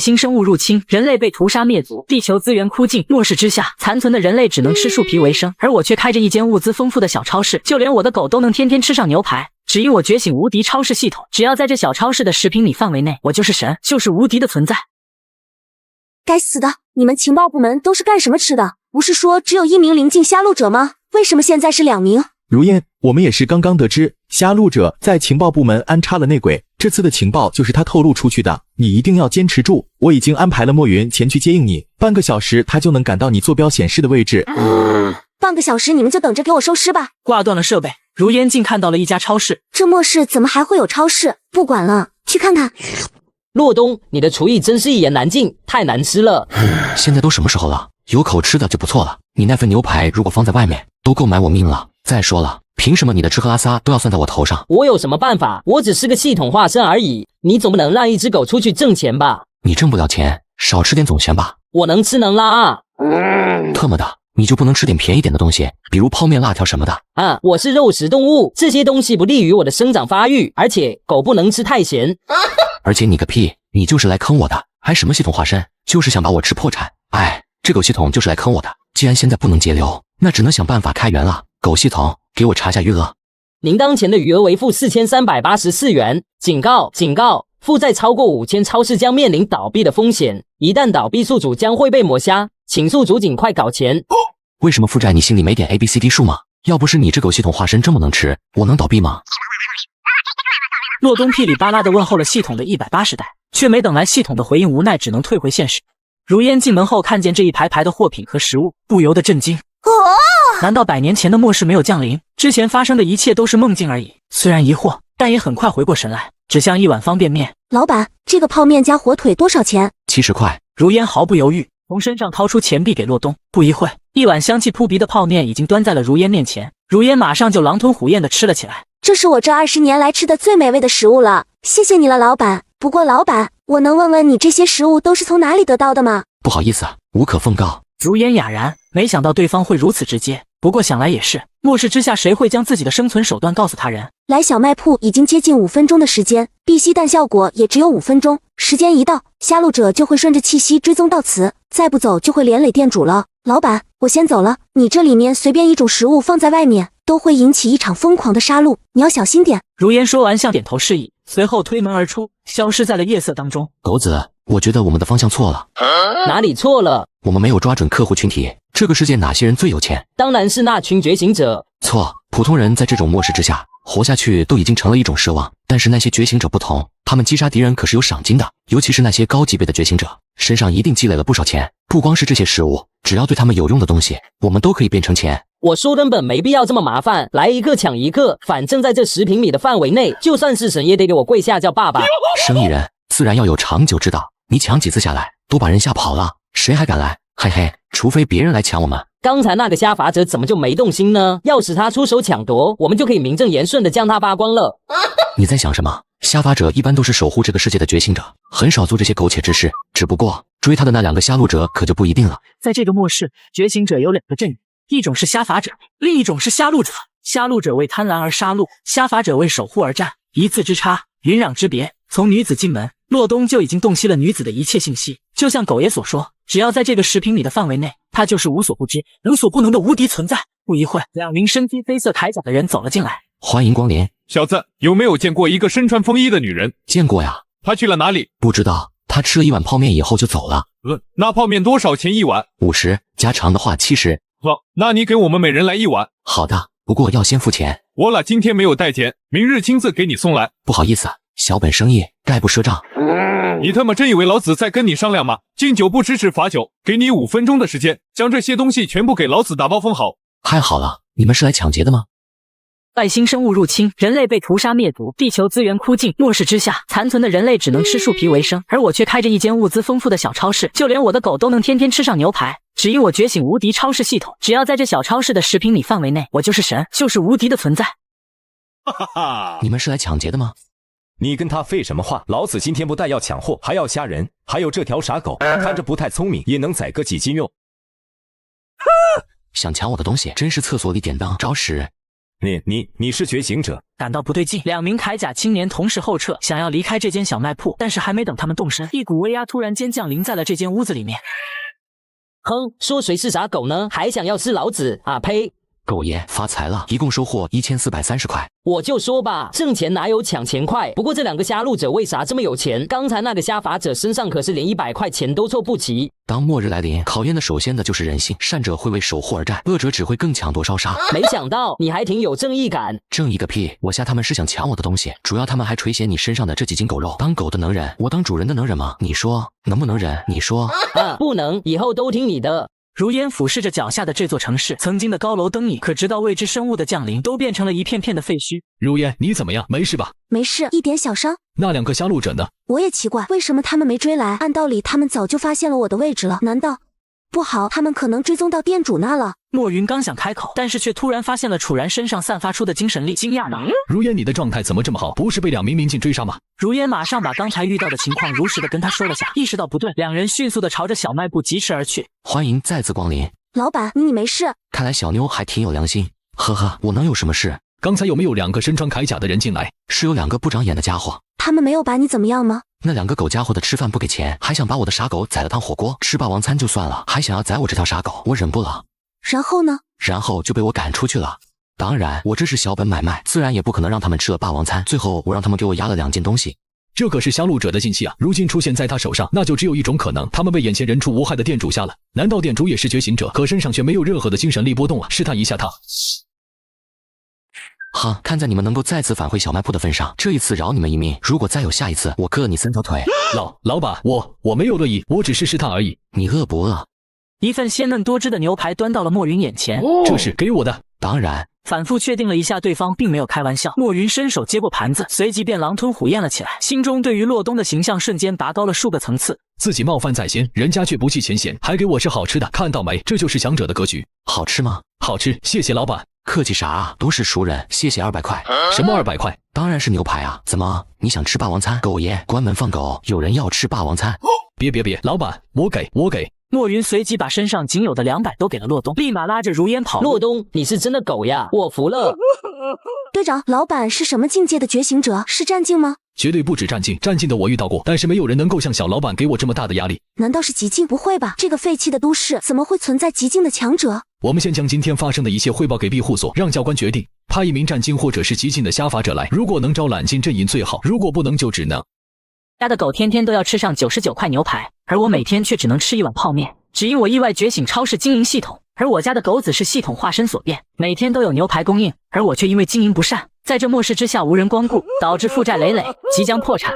新生物入侵，人类被屠杀灭族，地球资源枯尽，末世之下，残存的人类只能吃树皮为生，而我却开着一间物资丰富的小超市，就连我的狗都能天天吃上牛排。只因我觉醒无敌超市系统，只要在这小超市的10平米范围内，我就是神，就是无敌的存在。该死的，你们情报部门都是干什么吃的？不是说只有1名临近瞎戮者吗？为什么现在是2名？如烟，我们也是刚刚得知，瞎戮者在情报部门安插了内鬼，这次的情报就是他透露出去的。你一定要坚持住，我已经安排了墨云前去接应你，半个小时他就能赶到你坐标显示的位置。半个小时你们就等着给我收尸吧。挂断了设备，如烟竟看到了一家超市。这末世怎么还会有超市？不管了，去看看。洛东，你的厨艺真是一言难尽，太难吃了。现在都什么时候了，有口吃的就不错了。你那份牛排如果放在外面，都够买我命了。再说了，凭什么你的吃喝拉撒都要算在我头上？我有什么办法？我只是个系统化身而已，你总不能让一只狗出去挣钱吧？你挣不了钱，少吃点总行吧？我能吃能拉啊！特么的，你就不能吃点便宜点的东西，比如泡面、辣条什么的？啊，我是肉食动物，这些东西不利于我的生长发育，而且狗不能吃太咸。而且你个屁，你就是来坑我的，还什么系统化身，就是想把我吃破产。哎，这狗系统就是来坑我的，既然现在不能节流，那只能想办法开源了。狗系统，给我查下余额。您当前的余额为负4384元，警告警告，负债超过5000，超市将面临倒闭的风险，一旦倒闭，宿主将会被抹杀，请宿主尽快搞钱。为什么负债你心里没点 ABCD 数吗？要不是你这狗系统化身这么能吃，我能倒闭吗？洛东噼里啪啦地问候了系统的180代，却没等来系统的回应，无奈只能退回现实。如烟进门后看见这一排排的货品和食物，不由得震惊。难道100年前的末世没有降临？之前发生的一切都是梦境而已？虽然疑惑，但也很快回过神来，指向一碗方便面。老板，这个泡面加火腿多少钱？70块。如烟毫不犹豫，从身上掏出钱币给洛东。不一会，一碗香气扑鼻的泡面已经端在了如烟面前，如烟马上就狼吞虎咽地吃了起来。这是我这20年来吃的最美味的食物了，谢谢你了，老板。不过老板，我能问问你这些食物都是从哪里得到的吗？不好意思，无可奉告。如烟哑然，没想到对方会如此直接。不过想来也是，末世之下谁会将自己的生存手段告诉他人？来小卖铺已经接近5分钟的时间，闭息弹效果也只有5分钟，时间一到，瞎戮者就会顺着气息追踪到此，再不走就会连累店主了。老板，我先走了，你这里面随便一种食物放在外面，都会引起一场疯狂的杀戮，你要小心点。如烟说完向点头示意，随后推门而出，消失在了夜色当中。狗子，我觉得我们的方向错了。哪里错了？我们没有抓准客户群体，这个世界哪些人最有钱？当然是那群觉醒者。错，普通人在这种末世之下活下去都已经成了一种奢望，但是那些觉醒者不同，他们击杀敌人可是有赏金的，尤其是那些高级别的觉醒者，身上一定积累了不少钱。不光是这些食物，只要对他们有用的东西，我们都可以变成钱。我说根本没必要这么麻烦，来一个抢一个，反正在这10平米的范围内，就算是神也得给我跪下叫爸爸。生意人自然要有长久之道，你抢几次下来，都把人吓跑了，谁还敢来？嘿嘿，除非别人来抢我们。刚才那个瞎法者怎么就没动心呢？要是他出手抢夺，我们就可以名正言顺的将他扒光了。你在想什么？瞎法者一般都是守护这个世界的觉醒者，很少做这些苟且之事。只不过追他的那2个瞎戮者可就不一定了。在这个末世，觉醒者有2个阵营，一种是瞎法者，另一种是瞎戮者。瞎戮者为贪婪而杀戮，瞎法者为守护而战，一字之差，云壤之别。从女子进门，洛东就已经洞悉了女子的一切信息。就像狗爷所说，只要在这个10平米的范围内，他就是无所不知、能所不能的无敌存在。不一会，2名身披绯色铠甲的人走了进来。欢迎光临。小子，有没有见过一个身穿风衣的女人？见过呀。她去了哪里？不知道，她吃了1碗泡面以后就走了。那泡面多少钱一碗？50，加长的话70。好，那你给我们每人来1碗。好的，不过要先付钱。我俩今天没有带钱，明日亲自给你送来。不好意思，小本生意，概不赊账。你他妈真以为老子在跟你商量吗？敬酒不吃吃罚酒，给你5分钟的时间，将这些东西全部给老子打包封好。太好了，你们是来抢劫的吗？外星生物入侵，人类被屠杀灭族，地球资源枯尽，末世之下，残存的人类只能吃树皮为生，而我却开着一间物资丰富的小超市，就连我的狗都能天天吃上牛排。只因我觉醒无敌超市系统，只要在这小超市的10平米范围内，我就是神，就是无敌的存在。哈哈哈！你们是来抢劫的吗？你跟他废什么话？老子今天不但要抢货，还要杀人，还有这条傻狗，看着不太聪明，也能宰个几斤肉。想抢我的东西，真是厕所里点灯找屎。你是觉醒者？感到不对劲，两名铠甲青年同时后撤，想要离开这间小卖铺，但是还没等他们动身，一股威压突然间降临在了这间屋子里面。哼，说谁是傻狗呢？还想要吃老子啊呸！狗爷发财了，一共收获1430块。我就说吧，挣钱哪有抢钱快？不过这两个瞎路者为啥这么有钱？刚才那个瞎法者身上可是连100块钱都凑不齐。当末日来临，考验的首先的就是人性，善者会为守护而战，恶者只会更抢夺烧杀。没想到你还挺有正义感。正义个屁！我吓他们是想抢我的东西，主要他们还垂涎你身上的这几斤狗肉。当狗的能忍，我当主人的能忍吗？你说能不能忍？你说啊，不能，以后都听你的。如烟俯视着脚下的这座城市，曾经的高楼灯影，可直到未知生物的降临，都变成了一片片的废墟。如烟，你怎么样？没事吧？没事，一点小伤。那两个瞎路者呢？我也奇怪，为什么他们没追来？按道理他们早就发现了我的位置了，难道不好？他们可能追踪到店主那了。莫云刚想开口，但是却突然发现了楚然身上散发出的精神力，惊讶道：“如烟，你的状态怎么这么好？不是被两名民警追杀吗？”如烟马上把刚才遇到的情况如实的跟他说了下，意识到不对，两人迅速的朝着小卖部疾驰而去。欢迎再次光临。老板，你没事？看来小妞还挺有良心。呵呵，我能有什么事？刚才有没有两个身穿铠甲的人进来？是有两个不长眼的家伙。他们没有把你怎么样吗？那两个狗家伙的吃饭不给钱，还想把我的傻狗宰了当火锅，吃霸王餐就算了，还想要宰我这条傻狗，我忍不了。然后呢？然后就被我赶出去了。当然，我这是小本买卖，自然也不可能让他们吃了霸王餐。最后我让他们给我押了2件东西。这可是瞎路者的信息啊！如今出现在他手上，那就只有一种可能，他们被眼前人畜无害的店主吓了。难道店主也是觉醒者？可身上却没有任何的精神力波动啊！试探一下他。哈，看在你们能够再次返回小卖铺的份上，这一次饶你们一命。如果再有下一次，我割了你3条腿。老板，我没有恶意，我只是试探而已。你饿不饿？一份鲜嫩多汁的牛排端到了莫云眼前，这是给我的。当然。反复确定了一下对方并没有开玩笑，莫云伸手接过盘子，随即便狼吞虎咽了起来，心中对于洛东的形象瞬间拔高了数个层次。自己冒犯在先，人家却不计前嫌，还给我吃好吃的，看到没？这就是强者的格局。好吃吗？好吃，谢谢老板。客气啥啊，都是熟人，谢谢200块。什么200块？当然是牛排啊！怎么，你想吃霸王餐？狗爷，关门放狗！有人要吃霸王餐。别，老板，我给。莫云随即把身上仅有的200都给了洛东，立马拉着如烟跑。洛东，你是真的狗呀，我服了。队长，老板是什么境界的觉醒者？是战境吗？绝对不止战境，战境的我遇到过，但是没有人能够像小老板给我这么大的压力。难道是极境？不会吧，这个废弃的都市怎么会存在极境的强者？我们先将今天发生的一切汇报给庇护所，让教官决定派一名战境或者是极境的瞎法者来，如果能招揽进阵营最好，如果不能就只能。家的狗天天都要吃上99块牛排，而我每天却只能吃1碗泡面，只因我意外觉醒超市经营系统，而我家的狗子是系统化身所变，每天都有牛排供应，而我却因为经营不善，在这末世之下无人光顾，导致负债累累，即将破产。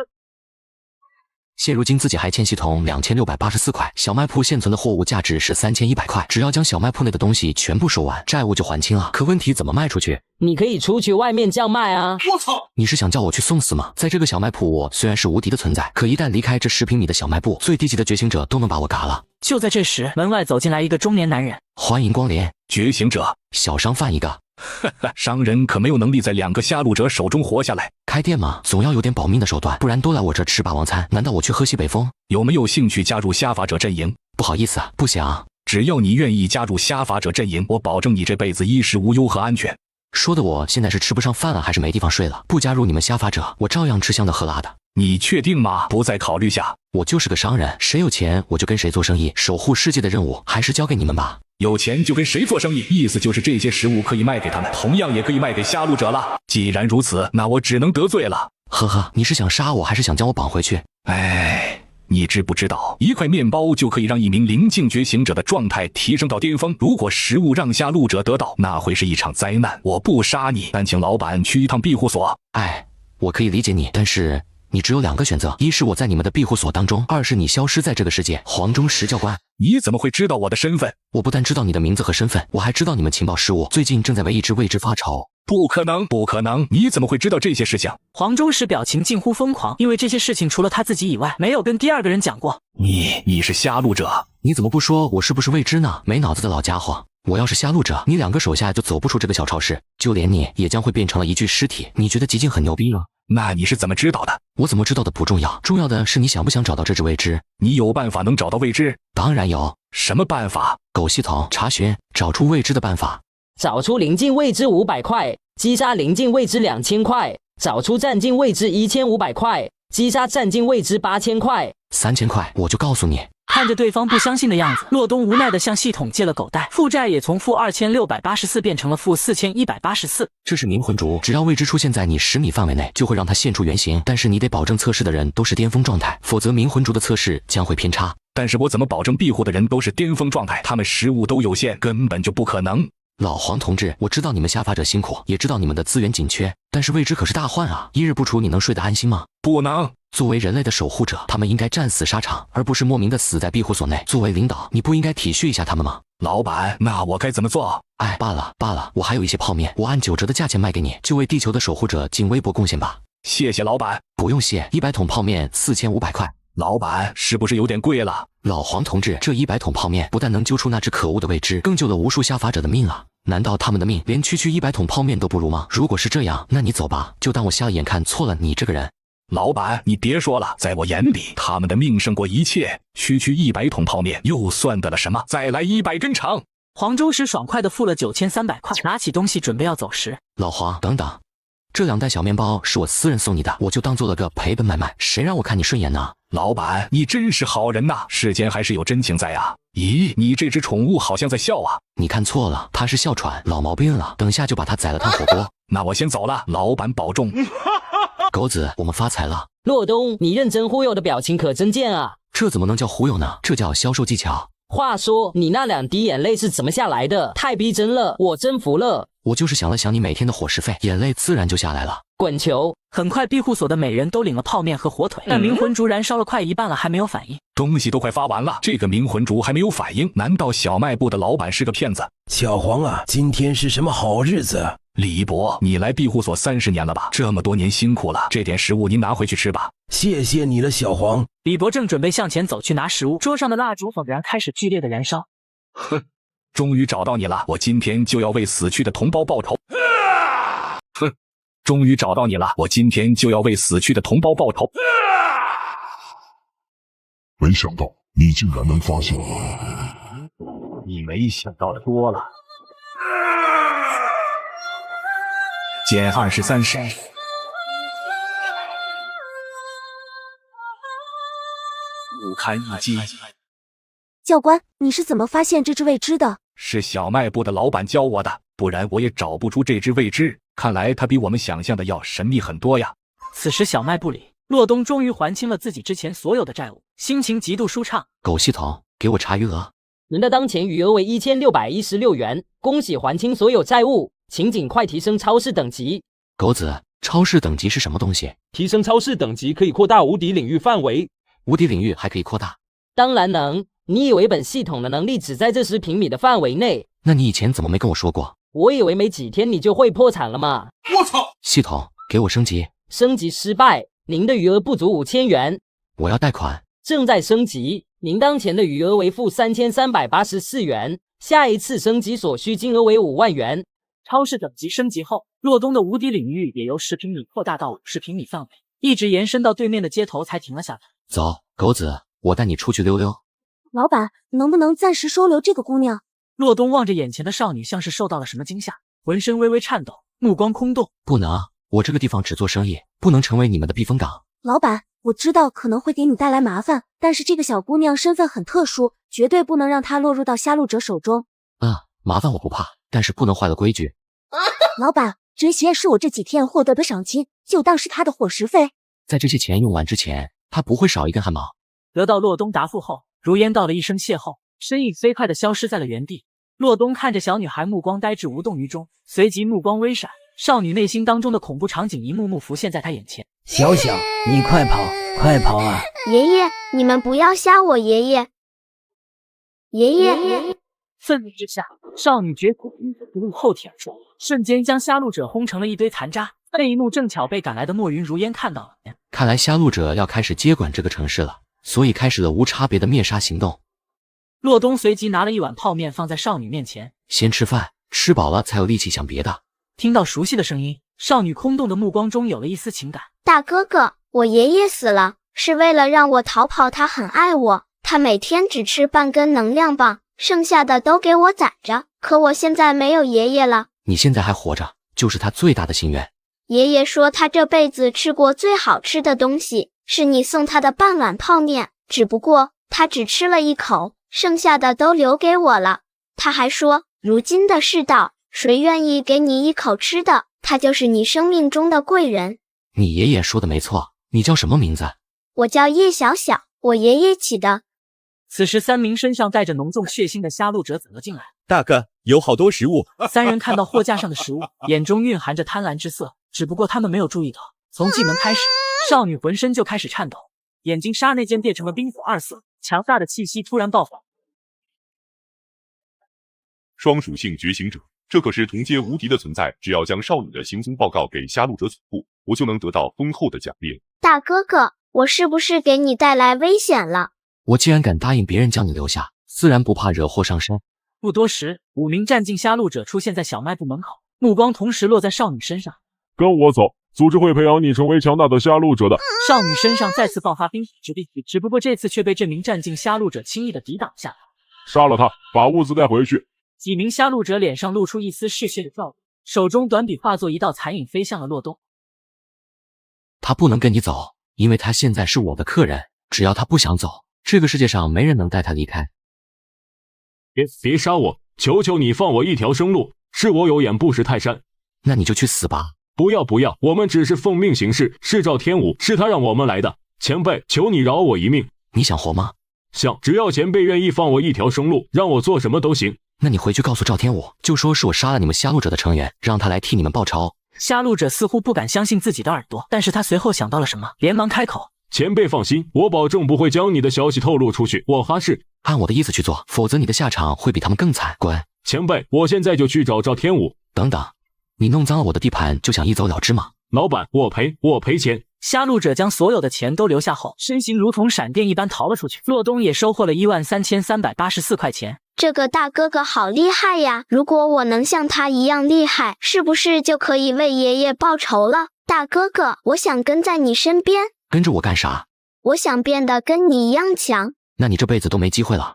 现如今自己还欠系统2684块，小卖铺现存的货物价值是3100块，只要将小卖铺内的东西全部收完，债务就还清了。可问题怎么卖出去？你可以出去外面叫卖啊！我操！你是想叫我去送死吗？在这个小卖铺，我虽然是无敌的存在，可一旦离开这10平米的小卖部，最低级的觉醒者都能把我嘎了。就在这时，门外走进来一个中年男人。欢迎光临，觉醒者，小商贩一个。商人可没有能力在2个瞎路者手中活下来。开店嘛，总要有点保命的手段，不然都来我这吃霸王餐，难道我去喝西北风？有没有兴趣加入瞎法者阵营？不好意思啊，不想。只要你愿意加入瞎法者阵营，我保证你这辈子衣食无忧和安全。说的我现在是吃不上饭了，还是没地方睡了？不加入你们瞎法者，我照样吃香的喝辣的。你确定吗？不再考虑下。我就是个商人，谁有钱我就跟谁做生意，守护世界的任务还是交给你们吧。有钱就跟谁做生意，意思就是这些食物可以卖给他们，同样也可以卖给瞎路者了。既然如此，那我只能得罪了。呵呵，你是想杀我，还是想将我绑回去？哎，你知不知道，一块面包就可以让一名灵境觉醒者的状态提升到巅峰？如果食物让瞎路者得到，那会是一场灾难。我不杀你，但请老板去一趟庇护所。哎，我可以理解你，但是你只有2个选择，一是我在你们的庇护所当中，二是你消失在这个世界。黄忠实教官，你怎么会知道我的身份？我不但知道你的名字和身份，我还知道你们情报失误，最近正在为一只未知发愁。不可能，不可能！你怎么会知道这些事情？黄忠实表情近乎疯狂，因为这些事情除了他自己以外，没有跟第2个人讲过。你是瞎路者？你怎么不说我是不是未知呢？没脑子的老家伙！我要是瞎路者，你2个手下就走不出这个小超市，就连你也将会变成了一具尸体。你觉得极境很牛逼吗？那你是怎么知道的？我怎么知道的不重要，重要的是你想不想找到这只未知？你有办法能找到未知？当然有。什么办法？狗系统查询找出未知的办法。找出临近位置500块，击杀临近位置2000块，找出占尽位置1500块，击杀占尽位置8000块。3000块，我就告诉你。看着对方不相信的样子，洛东无奈地向系统借了狗带，负债也从-2684变成了-4184。这是冥魂烛，只要未知出现在你10米范围内，就会让它现出原形。但是你得保证测试的人都是巅峰状态，否则冥魂烛的测试将会偏差。但是我怎么保证庇护的人都是巅峰状态？他们食物都有限，根本就不可能。老黄同志，我知道你们下发者辛苦，也知道你们的资源紧缺，但是未知可是大患啊！一日不除，你能睡得安心吗？不能。作为人类的守护者，他们应该战死沙场，而不是莫名的死在庇护所内。作为领导，你不应该体恤一下他们吗？老板，那我该怎么做？哎，罢了，我还有一些泡面，我按9折的价钱卖给你，就为地球的守护者尽微薄贡献吧。谢谢老板。不用谢，100桶泡面4500块。老板，是不是有点贵了？老黄同志，这100桶泡面不但能揪出那只可恶的未知，更救了无数下发者的命啊！难道他们的命连区100桶泡面都不如吗？如果是这样，那你走吧，就当我瞎眼看错了你这个人。老板，你别说了，在我眼里，他们的命胜过一切。区100桶泡面又算得了什么？再来100根肠。黄州石爽快地付了9300块，拿起东西准备要走时，老黄，等等，这2袋小面包是我私人送你的，我就当做了个赔本买卖，谁让我看你顺眼呢？老板，你真是好人呐，世间还是有真情在啊。咦，你这只宠物好像在笑啊。你看错了，它是哮喘，老毛病了，等下就把它宰了烫火锅。那我先走了，老板保重。狗子，我们发财了。洛东，你认真忽悠的表情可真贱啊！这怎么能叫忽悠呢？这叫销售技巧。话说，你那2滴眼泪是怎么下来的？太逼真了，我真服了。我就是想了想你每天的伙食费，眼泪自然就下来了。滚球！很快庇护所的每人都领了泡面和火腿，但冥魂烛燃烧了快一半了还没有反应。东西都快发完了，这个冥魂烛还没有反应，难道小卖部的老板是个骗子？小黄啊，今天是什么好日子？李伯，你来庇护所30年了吧？这么多年辛苦了，这点食物您拿回去吃吧。谢谢你了，小黄。李伯正准备向前走去拿食物，桌上的蜡烛猛然开始剧烈的燃烧。哼，终于找到你了，我今天就要为死去的同胞报仇。哼，终于找到你了，我今天就要为死去的同胞报仇。没想到你竟然能发现我。你没想到的多了。减23时。不堪一击。教官，你是怎么发现这只未知的？是小卖部的老板教我的，不然我也找不出这只未知。看来它比我们想象的要神秘很多呀。此时小卖部里，洛东终于还清了自己之前所有的债务，心情极度舒畅。狗系统，给我查余额。您的当前余额为1616元，恭喜还清所有债务，请尽快提升超市等级。狗子，超市等级是什么东西？提升超市等级可以扩大无敌领域范围。无敌领域还可以扩大？当然能。你以为本系统的能力只在这10平米的范围内？那你以前怎么没跟我说过？我以为没几天你就会破产了嘛。我操！系统，给我升级。升级失败，您的余额不足5000元。我要贷款。正在升级，您当前的余额为-3384元，下一次升级所需金额为5万元。超市等级升级后，洛东的无敌领域也由10平米扩大到50平米范围，一直延伸到对面的街头才停了下来。走，狗子，我带你出去溜溜。老板，能不能暂时收留这个姑娘？洛东望着眼前的少女，像是受到了什么惊吓，浑身微微颤抖，目光空洞。不能，我这个地方只做生意，不能成为你们的避风港。老板，我知道可能会给你带来麻烦，但是这个小姑娘身份很特殊，绝对不能让她落入到杀戮者手中。麻烦我不怕，但是不能坏了规矩。老板，这些是我这几天获得的赏金，就当是她的伙食费。在这些钱用完之前，她不会少一根汗毛。得到洛东答复后，如烟道了一声邂逅，身影飞快地消失在了原地。洛东看着小女孩，目光呆滞无动于衷，随即目光微闪，少女内心当中的恐怖场景一幕幕浮现在她眼前。小小，你快跑，快跑啊！爷爷，你们不要吓我爷爷！爷爷！愤怒之下，少女绝不入后体而出，瞬间将杀戮者轰成了一堆残渣。那一幕正巧被赶来的墨云如烟看到了。看来杀戮者要开始接管这个城市了，所以开始了无差别的灭杀行动。洛东随即拿了一碗泡面放在少女面前，先吃饭，吃饱了才有力气想别的。听到熟悉的声音，少女空洞的目光中有了一丝情感。大哥哥，我爷爷死了，是为了让我逃跑，他很爱我，他每天只吃半根能量棒，剩下的都给我攒着，可我现在没有爷爷了。你现在还活着，就是他最大的心愿。爷爷说他这辈子吃过最好吃的东西，是你送他的半碗泡面，只不过他只吃了一口，剩下的都留给我了。他还说，如今的世道，谁愿意给你一口吃的，他就是你生命中的贵人。你爷爷说的没错，你叫什么名字？我叫叶小小，我爷爷起的。此时3名身上带着浓重血腥的杀戮者走了进来。大哥，有好多食物。3人看到货架上的食物，眼中蕴含着贪婪之色，只不过他们没有注意到，从进门开始，少女浑身就开始颤抖，眼睛刹那间变成了冰火2色，强大的气息突然爆发。双属性觉醒者，这可是同阶无敌的存在，只要将少女的行踪报告给杀戮者总部，我就能得到丰厚的奖励。大哥哥，我是不是给你带来危险了？我既然敢答应别人将你留下，自然不怕惹祸上身。不多时，5名战境杀戮者出现在小卖部门口，目光同时落在少女身上。跟我走，组织会培养你成为强大的杀戮者的。少女身上再次爆发冰火之力，只不过这次却被这名战境杀戮者轻易的抵挡下来。杀了他，把物资带回去。几名杀戮者脸上露出一丝嗜血的笑容，手中短笔化作一道残影飞向了洛东。他不能跟你走，因为他现在是我的客人，只要他不想走，这个世界上没人能带他离开。别杀我，求求你放我一条生路，是我有眼不识泰山。那你就去死吧。不要，我们只是奉命行事，是赵天武，是他让我们来的。前辈，求你饶我一命。你想活吗？想，只要前辈愿意放我一条生路，让我做什么都行。那你回去告诉赵天武，就说是我杀了你们杀戮者的成员，让他来替你们报仇。杀戮者似乎不敢相信自己的耳朵，但是他随后想到了什么，连忙开口。前辈放心，我保证不会将你的消息透露出去，我发誓。按我的意思去做，否则你的下场会比他们更惨。滚！前辈，我现在就去找赵天武。等等，你弄脏了我的地盘就想一走了之吗？老板，我赔钱。杀戮者将所有的钱都留下后，身形如同闪电一般逃了出去。洛东也收获了13384块钱。这个大哥哥好厉害呀！如果我能像他一样厉害，是不是就可以为爷爷报仇了？大哥哥，我想跟在你身边。跟着我干啥？我想变得跟你一样强。那你这辈子都没机会了。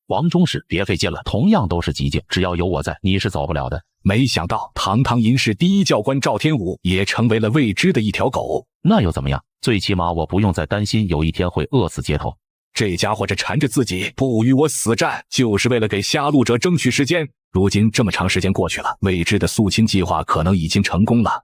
王中士，别费劲了，同样都是极境，只要有我在，你是走不了的。没想到堂堂银氏第一教官赵天武也成为了未知的一条狗。那又怎么样？最起码我不用再担心有一天会饿死街头。这家伙这缠着自己不与我死战，就是为了给杀戮者争取时间。如今这么长时间过去了，未知的肃清计划可能已经成功了。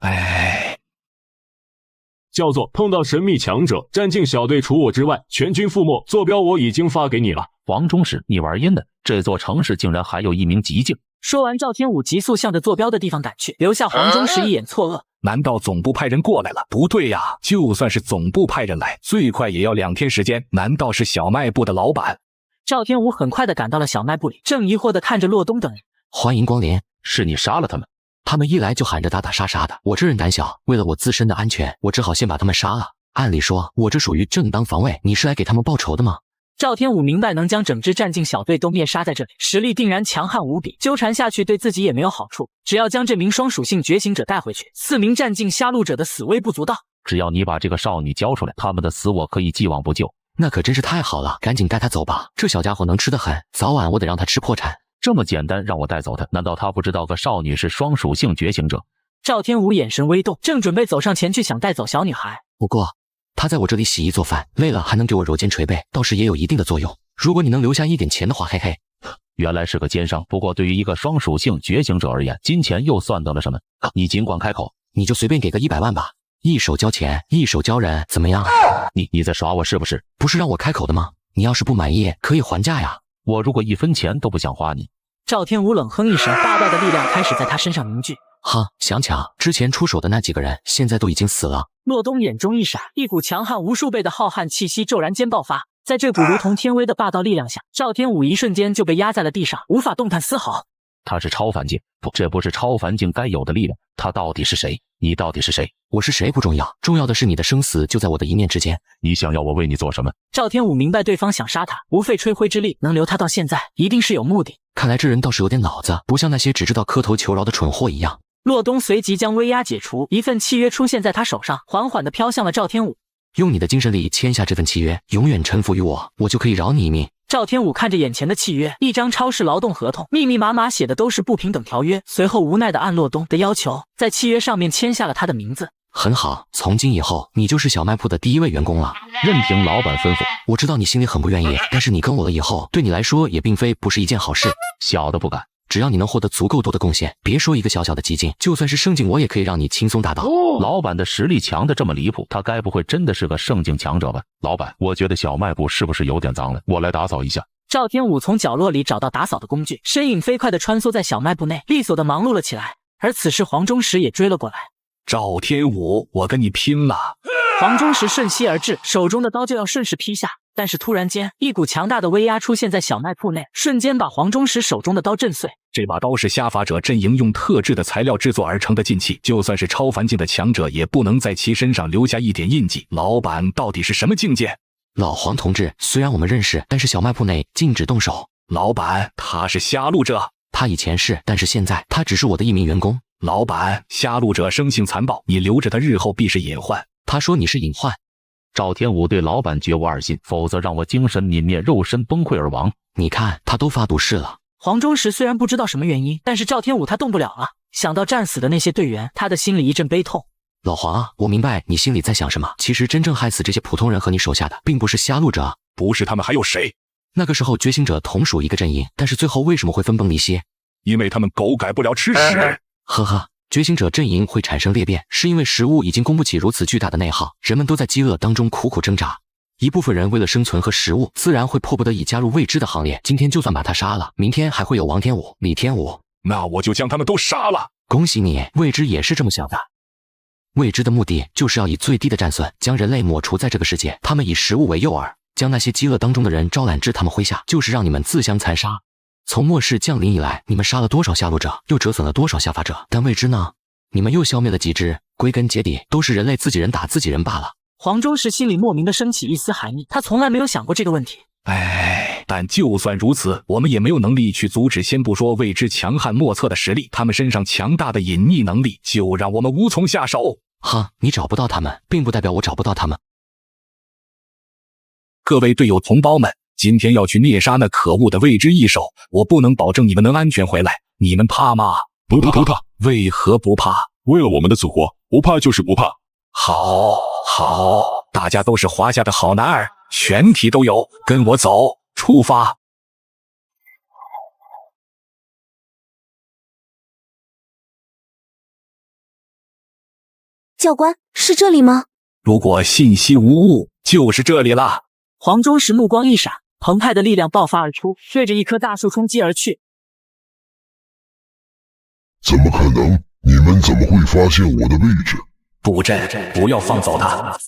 叫做碰到神秘强者，战境小队除我之外，全军覆没。坐标我已经发给你了。王中士，你玩阴的！这座城市竟然还有一名极境。说完，赵天武急速向着坐标的地方赶去，留下黄忠实一眼错愕。难道总部派人过来了？不对呀，就算是总部派人来，最快也要2天时间。难道是小卖部的老板？赵天武很快的赶到了小卖部里，正疑惑的看着洛东等人。欢迎光临，是你杀了他们？他们一来就喊着打打杀杀的，我这人胆小，为了我自身的安全，我只好先把他们杀了。按理说，我这属于正当防卫，你是来给他们报仇的吗？赵天武明白能将整支战境小队都灭杀在这里，实力定然强悍无比，纠缠下去对自己也没有好处。只要将这名双属性觉醒者带回去，4名战境杀戮者的死微不足道。只要你把这个少女交出来，他们的死我可以既往不咎。那可真是太好了，赶紧带他走吧，这小家伙能吃得很，早晚我得让他吃破产。这么简单让我带走他？难道他不知道个少女是双属性觉醒者？赵天武眼神微动，正准备走上前去想带走小女孩。不过他在我这里洗衣做饭，累了还能给我揉肩捶背，倒是也有一定的作用。如果你能留下一点钱的话，嘿嘿。原来是个奸商，不过对于一个双属性觉醒者而言，金钱又算得了什么？你尽管开口，你就随便给个100万吧，一手交钱，一手交人，怎么样？你在耍我是不是？不是让我开口的吗？你要是不满意，可以还价呀。我如果1分钱都不想花你。赵天武冷哼一声，大大的力量开始在他身上凝聚。哈，想抢之前出手的那几个人，现在都已经死了。洛东眼中一闪，一股强悍无数倍的浩瀚气息骤然间爆发。在这股如同天威的霸道力量下，赵天武一瞬间就被压在了地上，无法动弹丝毫。他是超凡境，不，这不是超凡境该有的力量。他到底是谁？你到底是谁？我是谁不重要，重要的是你的生死就在我的一念之间。你想要我为你做什么？赵天武明白对方想杀他，不费吹灰之力，能留他到现在，一定是有目的。看来这人倒是有点脑子，不像那些只知道磕头求饶的蠢货一样。洛东随即将威压解除，一份契约出现在他手上，缓缓地飘向了赵天武。用你的精神力签下这份契约，永远臣服于我，我就可以饶你一命。赵天武看着眼前的契约，一张超市劳动合同，密密麻麻写的都是不平等条约。随后无奈的按骆东的要求，在契约上面签下了他的名字。很好，从今以后你就是小卖铺的第一位员工了。任凭老板吩咐。我知道你心里很不愿意，但是你跟我了以后，对你来说也并非不是一件好事。小的不敢。只要你能获得足够多的贡献，别说一个小小的激进，就算是圣境，我也可以让你轻松达到。老板的实力强的这么离谱，他该不会真的是个圣境强者吧？老板，我觉得小卖部是不是有点脏了？我来打扫一下。赵天武从角落里找到打扫的工具，身影飞快地穿梭在小卖部内，利索地忙碌了起来。而此时黄忠实也追了过来。赵天武，我跟你拼了！黄忠实瞬息而至，手中的刀就要顺势劈下，但是突然间，一股强大的威压出现在小卖铺内，瞬间把黄忠实手中的刀震碎。这把刀是虾法者阵营用特制的材料制作而成的禁器，就算是超凡境的强者也不能在其身上留下一点印记。老板到底是什么境界？老黄同志，虽然我们认识，但是小卖铺内禁止动手。老板，他是杀戮者。他以前是，但是现在他只是我的一名员工。老板，杀戮者生性残暴，你留着他日后必是隐患。他说你是隐患。赵天武对老板绝无二心，否则让我精神泯灭，肉身崩溃而亡。你看，他都发毒誓了。黄忠实虽然不知道什么原因，但是赵天武他动不了了。想到战死的那些队员，他的心里一阵悲痛。老黄啊，我明白你心里在想什么。其实真正害死这些普通人和你手下的，并不是杀戮者，不是他们还有谁？那个时候觉醒者同属一个阵营，但是最后为什么会分崩离析？因为他们狗改不了吃屎。呵呵，觉醒者阵营会产生裂变，是因为食物已经供不起如此巨大的内耗，人们都在饥饿当中苦苦挣扎。一部分人为了生存和食物，自然会迫不得已加入未知的行列。今天就算把他杀了，明天还会有王天武、李天武，那我就将他们都杀了。恭喜你，未知也是这么想的。未知的目的就是要以最低的战损将人类抹除在这个世界，他们以食物为诱饵，将那些饥饿当中的人招揽至他们麾下，就是让你们自相残杀。从末世降临以来，你们杀了多少下路者，又折损了多少下法者，但未知呢？你们又消灭了几只，归根结底都是人类自己人打自己人罢了。黄忠实心里莫名的升起一丝寒意，他从来没有想过这个问题。但就算如此，我们也没有能力去阻止。先不说未知强悍莫测的实力，他们身上强大的隐匿能力，就让我们无从下手。哈，你找不到他们，并不代表我找不到他们。各位队友同胞们，今天要去灭杀那可恶的未知异兽，我不能保证你们能安全回来，你们怕吗？不怕。为何不怕？为了我们的祖国，不怕就是不怕。好，大家都是华夏的好男儿，全体都有，跟我走，出发。教官，是这里吗？如果信息无误，就是这里了。黄忠实目光一闪，澎湃的力量爆发而出，对着一棵大树冲击而去。怎么可能？你们怎么会发现我的位置？布阵，不要放走他。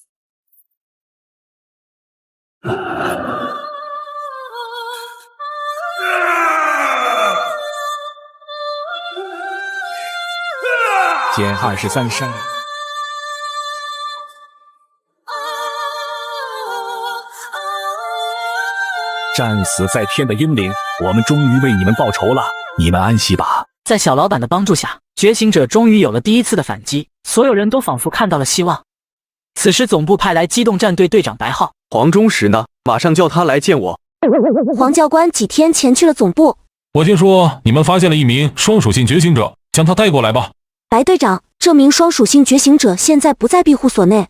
减23声。战死在天的英灵，我们终于为你们报仇了，你们安息吧。在小老板的帮助下，觉醒者终于有了第一次的反击，所有人都仿佛看到了希望。此时总部派来机动战队队长白浩。黄忠实呢？马上叫他来见我。黄教官几天前去了总部。我听说你们发现了一名双属性觉醒者，将他带过来吧。白队长，这名双属性觉醒者现在不在庇护所内。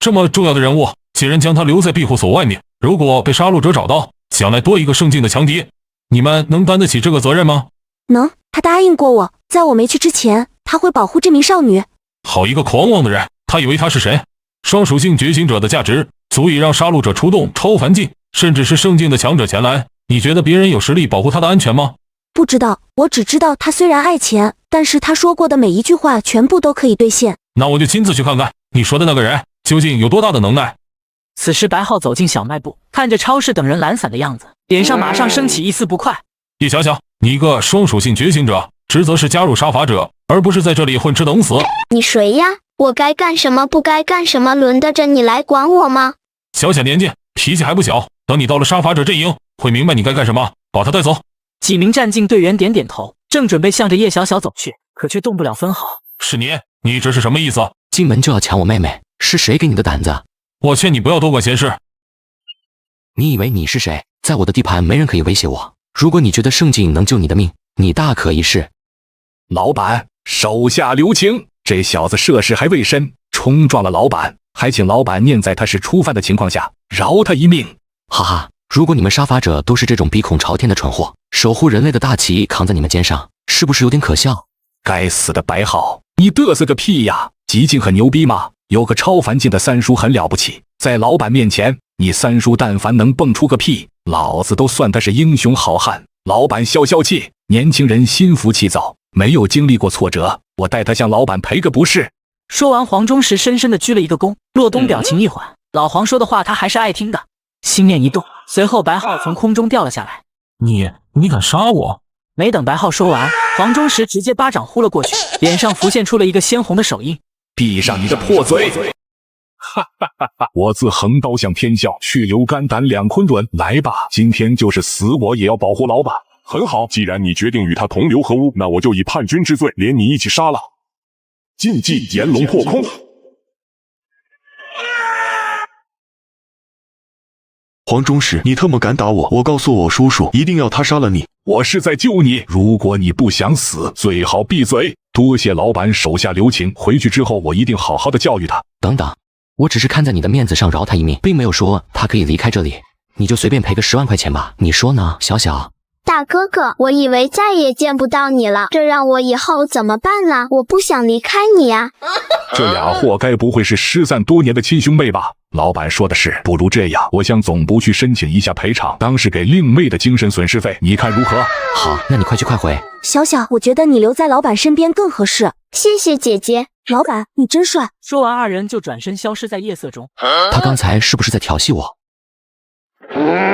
这么重要的人物，竟然将他留在庇护所外面，如果被杀戮者找到，将来多一个圣境的强敌，你们能担得起这个责任吗？能，他答应过我，在我没去之前，他会保护这名少女。好一个狂妄的人，他以为他是谁？双属性觉醒者的价值足以让杀戮者出动超凡境，甚至是圣境的强者前来。你觉得别人有实力保护他的安全吗？不知道，我只知道他虽然爱钱，但是他说过的每一句话全部都可以兑现。那我就亲自去看看你说的那个人究竟有多大的能耐。此时白浩走进小卖部，看着超市等人懒散的样子，脸上马上升起一丝不快。你想想，你一个双属性觉醒者，职责是加入杀伐者，而不是在这里混吃等死。你谁呀？我该干什么不该干什么，轮得着你来管我吗？小年纪，脾气还不小，等你到了杀伐者阵营，会明白你该干什么，把他带走。几名战境队员点点头，正准备向着叶小小走去，可却动不了分毫。是你这是什么意思？进门就要抢我妹妹，是谁给你的胆子？我劝你不要多管闲事。你以为你是谁？在我的地盘，没人可以威胁我。如果你觉得圣境能救你的命，你大可一试。老板，手下留情！这小子涉事还未深，冲撞了老板，还请老板念在他是初犯的情况下，饶他一命。哈哈，如果你们杀伐者都是这种鼻孔朝天的蠢货，守护人类的大旗扛在你们肩上，是不是有点可笑？该死的白浩，你嘚瑟个屁呀！极境很牛逼吗？有个超凡境的三叔很了不起，在老板面前，你三叔但凡能蹦出个屁，老子都算他是英雄好汉。老板消消气，年轻人心浮气躁，没有经历过挫折，我代他向老板赔个不是。说完，黄忠实深深地鞠了一个躬。骆东表情一缓，老黄说的话他还是爱听的，心念一动，随后白浩从空中掉了下来。你敢杀我？没等白浩说完，黄忠实直接巴掌呼了过去，脸上浮现出了一个鲜红的手印。闭上你的破嘴！哈哈哈哈！我自横刀向天笑，去留肝胆两昆仑。来吧，今天就是死我也要保护老板。很好，既然你决定与他同流合污，那我就以叛军之罪连你一起杀了。禁忌炎龙破空。黄忠实，你特么敢打我！我告诉我叔叔，一定要他杀了你。我是在救你，如果你不想死，最好闭嘴。多谢老板手下留情，回去之后我一定好好的教育他。等等，我只是看在你的面子上饶他一命，并没有说他可以离开这里，你就随便赔个10万块钱吧，你说呢，小小？大哥哥，我以为再也见不到你了，这让我以后怎么办啊？我不想离开你呀。这俩货该不会是失散多年的亲兄妹吧？老板说的是，不如这样，我向总部去申请一下赔偿，当是给令妹的精神损失费，你看如何？好，那你快去快回。小小，我觉得你留在老板身边更合适。谢谢姐姐。老板，你真帅。说完，二人就转身消失在夜色中。他刚才是不是在调戏我？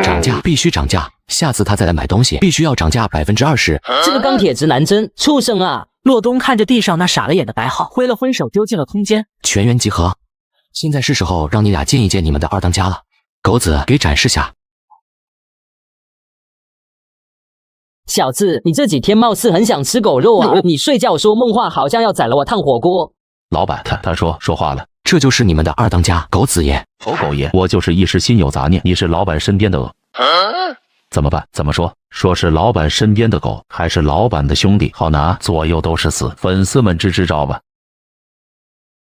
涨价，必须涨价，下次他再来买东西必须要涨价20%。这个钢铁直男真畜生啊！骆东看着地上那傻了眼的白浩，挥了挥手丢进了空间。全员集合，现在是时候让你俩见一见你们的二当家了。狗子，给展示下。小子，你这几天貌似很想吃狗肉啊！你睡觉说梦话好像要宰了我烫火锅。老板，他说话了。这就是你们的二当家狗子爷。狗爷，我就是一时心有杂念，你是老板身边的鹅。怎么办？怎么说？说是老板身边的狗，还是老板的兄弟？好拿，左右都是死，粉丝们支支招吧。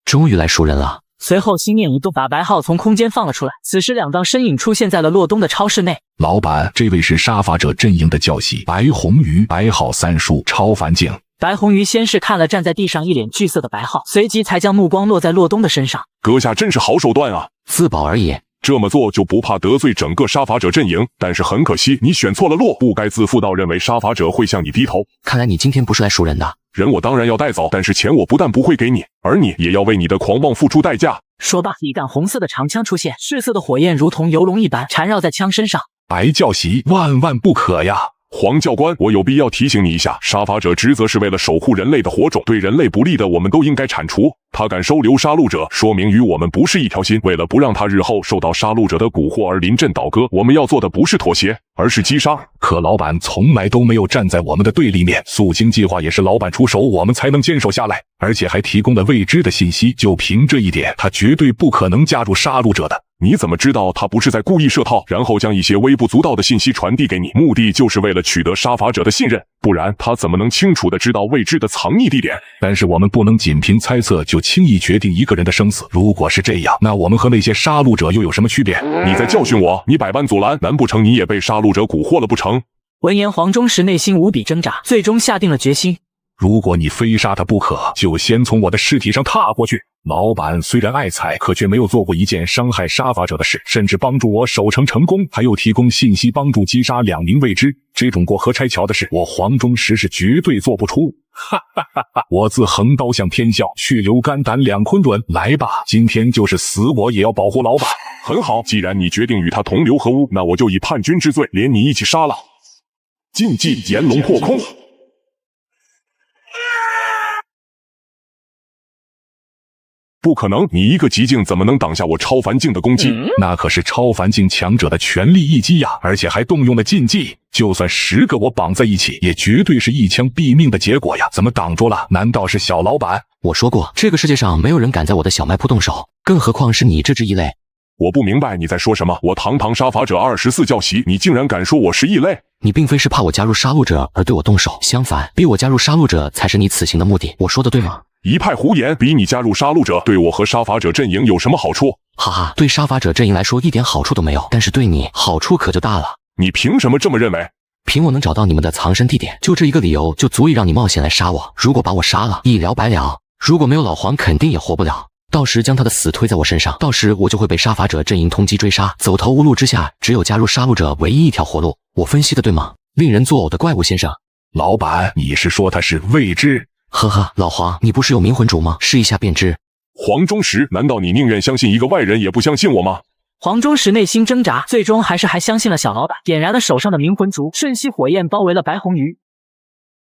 终于来熟人了。随后心念一动，把白浩从空间放了出来。此时两道身影出现在了洛东的超市内。老板，这位是杀伐者阵营的教习白红鱼，白浩三叔，超凡境。白红鱼先是看了站在地上一脸惧色的白浩，随即才将目光落在洛东的身上。阁下真是好手段啊！自保而已。这么做就不怕得罪整个杀伐者阵营，但是很可惜，你选错了路，不该自负到认为杀伐者会向你低头。看来你今天不是来赎人的。人我当然要带走，但是钱我不但不会给你，而你也要为你的狂妄付出代价。说罢，一杆红色的长枪出现，赤色的火焰如同游龙一般缠绕在枪身上。白教习，万万不可呀！黄教官，我有必要提醒你一下，杀伐者职责是为了守护人类的火种，对人类不利的我们都应该铲除。他敢收留杀戮者，说明与我们不是一条心。为了不让他日后受到杀戮者的蛊惑而临阵倒戈，我们要做的不是妥协，而是击杀。可老板从来都没有站在我们的对立面，肃清计划也是老板出手，我们才能坚守下来，而且还提供了未知的信息。就凭这一点，他绝对不可能加入杀戮者的。你怎么知道他不是在故意设套，然后将一些微不足道的信息传递给你，目的就是为了取得杀伐者的信任？不然他怎么能清楚地知道未知的藏匿地点？但是我们不能仅凭猜测就轻易决定一个人的生死。如果是这样，那我们和那些杀戮者又有什么区别？你在教训我？你百般阻拦，难不成你也被杀戮者蛊惑了不成？闻言，黄忠实内心无比挣扎，最终下定了决心。如果你非杀他不可，就先从我的尸体上踏过去。老板虽然爱财，可却没有做过一件伤害杀伐者的事，甚至帮助我守城成功，还有提供信息帮助击杀2名未知。这种过河拆桥的事，我黄忠实是绝对做不出。哈哈哈哈！我自横刀向天笑，去留肝胆两昆仑。来吧，今天就是死我也要保护老板。很好，既然你决定与他同流合污，那我就以叛军之罪连你一起杀了。禁忌炎龙破空。不可能，你一个极境怎么能挡下我超凡境的攻击？那可是超凡境强者的全力一击呀，而且还动用了禁忌，就算10个我绑在一起，也绝对是一枪毙命的结果呀！怎么挡住了？难道是小老板？我说过，这个世界上没有人敢在我的小卖铺动手，更何况是你这只异类。我不明白你在说什么。我堂堂杀伐者24教习，你竟然敢说我是异类？你并非是怕我加入杀戮者而对我动手，相反，逼我加入杀戮者才是你此行的目的。我说的对吗？一派胡言！逼你加入杀戮者，对我和杀伐者阵营有什么好处？哈哈，对杀伐者阵营来说一点好处都没有，但是对你好处可就大了。你凭什么这么认为？凭我能找到你们的藏身地点，就这一个理由就足以让你冒险来杀我。如果把我杀了，一了百了；如果没有老黄，肯定也活不了。到时将他的死推在我身上，到时我就会被杀伐者阵营通缉追杀，走投无路之下，只有加入杀戮者唯一一条活路。我分析的对吗？令人作呕的怪物先生。老板，你是说他是未知？呵呵，老黄，你不是有冥魂烛吗？试一下便知。黄忠实，难道你宁愿相信一个外人，也不相信我吗？黄忠实内心挣扎，最终还相信了小老板，点燃了手上的冥魂烛，瞬息火焰包围了白红鱼。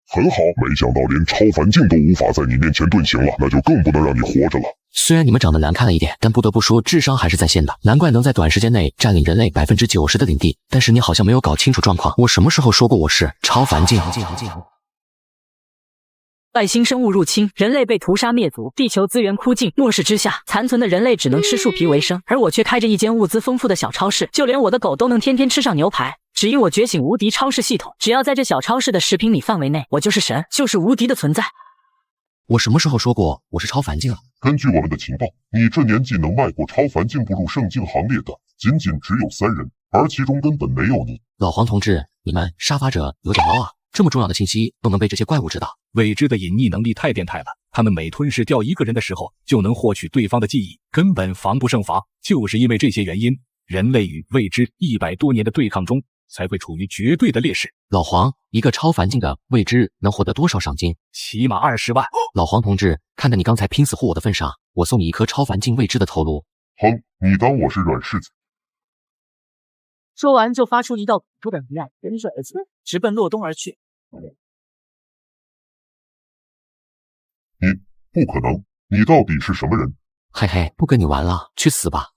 很好，没想到连超凡境都无法在你面前遁形了，那就更不能让你活着了。虽然你们长得难看了一点，但不得不说智商还是在线的，难怪能在短时间内占领人类90%的领地。但是你好像没有搞清楚状况，我什么时候说过我是超凡境？外星生物入侵，人类被屠杀灭族，地球资源枯尽，末世之下，残存的人类只能吃树皮为生，而我却开着一间物资丰富的小超市，就连我的狗都能天天吃上牛排。只因我觉醒无敌超市系统，只要在这小超市的10平米范围内，我就是神，就是无敌的存在。我什么时候说过我是超凡境了？根据我们的情报，你这年纪能迈过超凡境步入圣境行列的，仅只有3人，而其中根本没有你。老黄同志，你们杀伐者有点 low 啊！这么重要的信息都能被这些怪物知道。未知的隐匿能力太变态了，他们每吞噬掉一个人的时候，就能获取对方的记忆，根本防不胜防。就是因为这些原因，人类与未知100多年的对抗中，才会处于绝对的劣势。老黄，一个超凡境的未知能获得多少赏金？起码20万。老黄同志，看在你刚才拼死护我的份上，我送你一颗超凡境未知的头颅。哼，你当我是软柿子？说完就发出一道突的离岸喷射而出，直奔洛东而去。你不可能，你到底是什么人？嘿嘿，不跟你玩了，去死吧！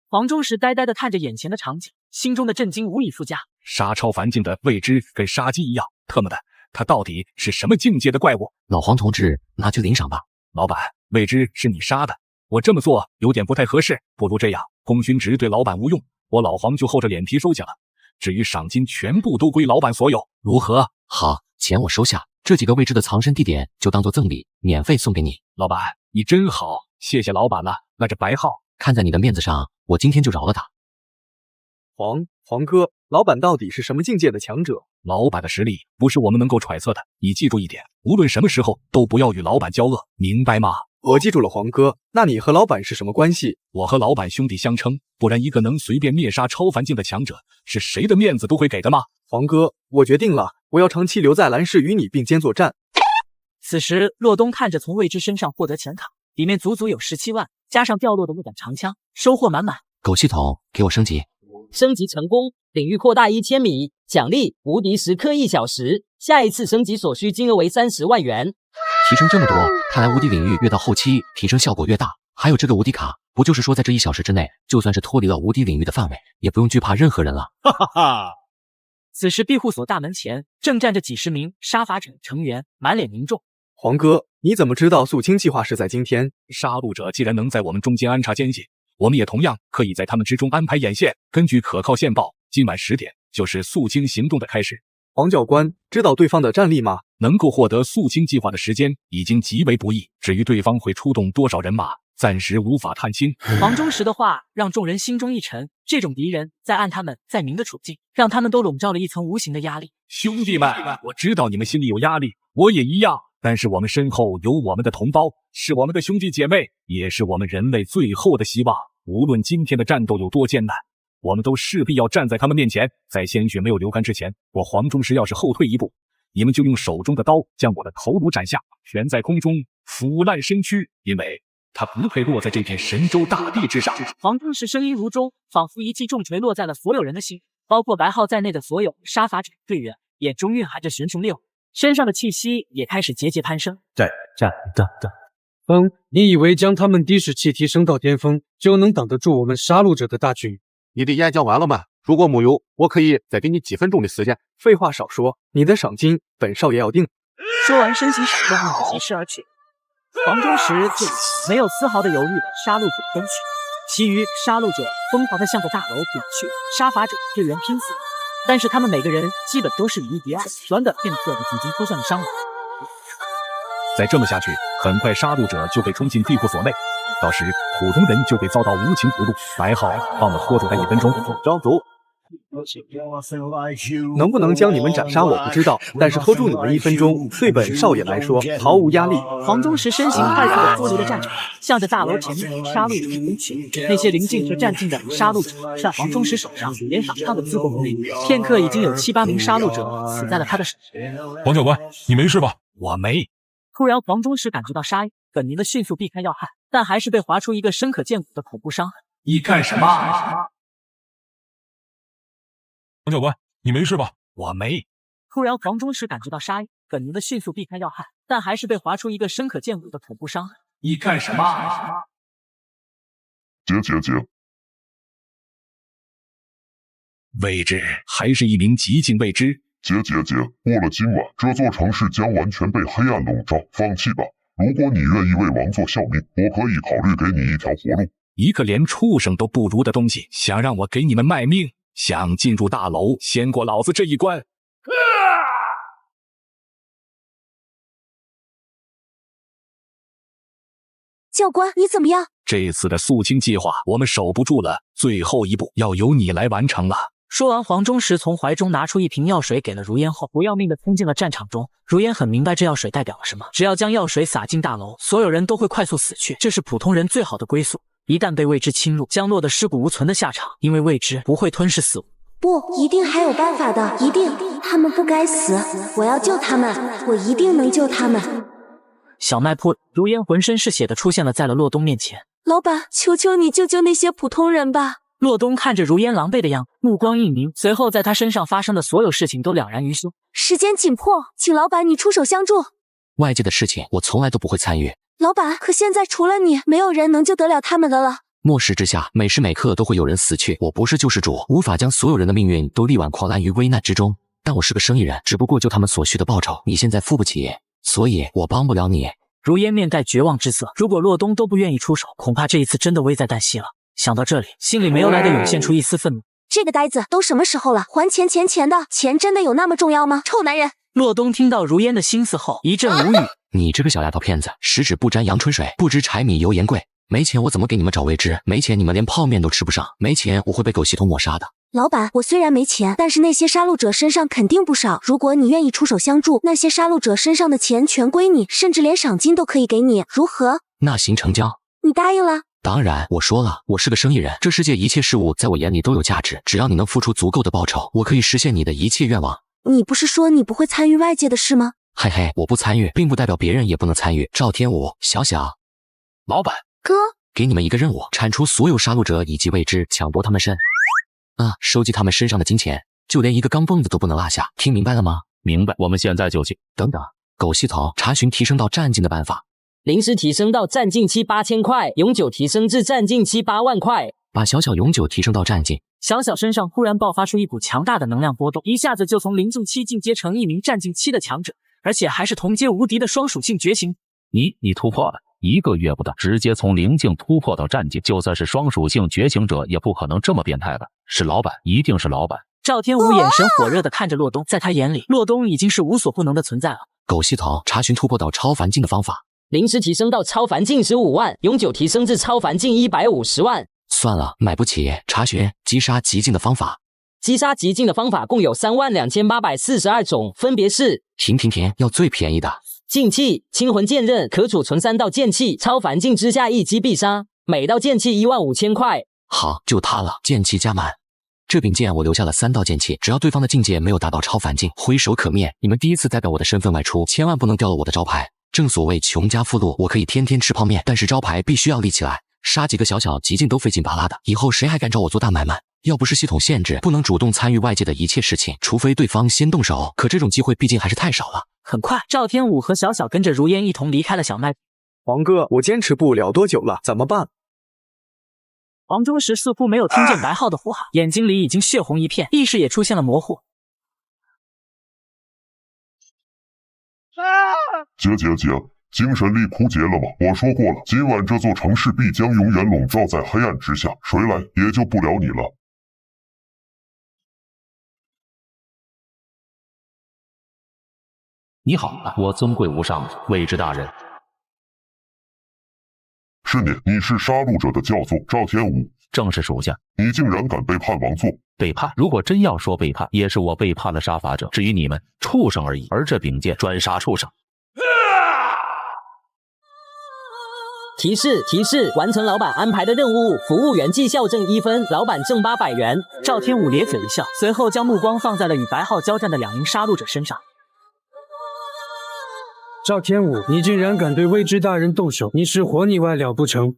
黄忠实呆呆地看着眼前的场景，心中的震惊无以复加。杀超凡境的未知跟杀鸡一样，特么的，他到底是什么境界的怪物？老黄同志，拿去领赏吧。老板，未知是你杀的，我这么做有点不太合适，不如这样，功勋值对老板无用，我老黄就厚着脸皮收下了。至于赏金，全部都归老板所有，如何？好，钱我收下，这几个未知的藏身地点就当做赠礼，免费送给你。老板，你真好，谢谢老板了。那这白号，看在你的面子上，我今天就饶了他。黄哥，老板到底是什么境界的强者？老板的实力不是我们能够揣测的，你记住一点，无论什么时候都不要与老板交恶，明白吗？我记住了，黄哥。那你和老板是什么关系？我和老板兄弟相称，不然一个能随便灭杀超凡境的强者，是谁的面子都会给的吗？黄哥，我决定了，我要长期留在蓝氏与你并肩作战。此时，洛东看着从未知身上获得钱卡，里面足足有17万，加上掉落的那杆长枪，收获满满。狗系统，给我升级！升级成功，领域扩大1000米，奖励无敌时刻1小时，下一次升级所需金额为30万元。提升这么多，看来无敌领域越到后期提升效果越大。还有这个无敌卡，不就是说在这1小时之内，就算是脱离了无敌领域的范围，也不用惧怕任何人了？哈哈哈！此时庇护所大门前正站着几十名杀伐者成员，满脸凝重。黄哥，你怎么知道肃清计划是在今天？杀戮者既然能在我们中间安插奸细，我们也同样可以在他们之中安排眼线。根据可靠线报，今晚10点就是肃清行动的开始。黄教官，知道对方的战力吗？能够获得肃清计划的时间已经极为不易，至于对方会出动多少人马，暂时无法探清。黄忠实的话让众人心中一沉，这种敌人在暗他们在明的处境，让他们都笼罩了一层无形的压力。兄弟们，我知道你们心里有压力，我也一样。但是我们身后有我们的同胞，是我们的兄弟姐妹，也是我们人类最后的希望。无论今天的战斗有多艰难，我们都势必要站在他们面前。在鲜血没有流干之前，我黄忠实要是后退一步，你们就用手中的刀将我的头颅斩下，悬在空中腐烂身躯，因为他不配落在这片神州大地之上。黄忠实声音如钟，仿佛一记重锤落在了所有人的心，包括白浩在内的所有杀伐者队员，眼中蕴含着神雄烈火，身上的气息也开始节节攀升。你以为将他们的士气提升到巅峰，就能挡得住我们杀戮者的大军？你的演讲完了吗？如果没有，我可以再给你几分钟的时间。废话少说，你的赏金本少爷要定。说完，身形闪电，疾驰而去。黄忠实就没有丝毫的犹豫的杀戮者奔去，其余杀戮者疯狂的向着大楼涌去，杀伐者队员拼死，但是他们每个人基本都是以一敌二，短短片刻的几经抽象的伤亡。再这么下去，很快杀戮者就会冲进地库所内，到时普通人就会遭到无情屠戮。白浩，帮我拖住他1分钟。张族。能不能将你们斩杀我不知道，但是拖住你们1分钟，对本少爷来说毫无压力。黄忠实身形快速地脱离了战场，向着大楼前面杀戮者奔去。那些临近和战近的杀戮者在黄忠实手上连反抗的资本都没有。片刻已经有7、8名杀戮者死在了他的手上。黄教官，你没事吧？我没。突然，黄忠实感觉到杀意，本能的迅速避开要害，但还是被划出一个深可见骨的恐怖伤痕。你干什么？黄教官，你没事吧？我没。突然，黄忠实感觉到杀意，本能的迅速避开要害，但还是被划出一个深可见骨的恐怖伤痕。你干什么？姐，未知还是一名极境未知。姐，过了今晚，这座城市将完全被黑暗笼罩。放弃吧，如果你愿意为王座效命，我可以考虑给你一条活路。一个连畜生都不如的东西，想让我给你们卖命？想进入大楼，先过老子这一关！教官，你怎么样？这次的肃清计划我们守不住了，最后一步要由你来完成了。说完，黄忠实从怀中拿出一瓶药水给了如烟后，不要命的冲进了战场中。如烟很明白这药水代表了什么，只要将药水洒进大楼，所有人都会快速死去，这是普通人最好的归宿。一旦被未知侵入，将落得尸骨无存的下场，因为未知不会吞噬死物。不，一定还有办法的，一定，他们不该死，我要救他们，我一定能救他们。小卖铺，如烟浑身是血的出现了在了洛东面前。老板，求求你救救那些普通人吧。洛东看着如烟狼狈的样子，目光一凝，随后在他身上发生的所有事情都了然于胸。时间紧迫，请老板你出手相助。外界的事情我从来都不会参与。老板，可现在除了你，没有人能救得了他们的了。末世之下，每时每刻都会有人死去。我不是救世主，无法将所有人的命运都力挽狂澜于危难之中。但我是个生意人，只不过就他们所需的报酬，你现在付不起，所以我帮不了你。如烟面带绝望之色，如果洛东都不愿意出手，恐怕这一次真的危在旦夕了。想到这里，心里没由来的涌现出一丝愤怒。这个呆子都什么时候了，还钱的，钱真的有那么重要吗？臭男人！洛东听到如烟的心思后，一阵无语。你这个小丫头片子，十指不沾阳春水，不知柴米油盐贵。没钱我怎么给你们找未知？没钱你们连泡面都吃不上，没钱我会被狗系统抹杀的。老板，我虽然没钱，但是那些杀戮者身上肯定不少。如果你愿意出手相助，那些杀戮者身上的钱全归你，甚至连赏金都可以给你，如何？那行成交。你答应了？当然，我说了，我是个生意人，这世界一切事物在我眼里都有价值，只要你能付出足够的报酬，我可以实现你的一切愿望。你不是说你不会参与外界的事吗？嘿嘿，我不参与，并不代表别人也不能参与。赵天武，小小，老板，哥，给你们一个任务，铲除所有杀戮者以及未知，抢夺他们身，收集他们身上的金钱，就连一个钢镚子都不能落下。听明白了吗？明白，我们现在就去。等等，狗系统查询提升到战境的办法。临时提升到战境期8000块，永久提升至战境期8万块。把小小永久提升到战境。小小身上忽然爆发出一股强大的能量波动，一下子就从灵境期进阶成一名战境期的强者，而且还是同阶无敌的双属性觉醒。你突破了，1个月不到，直接从灵境突破到战境，就算是双属性觉醒者，也不可能这么变态吧？是老板，一定是老板。赵天武眼神火热地看着洛东，在他眼里，洛东已经是无所不能的存在了。狗系统查询突破到超凡境的方法。临时提升到超凡境15万，永久提升至超凡境150万。算了，买不起。查询击杀极境的方法。击杀极境的方法共有32842种，分别是：停，要最便宜的。劲气，清魂剑刃可储存3道剑气，超凡境之下一击必杀，每道剑气15000块。好，就它了，剑气加满。这柄剑我留下了3道剑气，只要对方的境界没有达到超凡境，挥手可灭。你们第一次代表我的身份外出，千万不能掉了我的招牌。正所谓穷家富路，我可以天天吃泡面，但是招牌必须要立起来。杀几个小小极境都费劲巴拉的，以后谁还敢找我做大买卖？要不是系统限制，不能主动参与外界的一切事情，除非对方先动手。可这种机会毕竟还是太少了。很快，赵天武和小小跟着如烟一同离开了小卖。黄哥，我坚持不了多久了，怎么办？黄忠实似乎没有听见白浩的呼喊，眼睛里已经血红一片，意识也出现了模糊。姐，精神力枯竭了吗？我说过了，今晚这座城市必将永远笼罩在黑暗之下，谁来也救不了你了。你好，我尊贵无上的未知大人。是你是杀戮者的教宗赵天武，正是属下。你竟然敢背叛王座！背叛？如果真要说背叛，也是我背叛了杀伐者，至于你们畜生而已。而这柄剑专杀畜生。提示，完成老板安排的任务，服务员绩效挣1分，老板挣800元。赵天武咧嘴一笑，随后将目光放在了与白浩交战的2名杀戮者身上。赵天武，你竟然敢对未知大人动手，你是活腻歪了不成？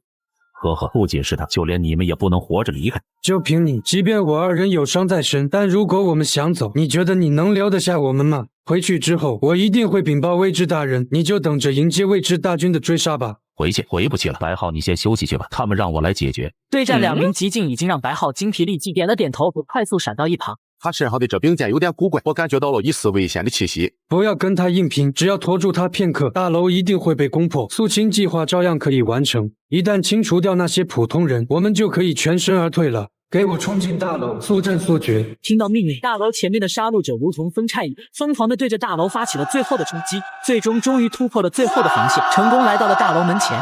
呵呵，不仅是他，就连你们也不能活着离开。就凭你，即便我2人有伤在身，但如果我们想走，你觉得你能留得下我们吗？回去之后，我一定会禀报未知大人，你就等着迎接未知大军的追杀吧。回不去了，白浩，你先休息去吧，他们让我来解决。对战2名极境已经让白浩精疲力尽，点了点头，快速闪到一旁。他身上的这柄剑有点古怪，我感觉到了一丝危险的气息。不要跟他硬拼，只要拖住他片刻，大楼一定会被攻破，肃清计划照样可以完成。一旦清除掉那些普通人，我们就可以全身而退了。给我冲进大楼，速战速决！听到命令，大楼前面的杀戮者如同分叉一样，疯狂地对着大楼发起了最后的冲击，最终终于突破了最后的防线，成功来到了大楼门前。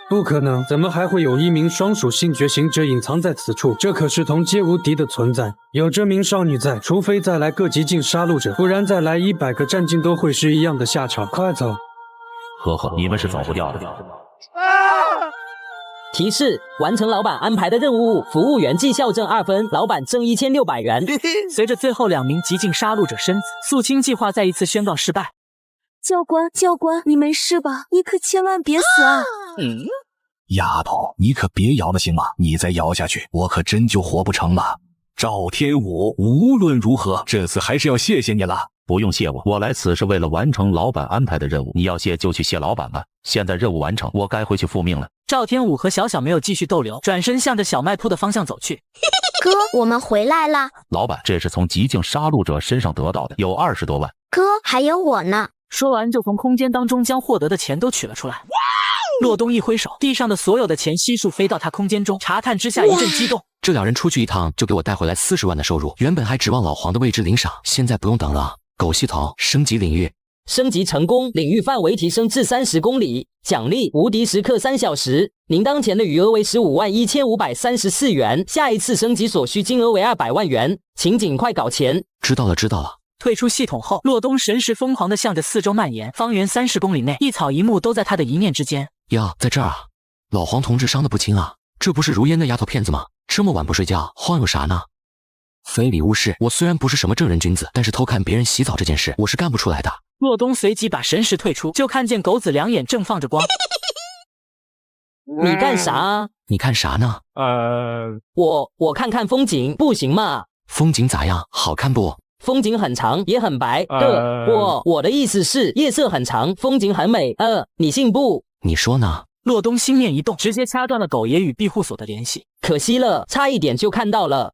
不可能，怎么还会有1名双属性觉醒者隐藏在此处？这可是同阶无敌的存在。有这名少女在，除非再来个极境杀戮者，不然再来100个战境都会是一样的下场。快走！呵呵，你们是走不掉的。提示：完成老板安排的任务，服务员绩效挣2分，老板挣1600元。随着最后2名极境杀戮者身死，肃清计划再一次宣告失败。教官，你没事吧？你可千万别死啊！丫头，你可别摇了行吗？你再摇下去，我可真就活不成了。赵天武，无论如何，这次还是要谢谢你了。不用谢我，我来此是为了完成老板安排的任务。你要谢就去谢老板吧。现在任务完成，我该回去复命了。赵天武和小小没有继续逗留，转身向着小卖铺的方向走去。哥，我们回来了。老板，这是从极境杀戮者身上得到的，有20多万。哥，还有我呢。说完就从空间当中将获得的钱都取了出来。洛东一挥手，地上的所有的钱悉数飞到他空间中，查看之下一阵激动。这2人出去一趟就给我带回来40万的收入，原本还指望老黄的未知领赏，现在不用等了。狗系统升级领域，升级成功，领域范围提升至30公里，奖励无敌时刻3小时，您当前的余额为151534元，下一次升级所需金额为200万元，请尽快搞钱。知道了。退出系统后，洛东神识疯狂地向着四周蔓延，方圆30公里内，一草一木都在他的一念之间。呀，在这儿啊！老黄同志伤得不轻啊，这不是如烟那丫头骗子吗？这么晚不睡觉，晃悠啥呢？非礼勿视，我虽然不是什么正人君子，但是偷看别人洗澡这件事，我是干不出来的。洛东随即把神识退出，就看见狗子2眼正放着光。你干啥啊？你看啥呢？我看看风景，不行吗？风景咋样？好看不？风景很长，也很白。我的意思是，夜色很长，风景很美。你信不？你说呢？洛东心念一动，直接掐断了狗爷与庇护所的联系。可惜了，差一点就看到了。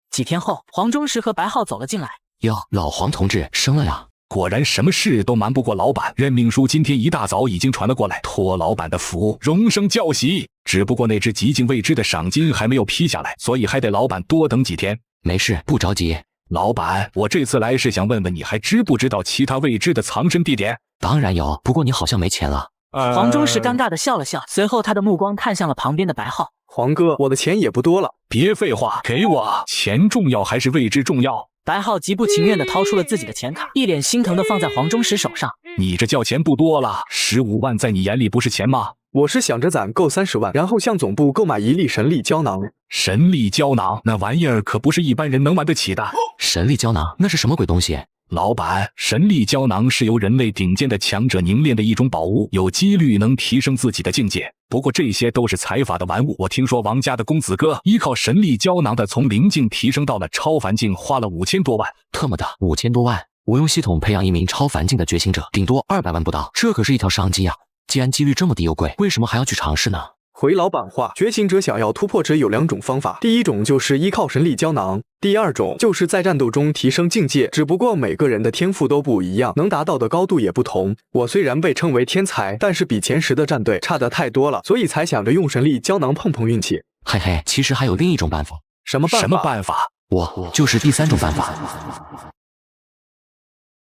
几天后，黄忠实和白浩走了进来。哟，老黄同志升了呀！果然什么事都瞒不过老板。任命书今天一大早已经传了过来，托老板的福，荣升教习。只不过那只极境未知的赏金还没有批下来，所以还得老板多等几天。没事，不着急。老板，我这次来是想问问你还知不知道其他未知的藏身地点？当然有，不过你好像没钱了。黄忠实尴尬地笑了笑，随后他的目光看向了旁边的白浩。黄哥，我的钱也不多了。别废话，给我！钱重要还是未知重要？白浩极不情愿地掏出了自己的钱卡，一脸心疼地放在黄忠实手上。你这叫钱不多了，15万在你眼里不是钱吗？我是想着攒够30万，然后向总部购买1粒神力胶囊。神力胶囊那玩意儿可不是一般人能玩得起的。神力胶囊那是什么鬼东西？老板，神力胶囊是由人类顶尖的强者凝练的一种宝物，有几率能提升自己的境界。不过这些都是财阀的玩物。我听说王家的公子哥依靠神力胶囊的从灵境提升到了超凡境，花了5000多万。特么的，5000多万！我用系统培养一名超凡境的觉醒者，顶多200万不到，这可是一条商机啊！既然几率这么低又贵，为什么还要去尝试呢？回老板话，觉醒者想要突破者有2种方法，第一种就是依靠神力胶囊，第二种就是在战斗中提升境界，只不过每个人的天赋都不一样，能达到的高度也不同。我虽然被称为天才，但是比前10的战队差得太多了，所以才想着用神力胶囊碰碰运气。嘿嘿，其实还有另一种办法。什么办法？什么办法？我就是第3种办法。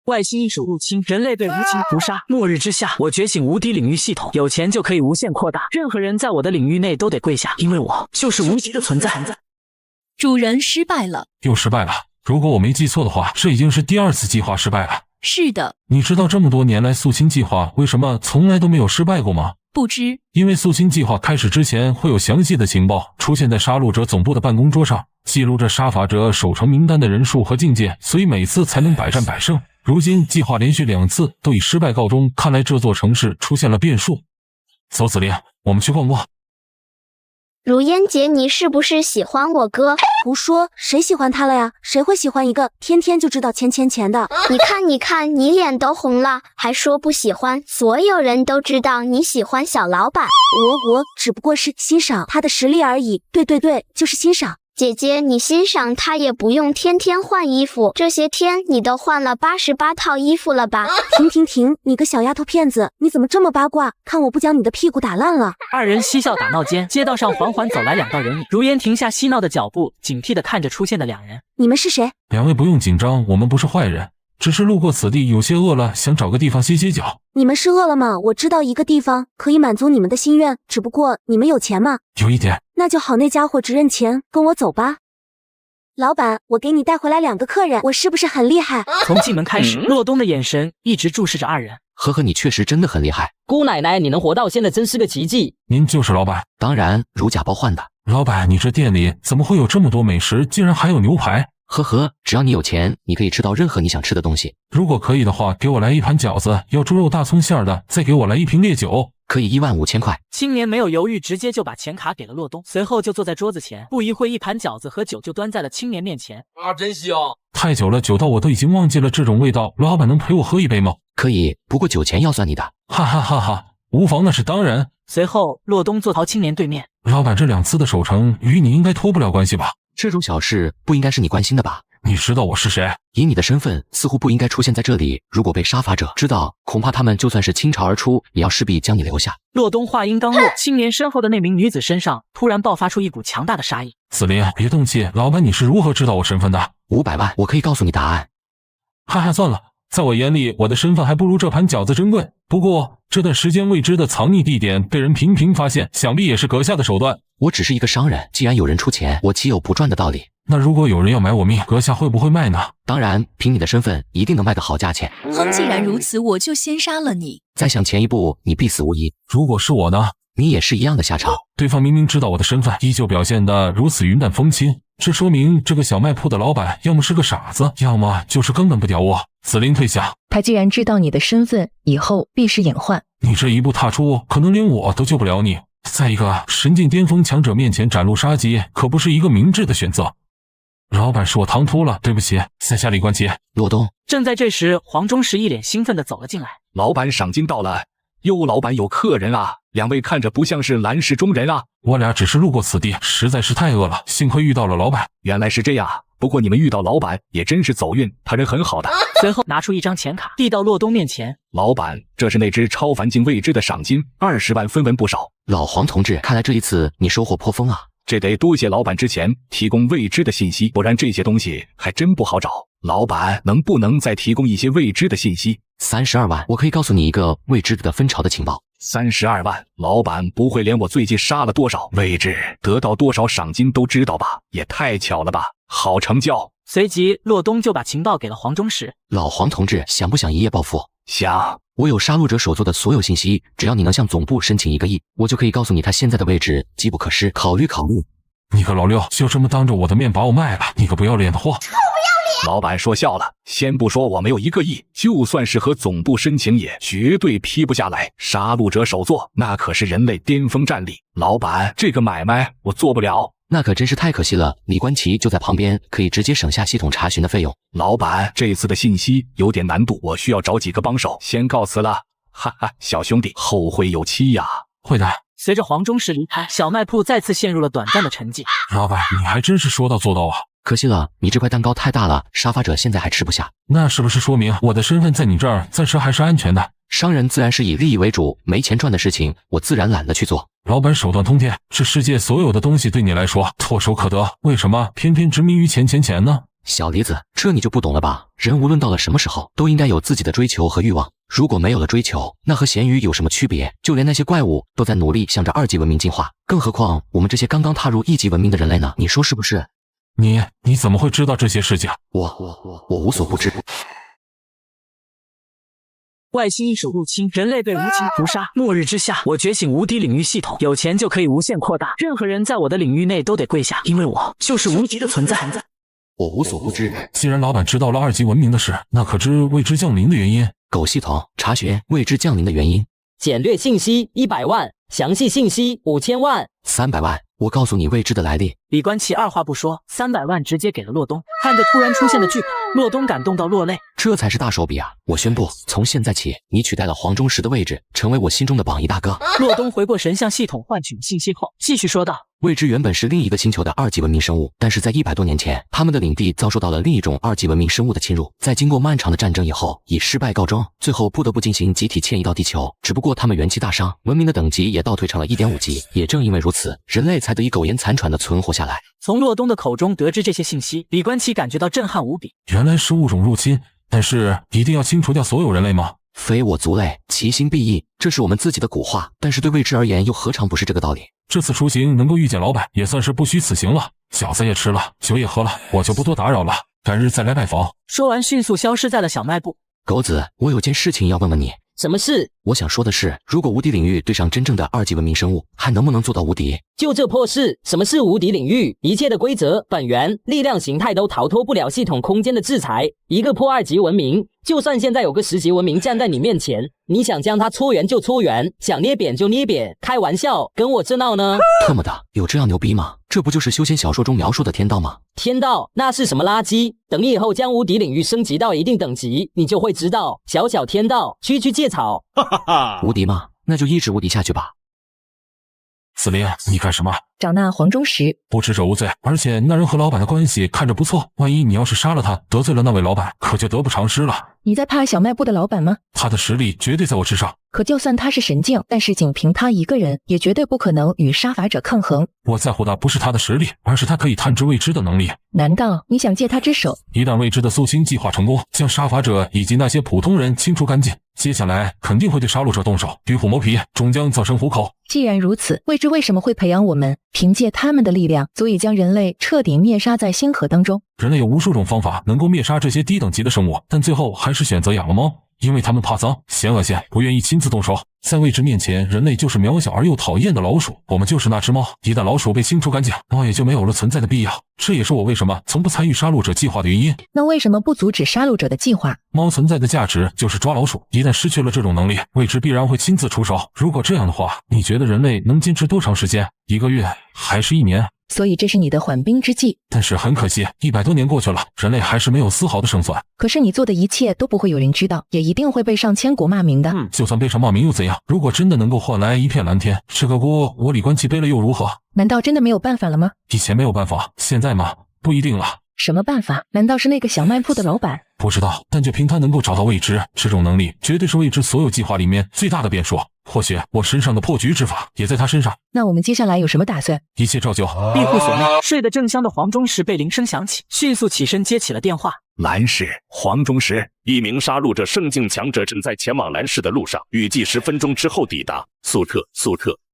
外星异兽入侵，人类被无情屠杀。末日之下，我觉醒无敌领域系统，有钱就可以无限扩大，任何人在我的领域内都得跪下，因为我就是无敌的存在。主人失败了，又失败了。如果我没记错的话，这已经是第2次计划失败了。是的。你知道这么多年来肃清计划为什么从来都没有失败过吗？不知。因为肃清计划开始之前会有详细的情报出现在杀戮者总部的办公桌上，记录着杀伐者守城名单的人数和境界，所以每次才能百战百胜。如今计划连续2次都以失败告终，看来这座城市出现了变数。走，子林，我们去逛逛。如烟姐，你是不是喜欢我哥？胡说，谁喜欢他了呀？谁会喜欢一个天天就知道钱的？你看，你脸都红了，还说不喜欢。所有人都知道你喜欢小老板。我只不过是欣赏他的实力而已。对，就是欣赏。姐姐，你欣赏他也不用天天换衣服，这些天你都换了88套衣服了吧？停，你个小丫头片子，你怎么这么八卦？看我不将你的屁股打烂了！二人嬉笑打闹间，街道上缓缓走来2道人影。如烟停下嬉闹的脚步，警惕地看着出现的2人。你们是谁？2位不用紧张，我们不是坏人，只是路过此地，有些饿了，想找个地方歇歇脚。你们是饿了吗？我知道一个地方可以满足你们的心愿，只不过你们有钱吗？有一点。那就好，那家伙只认钱，跟我走吧。老板，我给你带回来2个客人，我是不是很厉害？从进门开始，洛东的眼神一直注视着2人。呵呵，你确实真的很厉害。姑奶奶，你能活到现在真是个奇迹。您就是老板？当然，如假包换的。老板，你这店里怎么会有这么多美食，竟然还有牛排？呵呵，只要你有钱，你可以吃到任何你想吃的东西。如果可以的话，给我来1盘饺子，要猪肉大葱馅的，再给我来1瓶烈酒。可以15000块。青年没有犹豫，直接就把钱卡给了洛东，随后就坐在桌子前。不一会，1盘饺子和酒就端在了青年面前。真香！太久了，久到我都已经忘记了这种味道。老板能陪我喝一杯吗？可以，不过酒钱要算你的。哈哈哈哈，无妨，那是当然。随后，洛东坐到青年对面。老板，这2次的守城与你应该脱不了关系吧？这种小事不应该是你关心的吧？你知道我是谁？以你的身份，似乎不应该出现在这里。如果被杀伐者知道，恐怕他们就算是倾巢而出，也要势必将你留下。洛东话音刚落，青年身后的那名女子身上突然爆发出一股强大的杀意。子林，别动气，老板，你是如何知道我身份的？500万，我可以告诉你答案。哈哈，算了，在我眼里，我的身份还不如这盘饺子珍贵。不过这段时间未知的藏匿地点被人频频发现，想必也是阁下的手段。我只是一个商人，既然有人出钱，我岂有不赚的道理？那如果有人要买我命，阁下会不会卖呢？当然，凭你的身份，一定能卖个好价钱。哼，既然如此，我就先杀了你。再想前一步，你必死无疑。如果是我呢？你也是一样的下场。对方明明知道我的身份，依旧表现得如此云淡风轻，这说明这个小卖铺的老板要么是个傻子，要么就是根本不屌我。子林退下。他既然知道你的身份，以后必是隐患。你这一步踏出，可能连我都救不了你。再一个，神境巅峰强者面前展露杀机，可不是一个明智的选择。老板是我唐突了，对不起，在下李冠杰。洛东。正在这时，黄忠实一脸兴奋地走了进来。老板赏金到了，哟，老板有客人啊！2位看着不像是蓝氏中人啊。我俩只是路过此地，实在是太饿了，幸亏遇到了老板。原来是这样，不过你们遇到老板也真是走运，他人很好的。随后拿出一张钱卡，递到洛东面前。老板，这是那只超凡境未知的赏金，20万分文不少。老黄同志，看来这一次你收获颇丰啊。这得多谢老板之前提供未知的信息，不然这些东西还真不好找。老板能不能再提供一些未知的信息？32万，我可以告诉你一个未知的分巢的情报。32万，老板不会连我最近杀了多少位置，得到多少赏金都知道吧？也太巧了吧！好成交。随即，洛东就把情报给了黄忠实。老黄同志，想不想一夜暴富？想。我有杀戮者手座的所有信息，只要你能向总部申请1个亿，我就可以告诉你他现在的位置，机不可失，考虑考虑。你个老六，就这么当着我的面把我卖了，你个不要脸的货！臭不要脸！老板说笑了，先不说我没有1个亿，就算是和总部申请，也绝对批不下来。杀戮者手座那可是人类巅峰战力，老板这个买卖我做不了。那可真是太可惜了，李冠奇就在旁边，可以直接省下系统查询的费用。老板，这次的信息有点难度，我需要找几个帮手，先告辞了。哈哈，小兄弟，后会有期呀。会的。随着黄忠实离开，小卖铺再次陷入了短暂的沉寂。老板，你还真是说到做到啊！可惜了，你这块蛋糕太大了，沙发者现在还吃不下。那是不是说明我的身份在你这儿暂时还是安全的？商人自然是以利益为主，没钱赚的事情，我自然懒得去做。老板手段通天，这世界所有的东西对你来说唾手可得，为什么偏偏执迷于钱呢？小梨子，这你就不懂了吧？人无论到了什么时候，都应该有自己的追求和欲望。如果没有了追求，那和咸鱼有什么区别？就连那些怪物都在努力向着2级文明进化，更何况我们这些刚刚踏入1级文明的人类呢？你说是不是？你怎么会知道这些事情？我无所不知。外星异手入侵，人类被无情屠杀。末日之下，我觉醒无敌领域系统，有钱就可以无限扩大，任何人在我的领域内都得跪下，因为我就是无敌的存在。我无所不知。既然老板知道了2级文明的事，那可知未知降临的原因？狗系统查询未知降临的原因。简略信息100万，详细信息5000万。300万，我告诉你未知的来历。李冠奇二话不说，300万直接给了洛东。看着突然出现的巨款，洛东感动到落泪。这才是大手笔啊！我宣布，从现在起，你取代了黄忠实的位置，成为我心中的榜一大哥。洛东回过神，向系统换取信息后，继续说道：未知原本是另一个星球的2级文明生物，但是在100多年前，他们的领地遭受到了另一种2级文明生物的侵入，在经过漫长的战争以后，以失败告终，最后不得不进行集体迁移到地球。只不过他们元气大伤，文明的等级也倒退成了1.5级。也正因为如此，人类才得以苟延残喘的存活下来。从洛东的口中得知这些信息，李冠奇感觉到震撼无比。原来是物种入侵，但是一定要清除掉所有人类吗？非我族类，其心必异，这是我们自己的古话，但是对未知而言，又何尝不是这个道理？这次出行能够遇见老板，也算是不虚此行了。饺子也吃了，酒也喝了，我就不多打扰了，改日再来拜访。说完，迅速消失在了小卖部。狗子，我有件事情要问问你。什么事？我想说的是，如果无敌领域对上真正的2级文明生物，还能不能做到无敌？就这破事，什么是无敌领域？一切的规则、本源、力量形态都逃脱不了系统空间的制裁。一个破2级文明，就算现在有个10级文明站在你面前，你想将它搓圆就搓圆，想捏扁就捏扁，开玩笑，跟我这闹呢？特么的，有这样牛逼吗？这不就是修仙小说中描述的天道吗？天道那是什么垃圾？等你以后将无敌领域升级到一定等级，你就会知道，小小天道，区区芥草。哈哈哈！无敌吗？那就一直无敌下去吧。子林，你干什么？找那黄忠实。不知者无罪，而且那人和老板的关系看着不错，万一你要是杀了他，得罪了那位老板，可就得不偿失了。你在怕小卖部的老板吗？他的实力绝对在我之上。可就算他是神境，但是仅凭他一个人，也绝对不可能与杀伐者抗衡。我在乎的不是他的实力，而是他可以探知未知的能力。难道你想借他之手？一旦未知的肃清计划成功，将杀伐者以及那些普通人清除干净，接下来肯定会对杀戮者动手，与虎谋皮，终将造成虎口。既然如此，未知为什么会培养我们？凭借他们的力量，足以将人类彻底灭杀在星河当中。人类有无数种方法能够灭杀这些低等级的生物，但最后还是选择养了猫，因为他们怕脏、嫌恶心，不愿意亲自动手。在未知面前，人类就是渺小而又讨厌的老鼠，我们就是那只猫。一旦老鼠被清除干净，猫也就没有了存在的必要。这也是我为什么从不参与杀戮者计划的原因。那为什么不阻止杀戮者的计划？猫存在的价值就是抓老鼠，一旦失去了这种能力，未知必然会亲自出手。如果这样的话，你觉得人类能坚持多长时间？1个月还是1年？所以这是你的缓兵之计。但是很可惜，100多年过去了，人类还是没有丝毫的胜算。可是你做的一切都不会有人知道，也一定会被上千国骂名的。就算被上骂名又怎样？如果真的能够换来一片蓝天，这个锅我李冠奇背了又如何？难道真的没有办法了吗？以前没有办法，现在嘛，不一定了。什么办法？难道是那个小卖铺的老板？不知道，但就凭他能够找到未知，这种能力绝对是未知所有计划里面最大的变数。或许我身上的破局之法也在他身上。那我们接下来有什么打算？一切照旧。庇护所内，睡得正香的黄忠实被铃声响起，迅速起身接起了电话。蓝氏，黄忠实，一名杀戮者圣境强者正在前往蓝氏的路上，预计10分钟之后抵达。速撤！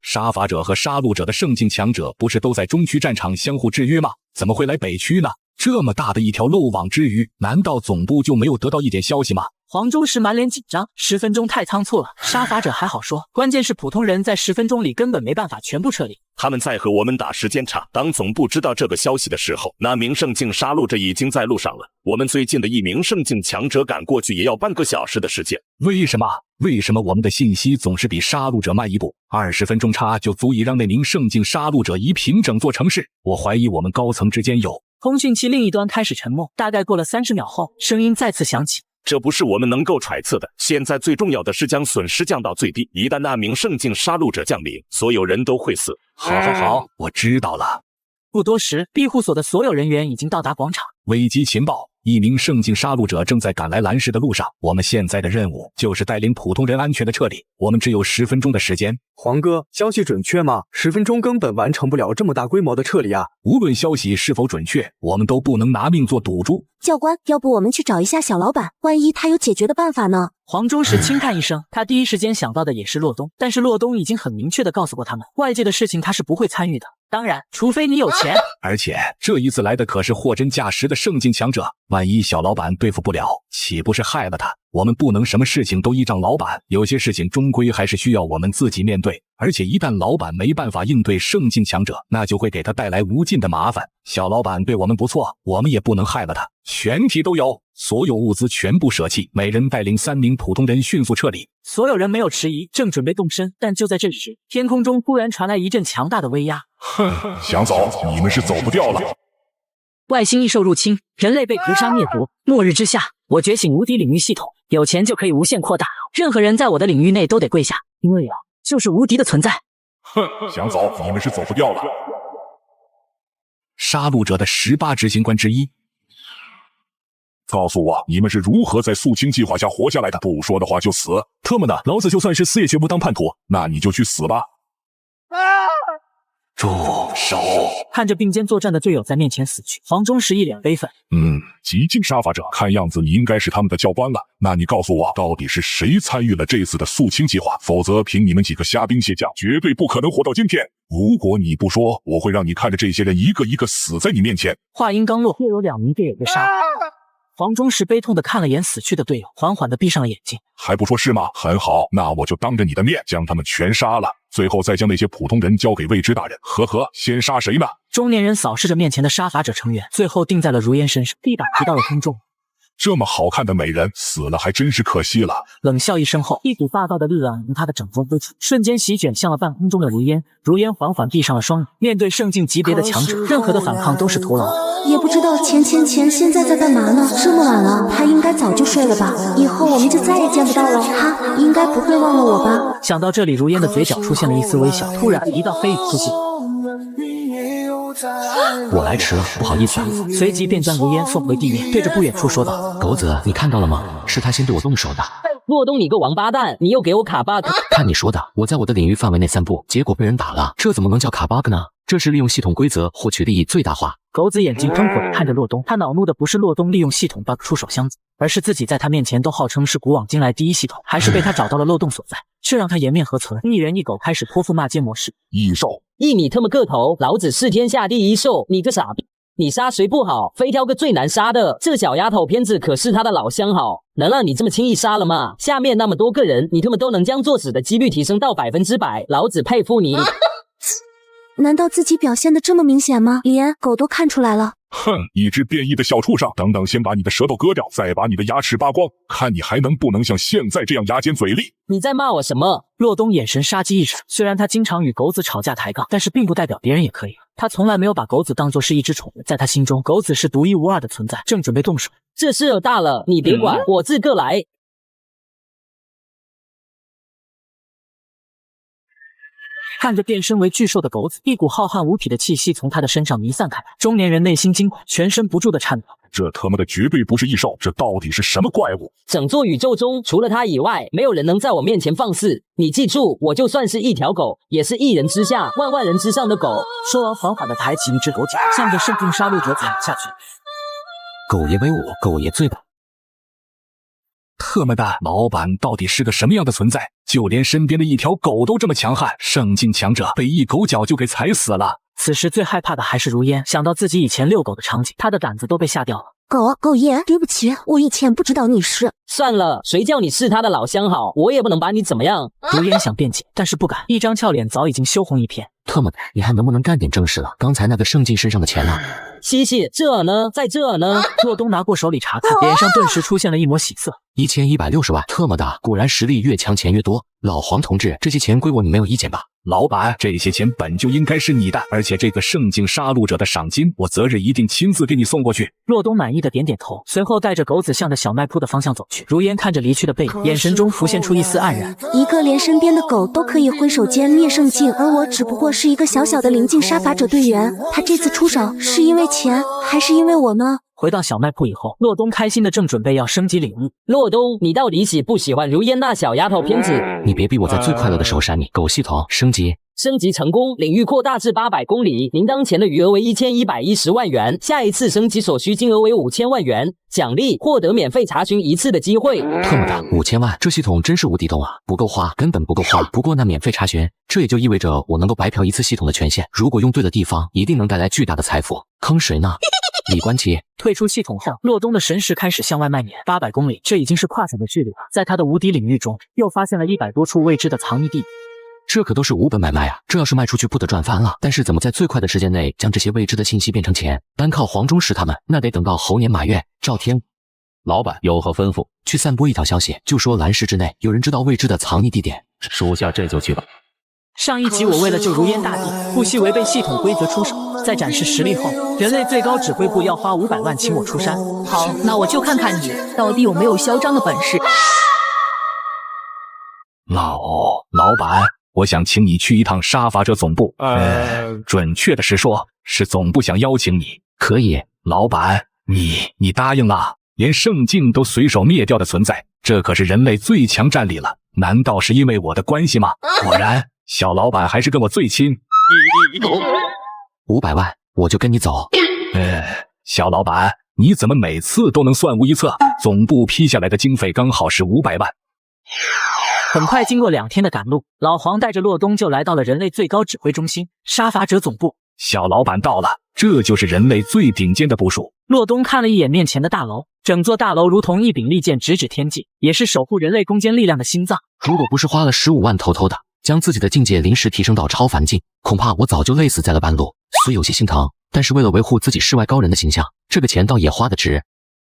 杀伐者和杀戮者的圣境强者不是都在中区战场相互制约吗？怎么会来北区呢？这么大的一条漏网之鱼，难道总部就没有得到一点消息吗？黄忠实满脸紧张，10分钟太仓促了。杀伐者还好说，关键是普通人在10分钟里根本没办法全部撤离。他们在和我们打时间差。当总部知道这个消息的时候，那名圣境杀戮者已经在路上了。我们最近的一名圣境强者赶过去也要半个小时的时间。为什么我们的信息总是比杀戮者慢一步？20分钟差就足以让那名圣境杀戮者夷平整座城市。我怀疑我们高层之间有……通讯器另一端开始沉默，大概过了30秒后，声音再次响起。这不是我们能够揣测的。现在最重要的是将损失降到最低，一旦那名圣境杀戮者降临，所有人都会死。好，我知道了。不多时，庇护所的所有人员已经到达广场。危机情报，一名圣境杀戮者正在赶来蓝市的路上。我们现在的任务就是带领普通人安全的撤离。我们只有10分钟的时间。黄哥，消息准确吗？10分钟根本完成不了这么大规模的撤离啊！无论消息是否准确，我们都不能拿命做赌注。教官，要不我们去找一下小老板，万一他有解决的办法呢？黄忠实轻叹一声，他第一时间想到的也是洛东，但是洛东已经很明确地告诉过他们，外界的事情他是不会参与的。当然，除非你有钱。而且这一次来的可是货真价实的圣境强者，万一小老板对付不了，岂不是害了他？我们不能什么事情都依仗老板，有些事情终归还是需要我们自己面对。而且一旦老板没办法应对圣境强者，那就会给他带来无尽的麻烦。小老板对我们不错，我们也不能害了他。全体都有，所有物资全部舍弃，每人带领3名普通人迅速撤离。所有人没有迟疑，正准备动身，但就在这时，天空中突然传来一阵强大的威压。想走，你们是走不掉了。外星异兽入侵，人类被屠杀灭族。末日之下，我觉醒无敌领域系统，有钱就可以无限扩大，任何人在我的领域内都得跪下，因为我就是无敌的存在。想走，你们是走不掉了。杀戮者的18执行官之一，告诉我，你们是如何在肃清计划下活下来的？不说的话就死。特么的，老子就算是死也绝不当叛徒。那你就去死吧。住手！看着并肩作战的队友在面前死去，黄忠实一脸悲愤。极境杀伐者，看样子你应该是他们的教官了。那你告诉我，到底是谁参与了这次的肃清计划？否则凭你们几个虾兵蟹将，绝对不可能活到今天。如果你不说，我会让你看着这些人一个一个死在你面前。话音刚落，又有2名队友被杀了。黄忠实悲痛地看了眼死去的队友，缓缓地闭上了眼睛。还不说是吗？很好，那我就当着你的面将他们全杀了，最后再将那些普通人交给未知大人。呵呵，先杀谁呢？中年人扫视着面前的杀伐者成员，最后定在了如烟身上，地板提到了空中。这么好看的美人死了，还真是可惜了。冷笑一声后，一股霸道的日暗从他的整风飞出，瞬间席卷向了半空中的如烟。如烟缓缓闭上了双眼，面对圣境级别的强者，任何的反抗都是徒劳。也不知道钱现在在干嘛呢？这么晚了，他应该早就睡了吧？以后我们就再也见不到了。他应该不会忘了我吧？想到这里，如烟的嘴角出现了一丝微笑。突然，一道黑影出现。我来迟了，不好意思啊。随即便将如烟送回地面，对着不远处说道：“狗子，你看到了吗？是他先对我动手的。”洛东，你个王八蛋，你又给我卡 bug！ 看你说的，我在我的领域范围内散步，结果被人打了，这怎么能叫卡 bug 呢？这是利用系统规则获取利益最大化。狗子眼睛喷火地看着洛东，他恼怒的不是洛东利用系统 bug 出手相助，而是自己在他面前都号称是古往今来第一系统，还是被他找到了漏洞所在，却让他颜面何存？一人一狗开始泼妇骂街模式。异兽1米特么个头，老子是天下第一兽，你个傻逼！你杀谁不好，非挑个最难杀的。这小丫头片子可是他的老相好，能让你这么轻易杀了吗？下面那么多个人，你他妈都能将作死的几率提升到100%，老子佩服你。难道自己表现得这么明显吗？连狗都看出来了。哼，一只变异的小畜生！等等，先把你的舌头割掉，再把你的牙齿扒光，看你还能不能像现在这样牙尖嘴利。你在骂我什么？洛东眼神杀机一闪，虽然他经常与狗子吵架抬杠，但是并不代表别人也可以。他从来没有把狗子当作是一只宠物，在他心中，狗子是独一无二的存在。正准备动手，这事儿大了，你别管，我自个来。看着变身为巨兽的狗子，一股浩瀚无体的气息从他的身上弥散开来。中年人内心惊恐，全身不住的颤抖。这他妈的绝对不是异兽，这到底是什么怪物？整座宇宙中，除了他以外，没有人能在我面前放肆。你记住，我就算是一条狗，也是1人之下，万人之上的狗。说完，缓缓地抬起一只狗脚，向着圣境杀戮者踩了下去。狗爷威武，狗爷最棒。特么的，老板到底是个什么样的存在？就连身边的一条狗都这么强悍，圣境强者被一狗脚就给踩死了。此时最害怕的还是如烟，想到自己以前遛狗的场景，他的胆子都被吓掉了。狗爷，对不起，我以前不知道你是。算了，谁叫你是他的老相好，我也不能把你怎么样。如烟想辩解，但是不敢，一张俏脸早已经羞红一片。特么的，你还能不能干点正事了？刚才那个圣境身上的钱呢？西西，这呢，在这呢。洛东拿过手里查看，脸上顿时出现了一抹喜色。1160万，特么的，果然实力越强钱越多。老黄同志，这些钱归我，你没有意见吧？老板，这些钱本就应该是你的，而且这个圣境杀戮者的赏金，我择日一定亲自给你送过去。洛东满意的点点头，随后带着狗子向着小卖铺的方向走去。如烟看着离去的背影，眼神中浮现出一丝黯然。一个连身边的狗都可以挥手歼灭圣境，而我只不过是一个小小的临近杀伐者队员。他这次出手是因为钱，还是因为我呢？回到小卖铺以后，洛东开心的正准备要升级领域。洛东，你到底喜不喜欢如烟那小丫头片子？你别逼我在最快乐的时候闪你。狗系统升级。升级成功，领域扩大至800公里，您当前的余额为1110万元，下一次升级所需金额为5000万元，奖励获得免费查询1次的机会。特么的，5000万，这系统真是无底洞啊！不够花，根本不够花。不过那免费查询，这也就意味着我能够白嫖一次系统的权限，如果用对了地方，一定能带来巨大的财富。坑谁呢？李关奇退出系统后，洛东的神识开始向外蔓延，800公里，这已经是跨省的距离了。在他的无敌领域中，又发现了100多处未知的藏匿地。这可都是无本买卖啊！这要是卖出去，不得赚翻了。但是怎么在最快的时间内将这些未知的信息变成钱？单靠黄忠实他们，那得等到猴年马月。赵天，老板有何吩咐？去散播一条消息，就说蓝市之内有人知道未知的藏匿地点。属下这就去吧。上一集我为了救如烟大帝，不惜违背系统规则出手，在展示实力后，人类最高指挥部要花500万请我出山。好，那我就看看你到底有没有嚣张的本事。老板，我想请你去一趟杀伐者总部。准确的是说，是总部想邀请你。可以，老板，你答应了？连圣境都随手灭掉的存在，这可是人类最强战力了。难道是因为我的关系吗？果然，小老板还是跟我最亲。500万，我就跟你走。小老板，你怎么每次都能算无一策？总部批下来的经费刚好是500万。很快，经过2天的赶路，老黄带着洛东就来到了人类最高指挥中心——杀伐者总部。小老板到了，这就是人类最顶尖的部署。洛东看了一眼面前的大楼，整座大楼如同一柄利剑直指天际，也是守护人类攻坚力量的心脏。如果不是花了15万偷偷的将自己的境界临时提升到超凡境，恐怕我早就累死在了半路。虽有些心疼，但是为了维护自己世外高人的形象，这个钱倒也花得值。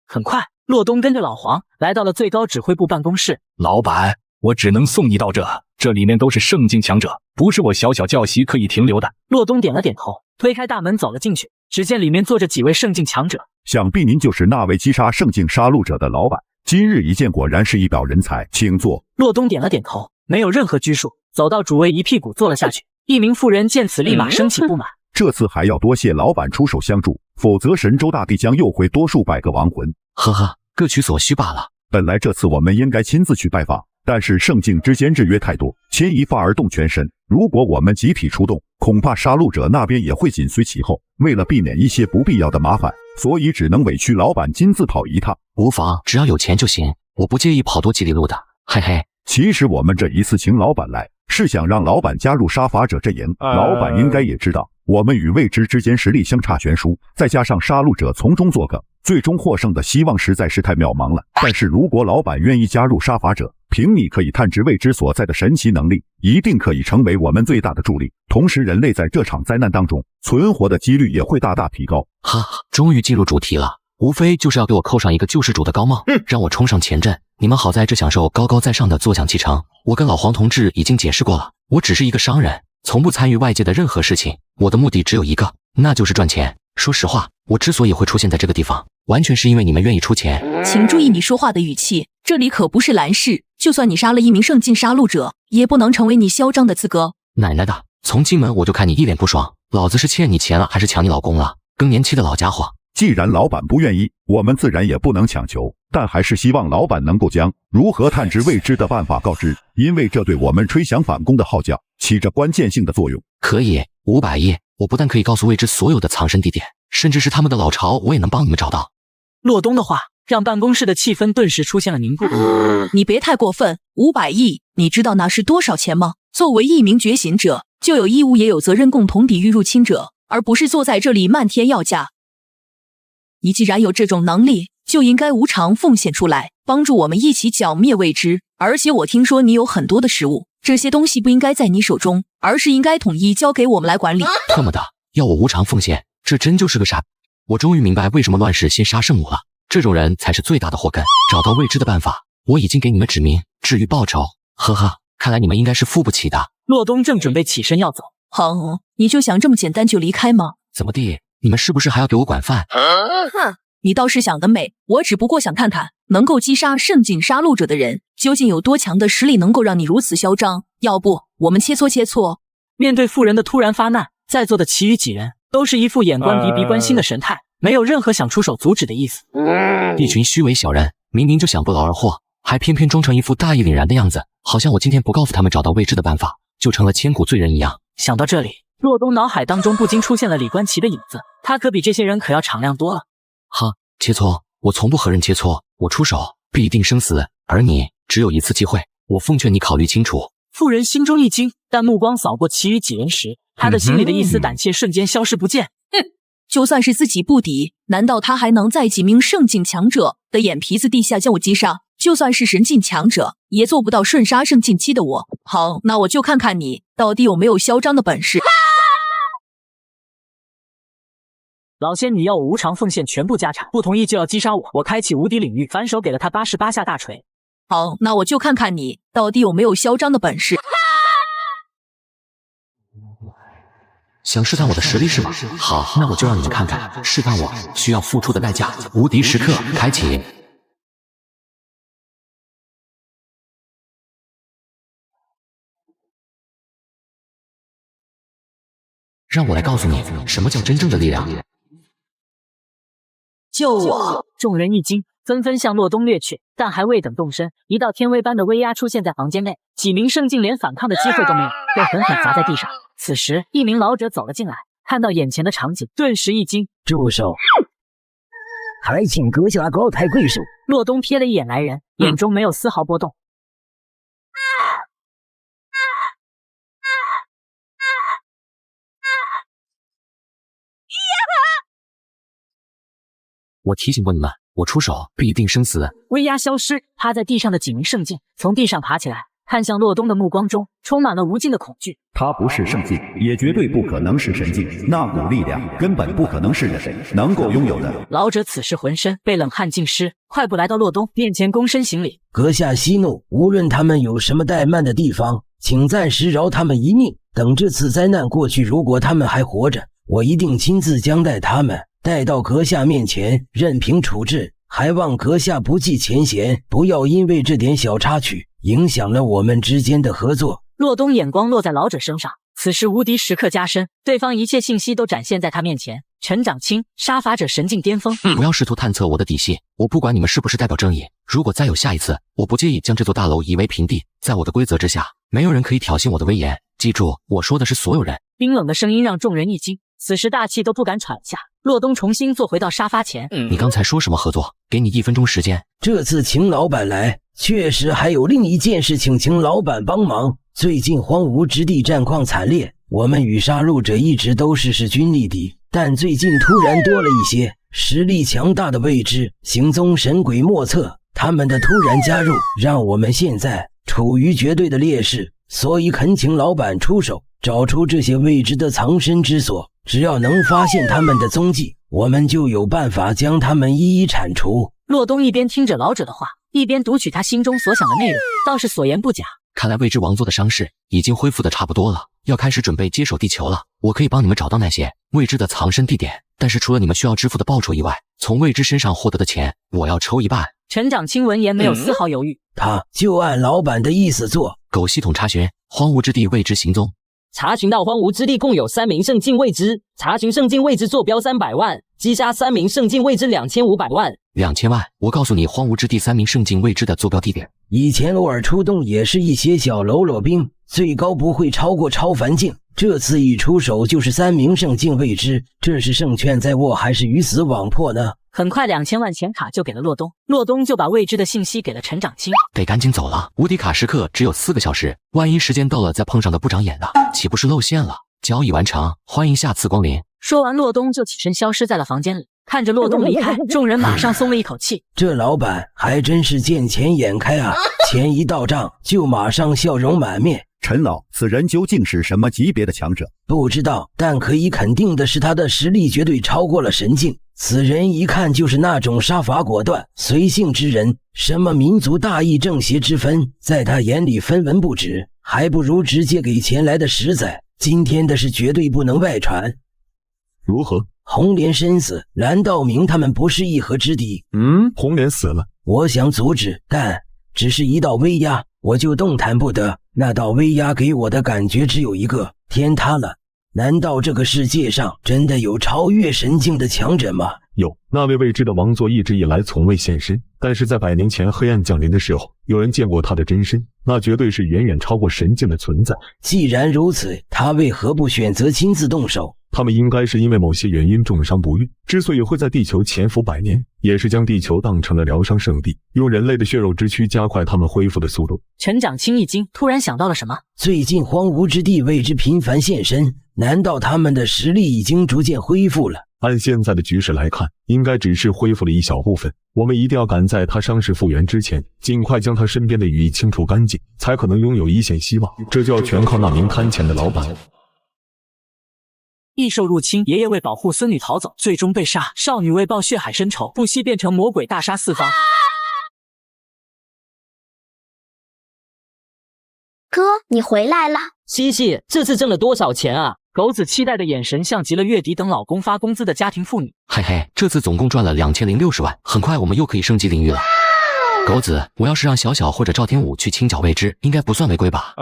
很快，洛东跟着老黄来到了最高指挥部办公室。老板，我只能送你到这里面都是圣境强者，不是我小小教习可以停留的。洛东点了点头，推开大门走了进去，只见里面坐着几位圣境强者。想必您就是那位击杀圣境杀戮者的老板，今日一见果然是一表人才，请坐。洛东点了点头，没有任何拘束，走到主位一屁股坐了下去。一名妇人见此立马升起不满，这次还要多谢老板出手相助，否则神州大帝将又会多数百个亡魂。呵呵，各取所需罢了。本来这次我们应该亲自去拜访，但是圣境之间日约太多，牵一发而动全身。如果我们集体出动，恐怕杀戮者那边也会紧随其后。为了避免一些不必要的麻烦，所以只能委屈老板亲自跑一趟。无妨，只要有钱就行，我不介意跑多几里路的。嘿嘿，其实我们这一次请老板来，是想让老板加入杀伐者阵营。老板应该也知道，我们与未知之间实力相差悬殊，再加上杀戮者从中作梗，最终获胜的希望实在是太渺茫了。但是如果老板愿意加入杀伐者，凭你可以探知未知所在的神奇能力，一定可以成为我们最大的助力。同时，人类在这场灾难当中存活的几率也会大大提高。哈，终于进入主题了，无非就是要给我扣上一个救世主的高帽，让我冲上前阵。你们好在这享受高高在上的坐享其成。我跟老黄同志已经解释过了，我只是一个商人，从不参与外界的任何事情。我的目的只有一个，那就是赚钱。说实话，我之所以会出现在这个地方，完全是因为你们愿意出钱。请注意你说话的语气，这里可不是蓝市，就算你杀了一名圣境杀戮者，也不能成为你嚣张的资格。奶奶的，从进门我就看你一脸不爽，老子是欠你钱了还是抢你老公了？更年期的老家伙。既然老板不愿意，我们自然也不能强求，但还是希望老板能够将如何探知未知的办法告知，因为这对我们吹响反攻的号角起着关键性的作用。可以，500亿，我不但可以告诉未知所有的藏身地点，甚至是他们的老巢，我也能帮你们找到。洛东的话让办公室的气氛顿时出现了凝固。你别太过分，500亿，你知道那是多少钱吗？作为一名觉醒者，就有义务也有责任共同抵御入侵者，而不是坐在这里漫天要价。你既然有这种能力，就应该无偿奉献出来，帮助我们一起剿灭未知。而且我听说你有很多的食物，这些东西不应该在你手中，而是应该统一交给我们来管理。特么的，要我无偿奉献，这真就是个傻。我终于明白为什么乱世先杀圣母了，这种人才是最大的祸根。找到未知的办法，我已经给你们指明，至于报酬，呵呵，看来你们应该是付不起的。洛东正准备起身要走，好，你就想这么简单就离开吗？怎么地？你们是不是还要给我管饭？哼，你倒是想得美，我只不过想看看能够击杀圣境杀戮者的人究竟有多强的实力，能够让你如此嚣张。要不我们切磋切磋。面对妇人的突然发难，在座的其余几人都是一副眼观鼻鼻关心的神态，没有任何想出手阻止的意思。一群虚伪小人，明明就想不劳而获，还偏偏装成一副大义凛然的样子，好像我今天不告诉他们找到未知的办法，就成了千古罪人一样。想到这里，洛东脑海当中不禁出现了李冠奇的影子，他可比这些人可要敞亮多了。哈，切磋，我从不和人切磋，我出手必定生死，而你只有一次机会，我奉劝你考虑清楚。妇人心中一惊，但目光扫过其余几人时，他的心里的一丝胆怯瞬间消失不见。就算是自己不敌，难道他还能在几名圣境强者的眼皮子地下将我击杀？就算是神境强者，也做不到瞬杀圣境期的我。好，那我就看看你到底有没有嚣张的本事。老仙女要我无偿奉献全部家产，不同意就要击杀我。我开启无敌领域，反手给了他88下大锤。好，那我就看看你到底有没有嚣张的本事。想试探我的实力是吗？好，那我就让你们看看试探我需要付出的代价。无敌时刻开启。让我来告诉你什么叫真正的力量。救我！众人一惊，纷纷向洛东掠去，但还未等动身，一道天威般的威压出现在房间内，几名圣境连反抗的机会都没有，被狠狠砸在地上。此时，一名老者走了进来，看到眼前的场景，顿时一惊。住手！还请阁下高抬贵手。洛东瞥了一眼来人，眼中没有丝毫波动。我提醒过你们，我出手必定生死。威压消失，趴在地上的几名圣境从地上爬起来，看向洛东的目光中充满了无尽的恐惧。他不是圣境，也绝对不可能是神境，那股力量根本不可能是人能够拥有的。老者此时浑身被冷汗浸湿，快步来到洛东面前，躬身行礼。阁下息怒，无论他们有什么怠慢的地方，请暂时饶他们一命。等这次灾难过去，如果他们还活着，我一定亲自将带他们带到阁下面前，任凭处置。还望阁下不计前嫌，不要因为这点小插曲影响了我们之间的合作。洛东眼光落在老者身上，此时无敌时刻加深，对方一切信息都展现在他面前。陈长青，杀伐者神境巅峰。不要试图探测我的底细，我不管你们是不是代表正义，如果再有下一次，我不介意将这座大楼夷为平地。在我的规则之下，没有人可以挑衅我的威严。记住，我说的是所有人。冰冷的声音让众人一惊，此时大气都不敢喘下。洛东重新坐回到沙发前。你刚才说什么合作？给你1分钟时间。这次请老板来，确实还有另一件事请老板帮忙。最近荒芜之地战况惨烈，我们与杀戮者一直都是势均力敌，但最近突然多了一些实力强大的未知，行踪神鬼莫测。他们的突然加入，让我们现在处于绝对的劣势，所以恳请老板出手，找出这些未知的藏身之所。只要能发现他们的踪迹，我们就有办法将他们一一铲除。洛东一边听着老者的话，一边读取他心中所想的内容，倒是所言不假。看来未知王座的伤势已经恢复的差不多了，要开始准备接手地球了。我可以帮你们找到那些未知的藏身地点，但是除了你们需要支付的报酬以外，从未知身上获得的钱，我要抽一半。陈长青闻言没有丝毫犹豫，他就按老板的意思做。狗系统查询荒芜之地未知行踪。查询到荒芜之地共有3名圣境未知，查询圣境未知坐标300万，击杀3名圣境未知2500万。2000万，我告诉你荒芜之地3名圣境未知的坐标地点。以前偶尔出动也是一些小喽啰兵，最高不会超过超凡境，这次一出手就是3名圣境未知，这是胜券在握还是鱼死网破呢？很快2000万钱卡就给了洛东，洛东就把未知的信息给了陈长青。得赶紧走了，无敌卡时刻只有4个小时，万一时间到了再碰上的不长眼的，岂不是露馅了？交易完成，欢迎下次光临。说完，洛东就起身消失在了房间里。看着洛东离开，众人马上松了一口气。这老板还真是见钱眼开啊，钱一到账就马上笑容满面，陈老，此人究竟是什么级别的强者？不知道，但可以肯定的是，他的实力绝对超过了神境。此人一看就是那种杀伐果断、随性之人，什么民族大义、正邪之分，在他眼里分文不值，还不如直接给钱来的实在。今天的事绝对不能外传。如何？红莲身死，蓝道明他们不是一合之敌。红莲死了，我想阻止，但只是一道威压，我就动弹不得。那道威压给我的感觉只有一个：天塌了。难道这个世界上真的有超越神境的强者吗？有，那位未知的王座一直以来从未现身，但是在100年前黑暗降临的时候，有人见过他的真身，那绝对是远远超过神境的存在。既然如此，他为何不选择亲自动手？他们应该是因为某些原因重伤不愈，之所以会在地球潜伏100年，也是将地球当成了疗伤圣地，用人类的血肉之躯加快他们恢复的速度。陈长青一惊，突然想到了什么。最近荒芜之地为之频繁现身，难道他们的实力已经逐渐恢复了？按现在的局势来看，应该只是恢复了一小部分。我们一定要赶在他伤势复原之前，尽快将他身边的羽翼清除干净，才可能拥有一线希望。这就要全靠那名贪钱的老板。异兽入侵，爷爷为保护孙女逃走，最终被杀。少女为报血海深仇，不惜变成魔鬼大杀四方。哥，你回来了。西西，这次挣了多少钱啊？狗子期待的眼神像极了月底等老公发工资的家庭妇女。嘿嘿，这次总共赚了2060万，很快我们又可以升级领域了。狗子，我要是让小小或者赵天武去清剿未知，应该不算违规吧？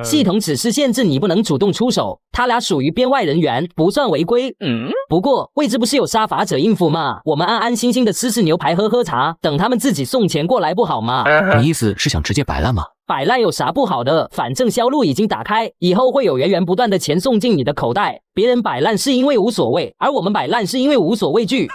系统只是限制你不能主动出手，他俩属于编外人员，不算违规。不过未知不是有杀伐者应付吗？我们安安心心的吃牛排喝茶，等他们自己送钱过来不好吗？你意思是想直接摆烂吗？摆烂有啥不好的？反正销路已经打开，以后会有源源不断的钱送进你的口袋。别人摆烂是因为无所谓，而我们摆烂是因为无所畏惧。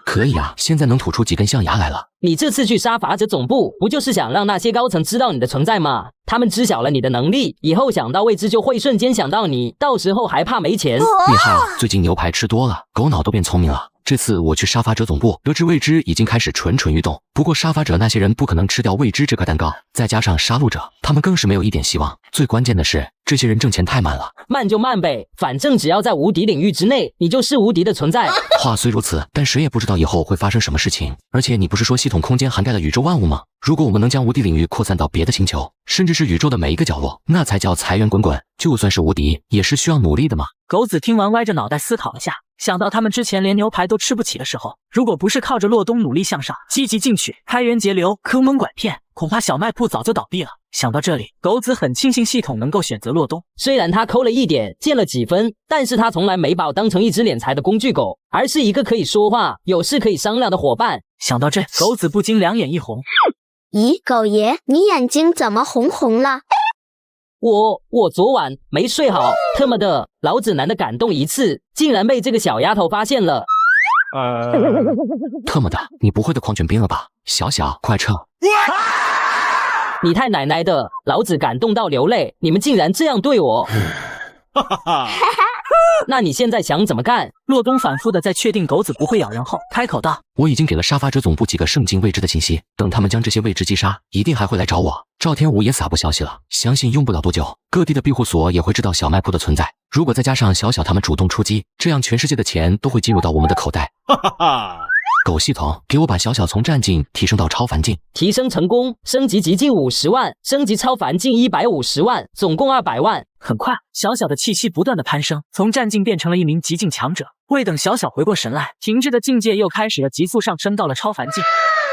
可以啊，现在能吐出几根象牙来了。你这次去杀伐者总部，不就是想让那些高层知道你的存在吗？他们知晓了你的能力，以后想到未知就会瞬间想到你，到时候还怕没钱？厉害了，最近牛排吃多了，狗脑都变聪明了。这次我去杀伐者总部，得知未知已经开始蠢蠢欲动。不过杀伐者那些人不可能吃掉未知这块蛋糕，再加上杀戮者，他们更是没有一点希望。最关键的是，这些人挣钱太慢了。慢就慢呗，反正只要在无敌领域之内，你就是无敌的存在。话虽如此，但谁也不知道以后会发生什么事情。而且你不是说系统空间涵盖了宇宙万物吗？如果我们能将无敌领域扩散到别的星球，甚至是宇宙的每一个角落，那才叫财源滚滚。就算是无敌，也是需要努力的嘛。狗子听完歪着脑袋思考了下，想到他们之前连牛排都吃不起的时候，如果不是靠着洛东努力向上，积极进取，开源节流，坑蒙拐骗，恐怕小卖铺早就倒闭了。想到这里，狗子很庆幸系统能够选择洛东。虽然他抠了一点，见了几分，但是他从来没把我当成一只敛财的工具狗，而是一个可以说话、有事可以商量的伙伴。想到这，狗子不禁两眼一红。咦，狗爷，你眼睛怎么红了？我昨晚没睡好，特么的，老子难得感动一次，竟然被这个小丫头发现了。特么的，你不会的狂犬病了吧？小小，快撤！你太奶奶的，老子感动到流泪，你们竟然这样对我！哈哈哈！那你现在想怎么干？洛东反复的在确定狗子不会咬人后，开口道：“我已经给了杀伐者总部几个圣境未知的信息，等他们将这些未知击杀，一定还会来找我。赵天武也撒布消息了，相信用不了多久，各地的庇护所也会知道小卖铺的存在。如果再加上小小他们主动出击，这样全世界的钱都会进入到我们的口袋。”哈哈哈！狗系统，给我把小小从战境提升到超凡境。提升成功，升级极境50万，升级超凡境150万，总共200万。很快，小小的气息不断的攀升，从战境变成了一名极境强者。未等小小回过神来，停滞的境界又开始了急速上升到了超凡境。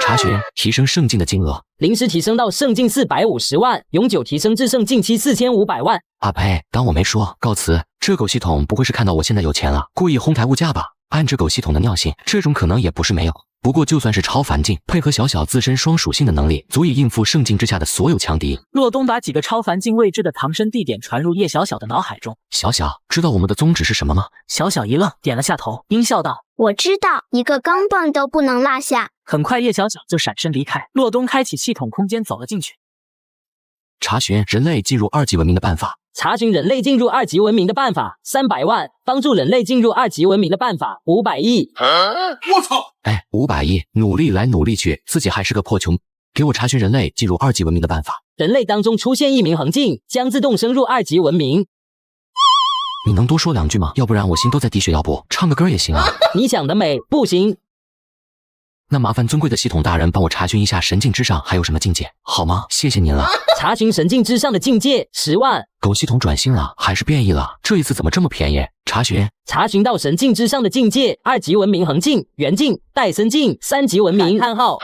查询提升圣境的金额，临时提升到圣境450万，永久提升至圣境期4500万。啊呸！当我没说，告辞。这狗系统不会是看到我现在有钱了，故意哄抬物价吧？按着狗系统的尿性，这种可能也不是没有。不过就算是超凡境，配合小小自身双属性的能力，足以应付圣境之下的所有强敌。洛东把几个超凡境未知的藏身地点传入叶小小的脑海中。小小，知道我们的宗旨是什么吗？小小一愣，点了下头，阴笑道：“我知道，一个钢镚都不能落下。”很快，叶小小就闪身离开。洛东开启系统空间走了进去。查询人类进入2级文明的办法。查询人类进入2级文明的办法300万，帮助人类进入2级文明的办法500亿。我操！哎，500亿，努力来努力去，自己还是个破穷。给我查询人类进入2级文明的办法。人类当中出现一名恒境，将自动升入2级文明。你能多说2句吗？要不然我心都在滴血，要不唱个歌也行啊。你想得美，不行。那麻烦尊贵的系统大人帮我查询一下神境之上还有什么境界，好吗？谢谢您了。查询神境之上的境界10万。狗系统转性了还是变异了？这一次怎么这么便宜？查询到神境之上的境界，2级文明恒境、元境、戴森境，3级文明叹号。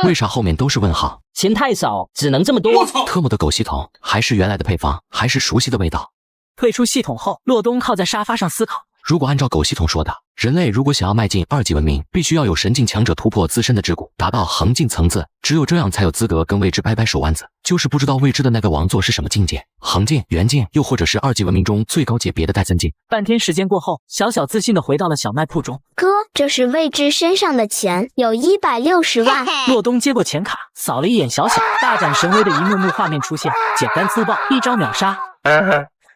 为啥后面都是问号？钱太少，只能这么多。特么的狗系统，还是原来的配方，还是熟悉的味道。退出系统后，洛东靠在沙发上思考。如果按照狗系统说的，人类如果想要迈进2级文明，必须要有神境强者突破自身的桎梏，达到恒境层次，只有这样才有资格跟未知掰掰手腕子。就是不知道未知的那个王座是什么境界，恒境、元境，又或者是2级文明中最高级别的戴森境。半天时间过后，小小自信地回到了小卖铺中。哥，这是未知身上的钱，有160万。洛东接过钱卡，扫了一眼小小，大展神威的一幕幕画面出现，简单粗暴，一招秒杀。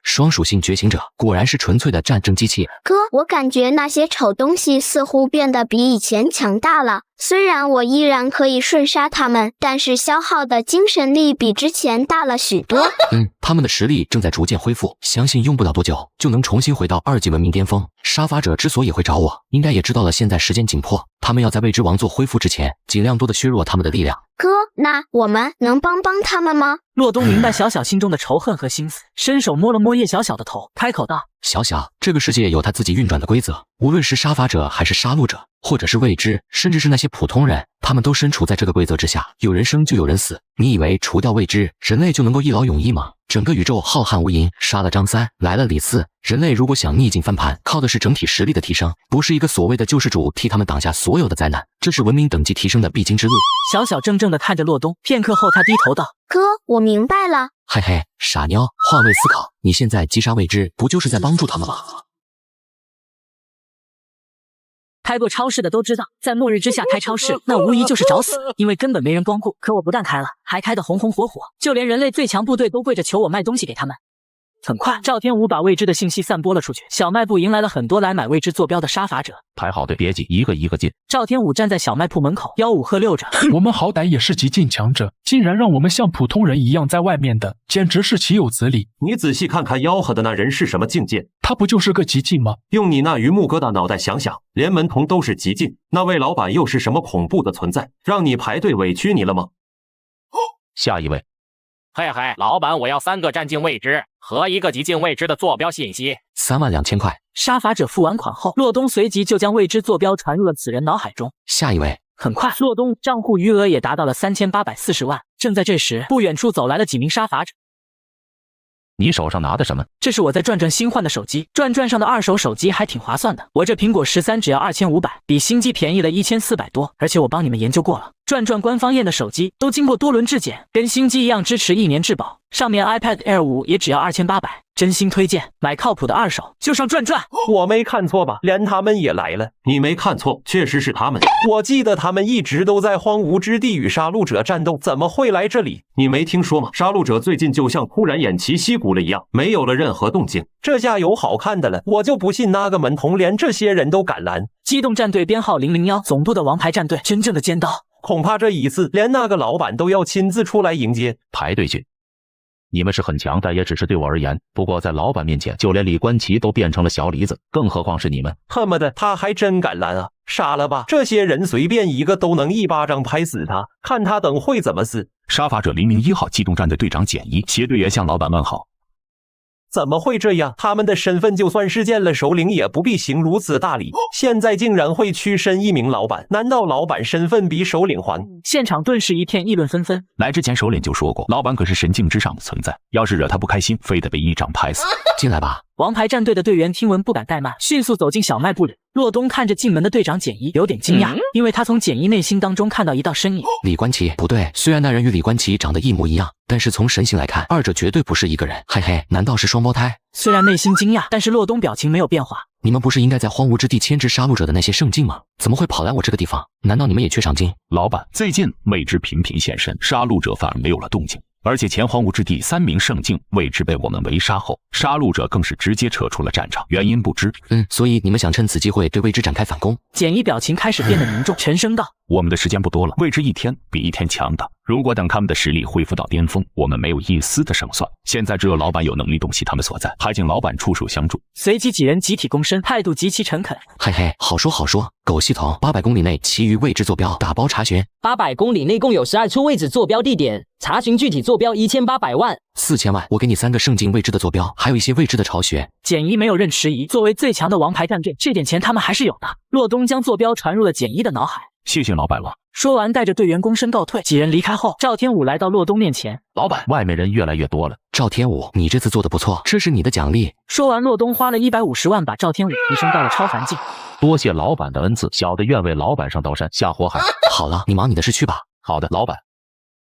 双属性觉醒者果然是纯粹的战争机器。哥，我感觉那些丑东西似乎变得比以前强大了。虽然我依然可以瞬杀他们，但是消耗的精神力比之前大了许多。他们的实力正在逐渐恢复，相信用不了多久就能重新回到2级文明巅峰。杀伐者之所以会找我，应该也知道了现在时间紧迫，他们要在未知王座恢复之前，尽量多的削弱他们的力量。哥，那我们能帮他们吗？洛东明白小小心中的仇恨和心思，伸手摸了摸叶小小的头，开口道：小小，这个世界有他自己运转的规则，无论是杀伐者还是杀戮者，或者是未知，甚至是那些普通人，他们都身处在这个规则之下，有人生就有人死。你以为除掉未知，人类就能够一劳永逸吗？整个宇宙浩瀚无垠，杀了张三，来了李四，人类如果想逆境翻盘，靠的是整体实力的提升，不是一个所谓的救世主替他们挡下所有的灾难，这是文明等级提升的必经之路。小小怔怔地看着洛东，片刻后他低头道：哥，我明白了。嘿嘿，傻妞，换位思考，你现在击杀未知，不就是在帮助他们吗？开过超市的都知道，在末日之下开超市，那无疑就是找死，因为根本没人光顾。可我不但开了，还开得红红火火，就连人类最强部队都跪着求我卖东西给他们。很快，赵天武把未知的信息散播了出去，小卖部迎来了很多来买未知坐标的杀伐者。排好队，别急，一个一个进。赵天武站在小卖铺门口，吆五喝六着：我们好歹也是极境强者，竟然让我们像普通人一样在外面的，简直是岂有此理！你仔细看看吆喝的那人是什么境界？他不就是个极境吗？用你那榆木疙瘩脑袋想想，连门童都是极境，那位老板又是什么恐怖的存在？让你排队委屈你了吗？下一位。嘿嘿，老板，我要3个战境未知和1个极境未知的坐标信息，32000块。杀伐者付完款后，洛东随即就将未知坐标传入了此人脑海中。下一位。很快，洛东账户余额也达到了3840万。正在这时，不远处走来了几名杀伐者。你手上拿的什么？这是我在转转新换的手机，转转上的2手手机还挺划算的。我这苹果13只要2500，比新机便宜了1400多。而且我帮你们研究过了，转转官方验的手机都经过多轮质检，跟新机一样支持1年质保。上面 iPad Air 5也只要2800，真心推荐买靠谱的2手，就上转转。我没看错吧？连他们也来了。你没看错，确实是他们。我记得他们一直都在荒芜之地与杀戮者战斗，怎么会来这里？你没听说吗？杀戮者最近就像突然偃旗息鼓了一样，没有了任何动静。这下有好看的了，我就不信那个门童连这些人都敢拦。机动战队编号001，总部的王牌战队，真正的尖刀。恐怕这一次连那个老板都要亲自出来迎接。排队去。你们是很强，但也只是对我而言。不过在老板面前，就连李冠奇都变成了小梨子，更何况是你们。他妈的，他还真敢拦啊！傻了吧？这些人随便一个都能一巴掌拍死他，看他等会怎么死。杀伐者001号机动战队队长简一携队员向老板问好。怎么会这样？他们的身份就算是见了首领也不必行如此大礼，现在竟然会屈身一名老板，难道老板身份比首领还？现场顿时一片议论纷纷。来之前首领就说过，老板可是神境之上的存在，要是惹他不开心，非得被一掌拍死。进来吧。王牌战队的队员听闻不敢怠慢，迅速走进小卖部里。洛东看着进门的队长简一，有点惊讶，因为他从简一内心当中看到一道身影。李冠奇不对，虽然那人与李冠奇长得一模一样，但是从神形来看，二者绝对不是一个人。嘿嘿，难道是双胞胎？虽然内心惊讶，但是洛东表情没有变化。你们不是应该在荒芜之地牵制杀戮者的那些圣境吗？怎么会跑来我这个地方？难道你们也缺赏金？老板，最近未知频频现身，杀戮者反而没有了动静。而且前荒芜之地3名圣境未知被我们围杀后，杀戮者更是直接撤出了战场，原因不知。所以你们想趁此机会对未知展开反攻？简一表情开始变得凝重，沉声道：我们的时间不多了，未知一天比一天强大。如果等他们的实力恢复到巅峰，我们没有一丝的胜算。现在只有老板有能力洞悉他们所在，还请老板出手相助。随即几人集体躬身，态度极其诚恳。嘿嘿，好说好说。狗系统800公里内其余位置坐标打包查询。800公里内共有12处位置坐标地点，查询具体坐标1800万。4000万，我给你3个圣境未知的坐标，还有一些未知的巢穴。简一没有任迟疑，作为最强的王牌战队，这点钱他们还是有的。骆东将坐标传入了简一的脑海。谢谢老板了。说完，带着队员躬身告退。几人离开后，赵天武来到骆东面前。老板，外面人越来越多了。赵天武，你这次做的不错，这是你的奖励。说完，骆东花了150万把赵天武提升到了超凡境。多谢老板的恩赐，小的愿为老板上刀山下火海。好了，你忙你的事去吧。好的，老板。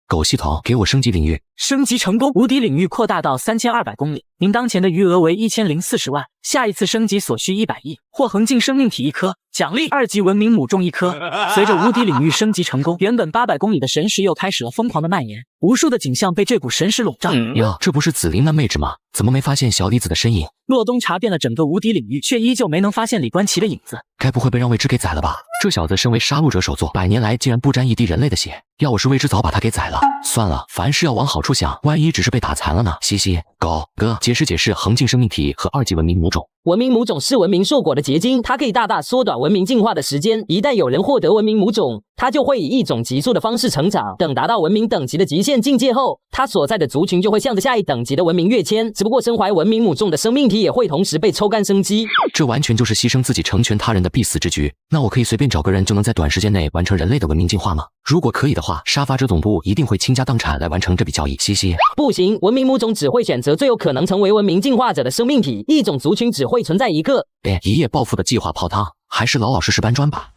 狗系统，给我升级领域。升级成功，无敌领域扩大到3200公里。您当前的余额为1040万，下一次升级所需100亿，获恒境生命体1颗，奖励2级文明母种1颗。随着无敌领域升级成功，原本800公里的神石又开始了疯狂的蔓延，无数的景象被这股神石笼罩。哟，这不是紫菱那妹纸吗？怎么没发现小李子的身影？骆东查遍了整个无敌领域，却依旧没能发现李观奇的影子。该不会被让未知给宰了吧？这小子身为杀戮者首座，100年来竟然不沾一滴人类的血，要我是未知早把他给宰了。算了，凡事要往好处想，万一只是被打残了呢？嘻嘻，狗哥，解释恒境生命体和2级文明母种。文明母种是文明硕果的结晶，它可以大大缩短文明进化的时间。一旦有人获得文明母种，它就会以一种急速的方式成长。等达到文明等级的极限境界后，它所在的族群就会向着下一等级的文明跃迁。只不过身怀文明母种的生命体也会同时被抽干生机。这完全就是牺牲自己成全他人的必死之举。那我可以随便找个人就能在短时间内完成人类的文明进化吗？如果可以的话，杀伐者总部一定会倾家荡产来完成这笔交易。嘻嘻，不行，文明母种只会选择最有可能成为文明进化者的生命体，一种族群只会存在一个。一夜暴富的计划泡汤，还是老老实实搬砖吧。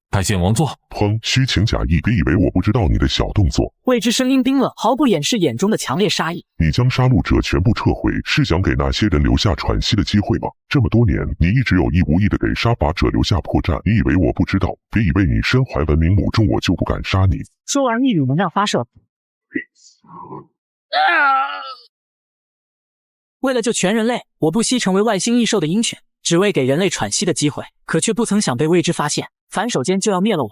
拜见王座。哼，虚情假意，别以为我不知道你的小动作。未知声音冰冷，毫不掩饰眼中的强烈杀意。你将杀戮者全部撤回，是想给那些人留下喘息的机会吗？这么多年，你一直有意无意的给杀伐者留下破绽。你以为我不知道？别以为你身怀文明母种，我就不敢杀你。说完，一缕能量发射。为了救全人类，我不惜成为外星异兽的鹰犬，只为给人类喘息的机会，可却不曾想被未知发现，反手间就要灭了我。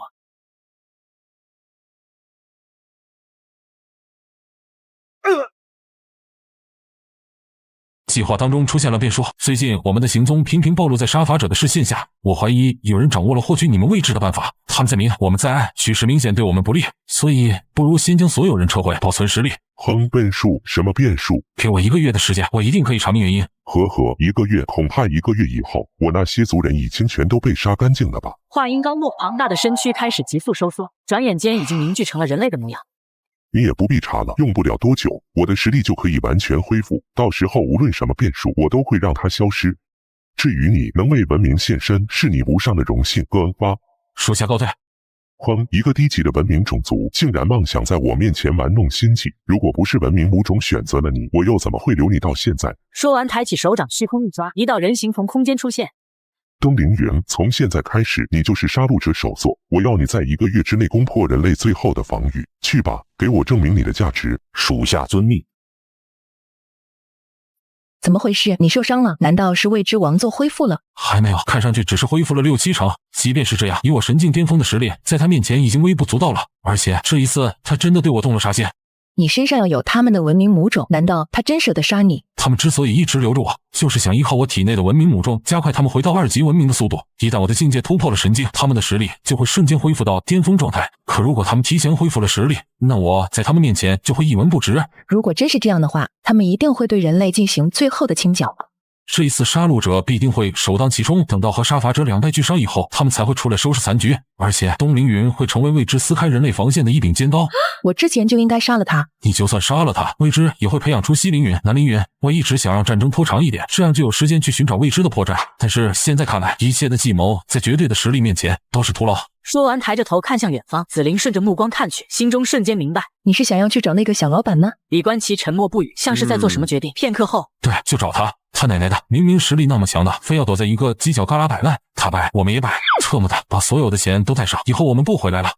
计划当中出现了变数，最近我们的行踪频频暴露在杀伐者的视线下，我怀疑有人掌握了获取你们位置的办法。他们在明，我们在暗，局势明显对我们不利，所以不如先将所有人撤回，保存实力。哼，变数？什么变数？给我1个月的时间，我一定可以查明原因。呵呵，1个月，恐怕1个月以后，我那些族人已经全都被杀干净了吧？话音刚落，庞大的身躯开始急速收缩，转眼间已经凝聚成了人类的模样。你也不必查了，用不了多久，我的实力就可以完全恢复。到时候无论什么变数，我都会让它消失。至于你能为文明献身，是你无上的荣幸。属下告退。哼，一个低级的文明种族，竟然妄想在我面前玩弄心计。如果不是文明母种选择了你，我又怎么会留你到现在？说完，抬起手掌，虚空一抓，一道人形从空间出现。东陵云，从现在开始，你就是杀戮者首座。我要你在1个月之内攻破人类最后的防御。去吧，给我证明你的价值。属下遵命。怎么回事？你受伤了？难道是未知王座恢复了？还没有，看上去只是恢复了6、7成。即便是这样，以我神境巅峰的实力，在他面前已经微不足道了。而且这一次，他真的对我动了杀心。你身上要有他们的文明母种，难道他真舍得杀你？他们之所以一直留着我，就是想依靠我体内的文明母种，加快他们回到2级文明的速度。一旦我的境界突破了神境，他们的实力就会瞬间恢复到巅峰状态。可如果他们提前恢复了实力，那我在他们面前就会一文不值。如果真是这样的话，他们一定会对人类进行最后的清剿。这一次杀戮者必定会首当其冲，等到和杀伐者2败俱伤以后，他们才会出来收拾残局。而且东凌云会成为未知撕开人类防线的一柄尖刀。我之前就应该杀了他。你就算杀了他，未知也会培养出西凌云、南凌云。我一直想让战争拖长一点，这样就有时间去寻找未知的破绽。但是现在看来，一切的计谋在绝对的实力面前都是徒劳。说完，抬着头看向远方，紫菱顺着目光看去，心中瞬间明白，你是想要去找那个小老板呢？李观奇沉默不语，像是在做什么决定。片刻后，对，就找他。他奶奶的，明明实力那么强的，非要躲在一个犄角旮旯摆烂。他败，我们也败，特么的，把所有的钱都带上，以后我们不回来了。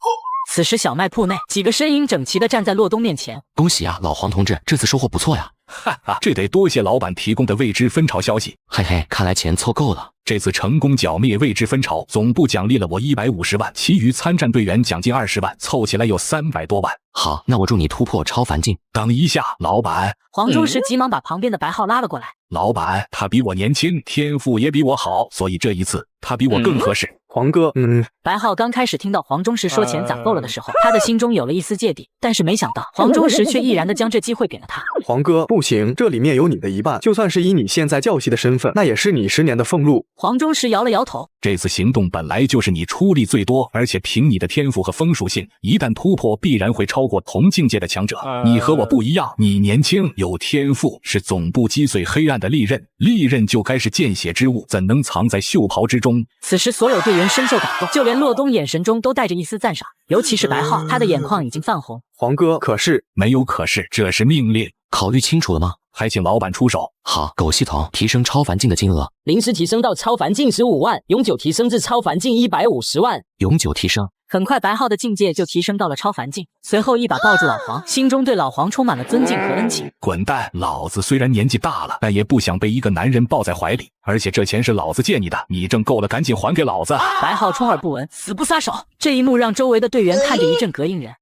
此时小卖铺内，几个身影整齐地站在骆东面前。恭喜啊，老黄同志，这次收获不错呀。哈哈，这得多谢老板提供的未知分巢消息。嘿嘿，看来钱凑够了。这次成功剿灭未知分巢，总部奖励了我150万，其余参战队员奖金20万，凑起来有300多万。好，那我祝你突破超凡境。等一下，老板！黄忠实急忙把旁边的白浩拉了过来。老板，他比我年轻，天赋也比我好，所以这一次他比我更合适。黄哥，白浩刚开始听到黄忠实说钱攒够了的时候，他的心中有了一丝芥蒂，但是没想到黄忠实却毅然的将这机会给了他。黄哥，不行，这里面有你的一半，就算是以你现在教习的身份，那也是你10年的俸禄。黄忠实摇了摇头，这次行动本来就是你出力最多，而且凭你的天赋和风属性，一旦突破，必然会超过同境界的强者。你和我不一样，你年轻有天赋，是总部击碎黑暗的利刃，利刃就该是见血之物，怎能藏在袖袍之中？此时所有队员深受感动，就连洛东眼神中都带着一丝赞赏，尤其是白浩，他的眼眶已经泛红。黄哥，可是没有可是，这是命令。考虑清楚了吗？还请老板出手。好，狗系统提升超凡境的金额，临时提升到超凡境15万，永久提升至超凡境150万。永久提升。很快，白浩的境界就提升到了超凡境，随后一把抱住老黄，心中对老黄充满了尊敬和恩情。滚蛋！老子虽然年纪大了，但也不想被一个男人抱在怀里，而且这钱是老子借你的，你挣够了赶紧还给老子！白浩充耳不闻，死不撒手。这一幕让周围的队员看着一阵膈应人。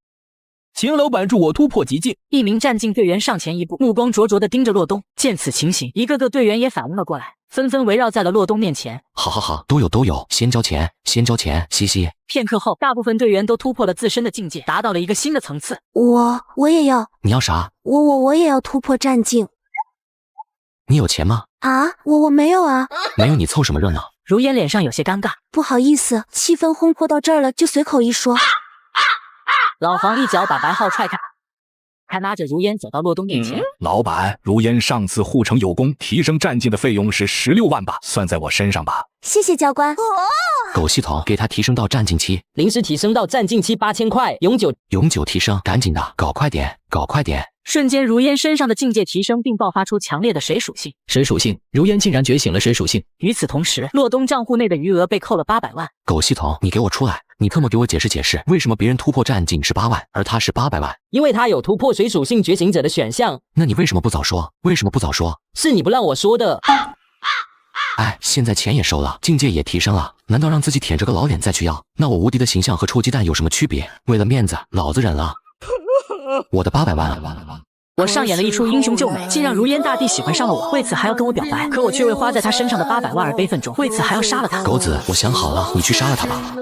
请老板助我突破极境。一名战境队员上前一步，目光灼灼地盯着洛东。见此情形，一个个队员也反应了过来，纷纷围绕在了洛东面前。好，都有，先交钱，嘻嘻。片刻后，大部分队员都突破了自身的境界，达到了一个新的层次。我也要。你要啥？我也要突破战境。你有钱吗？啊，我没有啊。没有你凑什么热闹？如烟脸上有些尴尬。不好意思，气氛烘托到这儿了，就随口一说。老黄一脚把白浩踹开，还拉着如烟走到洛东面前。老板，如烟上次护城有功，提升战绩的费用是16万吧，算在我身上吧。谢谢教官。狗系统给他提升到战境期，临时提升到战境期8000块，永久提升，赶紧的，搞快点。瞬间，如烟身上的境界提升，并爆发出强烈的水属性。水属性，如烟竟然觉醒了水属性。与此同时，洛东账户内的余额被扣了800万。狗系统，你给我出来！你特么给我解释，为什么别人突破战境是8万，而他是800万？因为他有突破水属性觉醒者的选项。那你为什么不早说？是你不让我说的。哎，现在钱也收了，境界也提升了，难道让自己舔着个老脸再去要？那我无敌的形象和臭鸡蛋有什么区别？为了面子，老子忍了。我的800万。我上演了一出英雄救美，竟让如烟大帝喜欢上了我，为此还要跟我表白，可我却为花在他身上的800万而悲愤中，为此还要杀了他。狗子，我想好了，你去杀了他吧。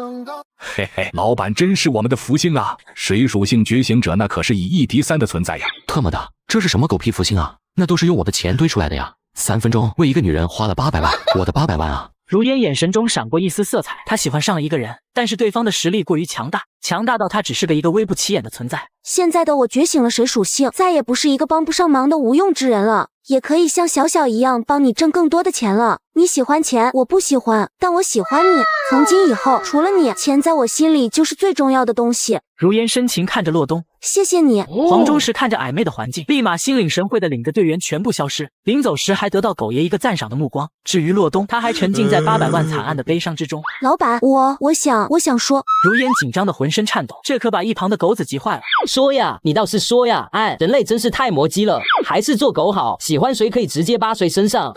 嘿嘿，老板真是我们的福星啊！水属性觉醒者那可是以1敌3的存在呀！特么的，这是什么狗屁福星啊？那都是用我的钱堆出来的呀！3分钟为一个女人花了800万，我的800万啊！如烟眼神中闪过一丝色彩，她喜欢上了一个人，但是对方的实力过于强大到她只是个微不起眼的存在。现在的我觉醒了水属性，再也不是一个帮不上忙的无用之人了，也可以像小小一样帮你挣更多的钱了。你喜欢钱，我不喜欢，但我喜欢你。从今以后，除了你，钱在我心里就是最重要的东西。如烟深情看着洛东，谢谢你。黄忠实看着暧昧的环境，立马心领神会的领着队员全部消失。临走时还得到狗爷一个赞赏的目光。至于洛东，他还沉浸在800万惨案的悲伤之中。老板，我想说。如烟紧张的浑身颤抖，这可把一旁的狗子急坏了。说呀，你倒是说呀！哎，人类真是太磨叽了，还是做狗好，喜欢谁可以直接扒谁身上。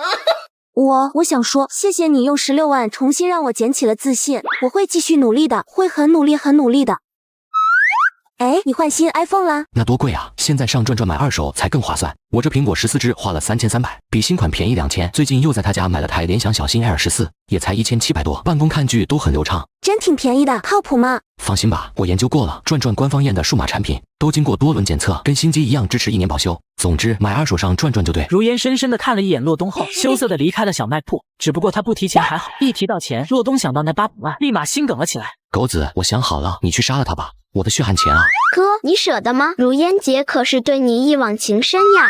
我想说，谢谢你用16万重新让我捡起了自信，我会继续努力的，会很努力的。哎，你换新 iPhone 啦？那多贵啊！现在上转买二手才更划算。我这苹果14支花了3300，比新款便宜2000。最近又在他家买了台联想小新 Air14，也才1700多，办公看剧都很流畅。真挺便宜的，靠谱吗？放心吧，我研究过了，转官方验的数码产品都经过多轮检测，跟新机一样支持1年保修。总之，买二手上转就对。如烟深深的看了一眼洛东后，羞涩的离开了小卖铺。只不过他不提钱还好，一提到钱，洛东想到那800万，立马心梗了起来。狗子，我想好了，你去杀了他吧，我的血汗钱啊！哥，你舍得吗？如烟姐可是对你一往情深呀。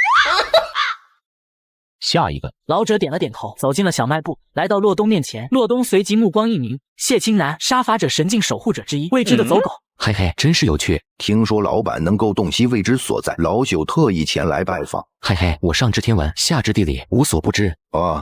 下一个，老者点了点头，走进了小卖部，来到洛东面前。洛东随即目光一凝，谢青南，杀伐者神境守护者之一，未知的走狗。嘿嘿，真是有趣。听说老板能够洞悉未知所在，老朽特意前来拜访。嘿嘿，我上知天文，下知地理，无所不知。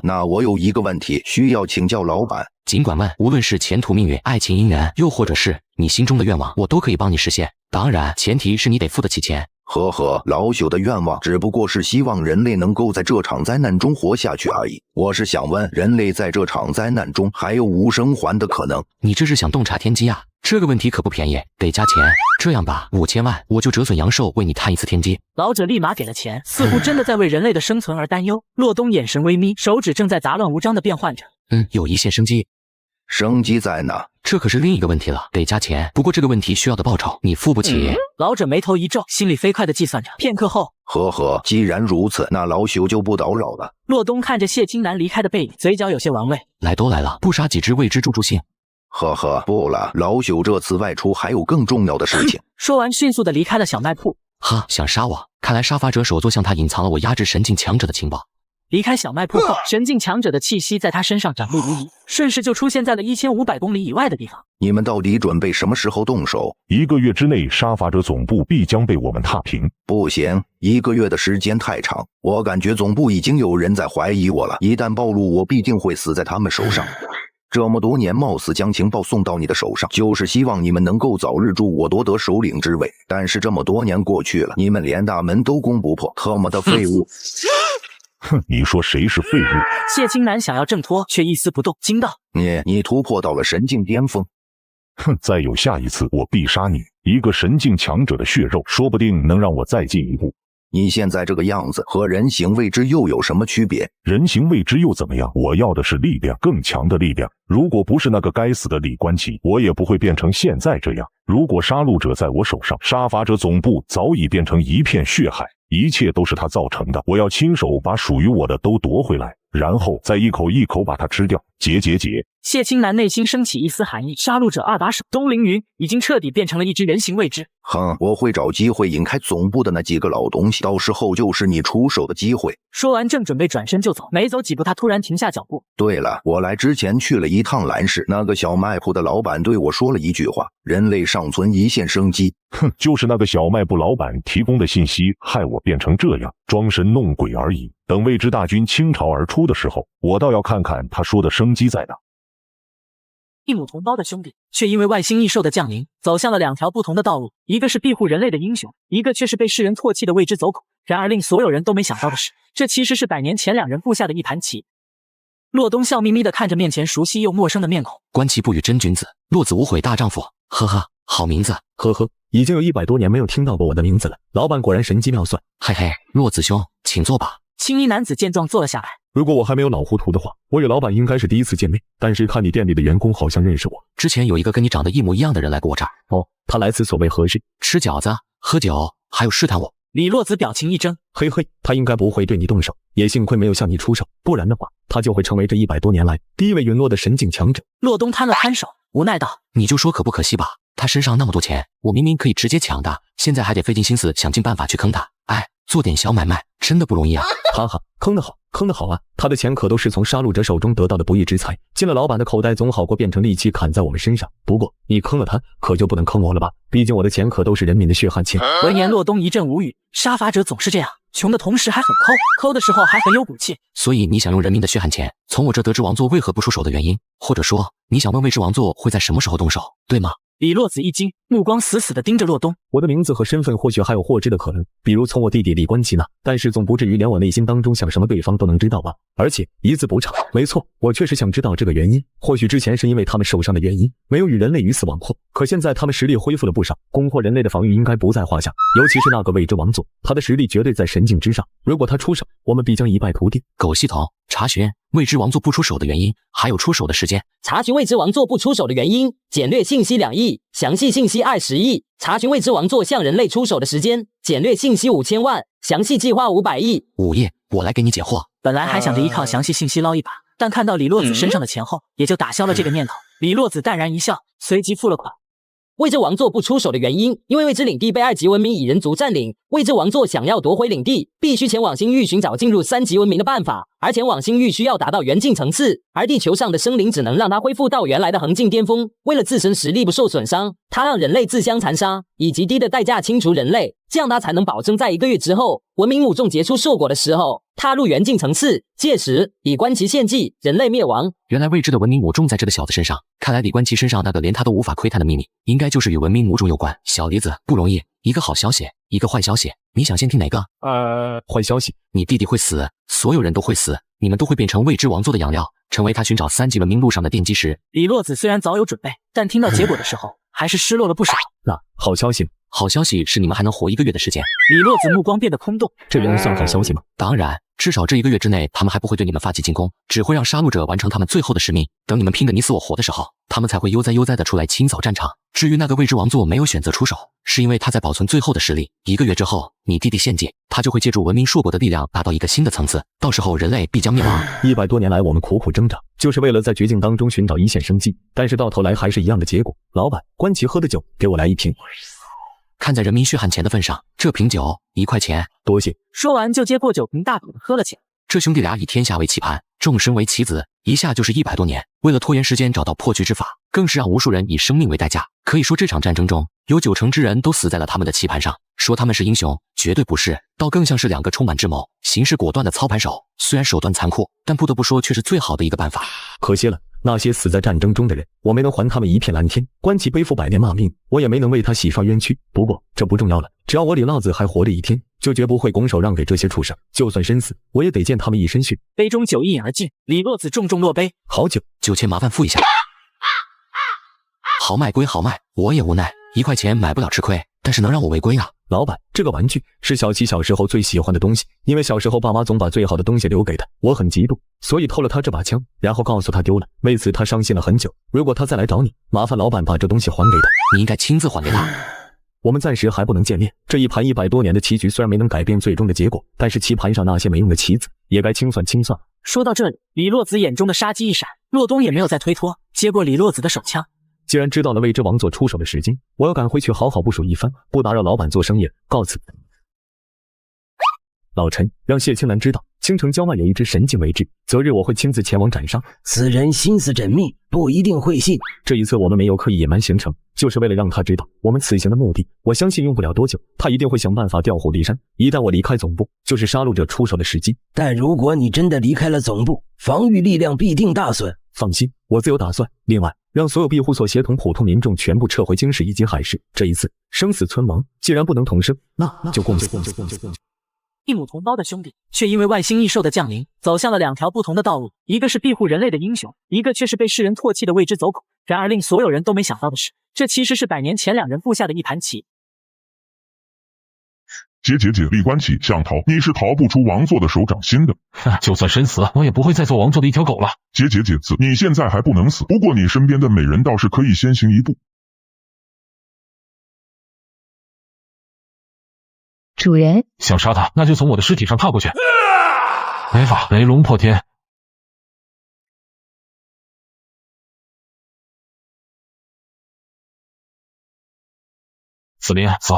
那我有一个问题需要请教老板。尽管问，无论是前途命运、爱情姻缘，又或者是你心中的愿望，我都可以帮你实现。当然，前提是你得付得起钱。呵呵，老朽的愿望只不过是希望人类能够在这场灾难中活下去而已。我是想问，人类在这场灾难中还有无生还的可能？你这是想洞察天机啊？这个问题可不便宜，得加钱。这样吧，5000万，我就折损阳寿为你探一次天机。老者立马给了钱，似乎真的在为人类的生存而担忧。洛东眼神微眯，手指正在杂乱无章的变换着。有一线生机。生机在哪？这可是另一个问题了，得加钱。不过这个问题需要的报酬你付不起。老者眉头一皱，心里飞快地计算着。片刻后，呵呵，既然如此，那老朽就不叨扰了。洛东看着谢金南离开的背影，嘴角有些玩味。来都来了，不杀几只未知助助兴。呵呵，不了，老朽这次外出还有更重要的事情。说完，迅速地离开了小卖铺。哈，想杀我？看来杀伐者手座向他隐藏了我压制神境强者的情报。离开小卖铺后，神境强者的气息在他身上展露无遗，顺势就出现在了1500公里以外的地方。你们到底准备什么时候动手？1个月之内，杀伐者总部必将被我们踏平。不行，1个月的时间太长，我感觉总部已经有人在怀疑我了。一旦暴露，我必定会死在他们手上。这么多年，貌似将情报送到你的手上，就是希望你们能够早日助我夺得首领之位。但是这么多年过去了，你们连大门都攻不破，特么的废物！哼，你说谁是废物？谢金南想要挣脱，却一丝不动，惊道：你突破到了神境巅峰。哼，再有下一次，我必杀你！一个神境强者的血肉，说不定能让我再进一步。你现在这个样子和人形未知又有什么区别？人形未知又怎么样？我要的是力量，更强的力量。如果不是那个该死的李冠奇，我也不会变成现在这样。如果杀戮者在我手上，杀伐者总部早已变成一片血海，一切都是他造成的。我要亲手把属于我的都夺回来，然后再一口一口把它吃掉。结。谢青南内心升起一丝寒意，杀戮者2把手东凌云已经彻底变成了一只人形未知。我会找机会引开总部的那几个老东西，到时候就是你出手的机会。说完正准备转身就走，没走几步他突然停下脚步。对了，我来之前去了一趟蓝市，那个小卖铺的老板对我说了一句话：人类尚存一线生机。就是那个小卖部老板提供的信息害我变成这样，装神弄鬼而已。等未知大军倾巢而出的时候，我倒要看看他说的生机在哪。一母同胞的兄弟，却因为外星异兽的降临，走向了2条不同的道路，一个是庇护人类的英雄，一个却是被世人唾弃的未知走狗。然而令所有人都没想到的是，这其实是100年前2人布下的一盘棋。洛东笑眯眯地看着面前熟悉又陌生的面孔，观其不语真君子，落子无悔大丈夫。呵呵，好名字。呵呵，已经有100多年没有听到过我的名字了。老板果然神机妙算。嘿嘿，洛子兄，请坐吧。青衣男子见状坐了下来。如果我还没有老糊涂的话，我与老板应该是第一次见面，但是看你店里的员工好像认识我。之前有一个跟你长得一模一样的人来过我这儿。哦，他来此所为何事？吃饺子、喝酒，还有试探我。李洛子表情一怔，嘿嘿，他应该不会对你动手，也幸亏没有向你出手，不然的话，他就会成为这100多年来第一位陨落的神境强者。洛东摊了摊手，无奈道：你就说可不可惜吧，他身上那么多钱，我明明可以直接抢的，现在还得费尽心思想尽办法去坑他。哎，做点小买卖真的不容易啊。哈哈，坑得好啊！他的钱可都是从杀戮者手中得到的不义之财，进了老板的口袋总好过变成利器砍在我们身上。不过你坑了他，可就不能坑我了吧？毕竟我的钱可都是人民的血汗钱。闻言，洛东一阵无语。杀伐者总是这样，穷的同时还很抠的时候还很有骨气。所以你想用人民的血汗钱从我这得知王座为何不出手的原因，或者说你想问未知王座会在什么时候动手，对吗？李洛子一惊，目光死死地盯着洛东。我的名字和身份或许还有获知的可能，比如从我弟弟李冠奇那，但是总不至于连我内心当中想什么对方都能知道吧？而且一字不差。没错，我确实想知道这个原因。或许之前是因为他们受伤的原因，没有与人类鱼死网破，可现在他们实力恢复了不少，攻破人类的防御应该不在话下。尤其是那个未知王座，他的实力绝对在神境之上。如果他出手，我们必将一败涂地。狗系统查询未知王座不出手的原因，还有出手的时间。查询未知王座不出手的原因，简略信息2亿，详细信息20亿。查询未知王座向人类出手的时间，简略信息5000万，详细计划500亿。午夜，我来给你解惑。本来还想着依靠详细信息捞一把，但看到李洛子身上的钱后，也就打消了这个念头。李洛子淡然一笑，随即付了款。未知王座不出手的原因，因为未知领地被2级文明蚁人族占领，未知王座想要夺回领地，必须前往星域寻找进入3级文明的办法，而前往星域需要达到元境层次，而地球上的生灵只能让他恢复到原来的恒境巅峰。为了自身实力不受损伤，他让人类自相残杀，以极低的代价清除人类，这样他才能保证在1个月之后，文明母种结出硕果的时候，踏入元境层次，届时以观其献祭，人类灭亡。原来未知的文明母种在这个小子身上，看来李冠奇身上那个连他都无法窥探的秘密，应该就是与文明母种有关。小李子不容易，一个好消息，一个坏消息，你想先听哪个？坏消息，你弟弟会死，所有人都会死，你们都会变成未知王座的养料，成为他寻找3级文明路上的奠基石。李洛子虽然早有准备，但听到结果的时候，还是失落了不少。那好消息，好消息是你们还能活1个月的时间。李洛子目光变得空洞，这能算好消息吗？当然，至少这1个月之内，他们还不会对你们发起进攻，只会让杀戮者完成他们最后的使命。等你们拼得你死我活的时候，他们才会悠哉悠哉的出来清扫战场。至于那个未知王座没有选择出手，是因为他在保存最后的实力。1个月之后，你弟弟献祭，他就会借助文明硕果的力量达到一个新的层次，到时候人类必将灭亡。100多年来，我们苦苦挣扎，就是为了在绝境当中寻找一线生机，但是到头来还是一样的结果。老板，关奇喝的酒，给我来1瓶。看在人民血汗钱的份上，这瓶酒1块钱，多谢。说完就接过酒瓶大口的喝了起来。这兄弟俩以天下为棋盘，众生为棋子，一下就是100多年。为了拖延时间找到破局之法，更是让无数人以生命为代价。可以说这场战争中，有90%之人都死在了他们的棋盘上。说他们是英雄，绝对不是，倒更像是2个充满智谋、行事果断的操盘手。虽然手段残酷，但不得不说却是最好的一个办法。可惜了，那些死在战争中的人，我没能还他们一片蓝天。关奇背负100年骂命，我也没能为他洗刷冤屈。不过这不重要了，只要我李老子还活着1天，就绝不会拱手让给这些畜生。就算身死，我也得见他们一身血。杯中酒一饮而尽，李洛子重重落杯。好酒，9千麻烦付一下。豪迈归豪迈，我也无奈，1块钱买不了吃亏，但是能让我违规啊。老板，这个玩具是小七小时候最喜欢的东西，因为小时候爸妈总把最好的东西留给他，我很嫉妒，所以偷了他这把枪，然后告诉他丢了。为此他伤心了很久。如果他再来找你，麻烦老板把这东西还给他。你应该亲自还给他。我们暂时还不能见面。这一盘100多年的棋局虽然没能改变最终的结果，但是棋盘上那些没用的棋子也该清算清算。说到这里，李洛子眼中的杀机一闪，洛东也没有再推脱，接过李洛子的手枪。既然知道了未知王座出手的时间，我要赶回去好好部署一番，不打扰老板做生意，告辞。老陈，让谢青兰知道，青城郊外有一只神境为质，择日我会亲自前往斩杀。此人心思缜密，不一定会信。这一次我们没有刻意隐瞒行程，就是为了让他知道我们此行的目的。我相信用不了多久，他一定会想办法调虎离山。一旦我离开总部，就是杀戮者出手的时机。但如果你真的离开了总部，防御力量必定大损。放心，我自有打算。另外，让所有庇护所协同普通民众全部撤回京市以及海市。这一次生死存亡，既然不能同生，那就共死。一母同胞的兄弟，却因为外星异兽的降临，走向了2条不同的道路。一个是庇护人类的英雄，一个却是被世人唾弃的未知走狗。然而令所有人都没想到的是，这其实是100年前2人布下的一盘棋。姐，李关起想逃，你是逃不出王座的手掌心的。就算身死，我也不会再做王座的一条狗了。姐，你现在还不能死，不过你身边的美人倒是可以先行一步。主人，想杀他，那就从我的尸体上踏过去。没法，雷龙破天。死林，死！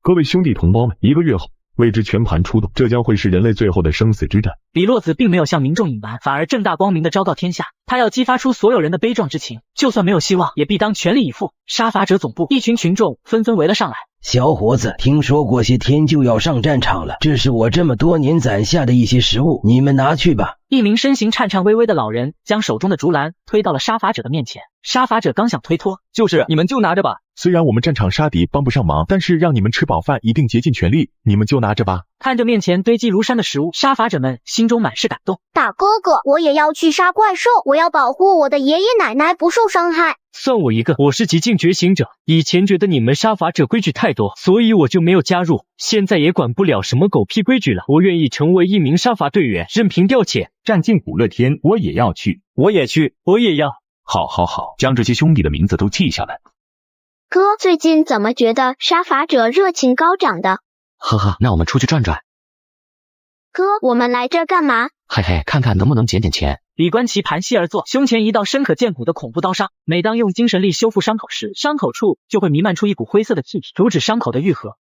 各位兄弟同胞们，1个月后，未知全盘出动，这将会是人类最后的生死之战。李洛子并没有向民众隐瞒，反而正大光明的昭告天下，他要激发出所有人的悲壮之情，就算没有希望，也必当全力以赴。杀伐者总部，一群群众纷纷围了上来。小伙子，听说过些天就要上战场了，这是我这么多年攒下的一些食物，你们拿去吧。一名身形颤颤巍巍的老人将手中的竹篮推到了杀伐者的面前。杀伐者刚想推脱，你们就拿着吧。虽然我们战场杀敌帮不上忙，但是让你们吃饱饭一定竭尽全力，你们就拿着吧。看着面前堆积如山的食物，杀伐者们心中满是感动。大哥哥，我也要去杀怪兽，我要保护我的爷爷奶奶不受伤害。算我一个，我是极境觉醒者，以前觉得你们杀伐者规矩太多，所以我就没有加入，现在也管不了什么狗屁规矩了，我愿意成为一名杀伐队员，任凭调遣。战境古乐天，我也要去。我也去，我也要。好，将这些兄弟的名字都记下来。哥，最近怎么觉得杀伐者热情高涨的？呵呵，那我们出去转转。哥，我们来这干嘛？嘿嘿，看看能不能捡点钱。李关奇盘膝而坐，胸前一道深可见骨的恐怖刀伤。每当用精神力修复伤口时，伤口处就会弥漫出一股灰色的气体，阻止伤口的愈合。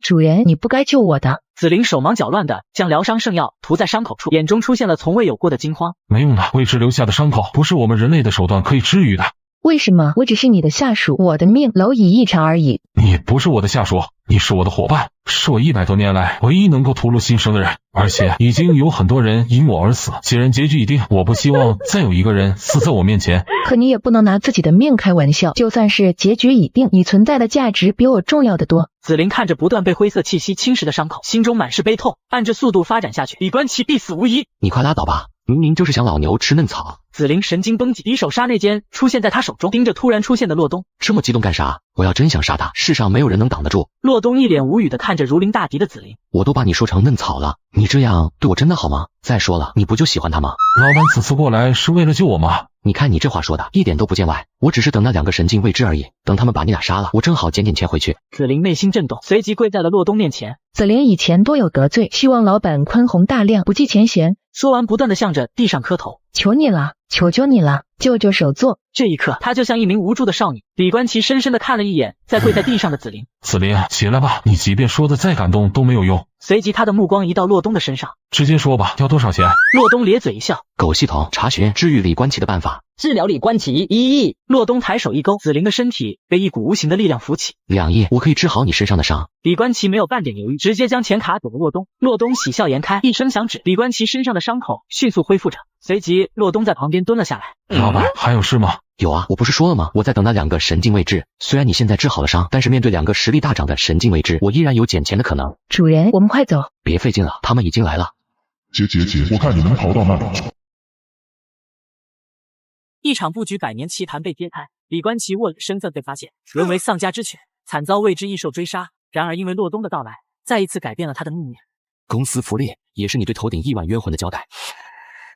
主人，你不该救我的。紫菱手忙脚乱的将疗伤圣药涂在伤口处，眼中出现了从未有过的惊慌。没用的，未知留下的伤口不是我们人类的手段可以治愈的。为什么？我只是你的下属，我的命蝼蚁一场而已。你不是我的下属，你是我的伙伴，是我100多年来唯一能够吐露心声的人，而且已经有很多人因我而死。既然结局已定，我不希望再有一个人死在我面前。可你也不能拿自己的命开玩笑，就算是结局已定，你存在的价值比我重要的多。紫菱看着不断被灰色气息侵蚀的伤口，心中满是悲痛。按着速度发展下去，李冠奇必死无疑。你快拉倒吧，明明就是想老牛吃嫩草。紫菱神经绷紧，匕首刹那间出现在他手中，盯着突然出现的洛东。这么激动干啥？我要真想杀他，世上没有人能挡得住。洛东一脸无语的看着如临大敌的紫菱。我都把你说成嫩草了，你这样对我真的好吗？再说了，你不就喜欢他吗？老板此次过来是为了救我吗？你看你这话说的一点都不见外，我只是等那2个神境未知而已，等他们把你俩杀了，我正好捡点钱回去。紫菱内心震动，随即跪在了洛东面前。紫菱以前多有得罪，希望老板宽宏大量，不计前嫌。说完不断的向着地上磕头，求你了，求求你了，救救手座。这一刻，她就像一名无助的少女。李冠奇深深的看了一眼在跪在地上的紫菱。紫菱，起来吧，你即便说的再感动都没有用。随即他的目光移到洛东的身上，直接说吧，要多少钱？洛东咧嘴一笑，狗系统查询治愈李冠奇的办法，治疗李冠奇1亿。洛东抬手一勾，紫菱的身体被一股无形的力量扶起。2亿，我可以治好你身上的伤。李冠奇没有半点犹豫，直接将钱卡给了洛东。洛东喜笑颜开，一声响指，李冠奇身上的伤口迅速恢复着。随即洛东在旁边蹲了下来。老板，还有事吗？有啊，我不是说了吗？我在等那2个神境未知。虽然你现在治好了伤，但是面对2个实力大涨的神境未知，我依然有捡钱的可能。主人，我们快走。别费劲了，他们已经来了。姐，我看你能逃到那里去。一场布局100年棋盘被揭开，李冠奇握身份被发现，沦为丧家之犬，惨遭未知异兽追杀。然而因为洛东的到来，再一次改变了他的命运。公司福利也是你对头顶1万冤魂的交代。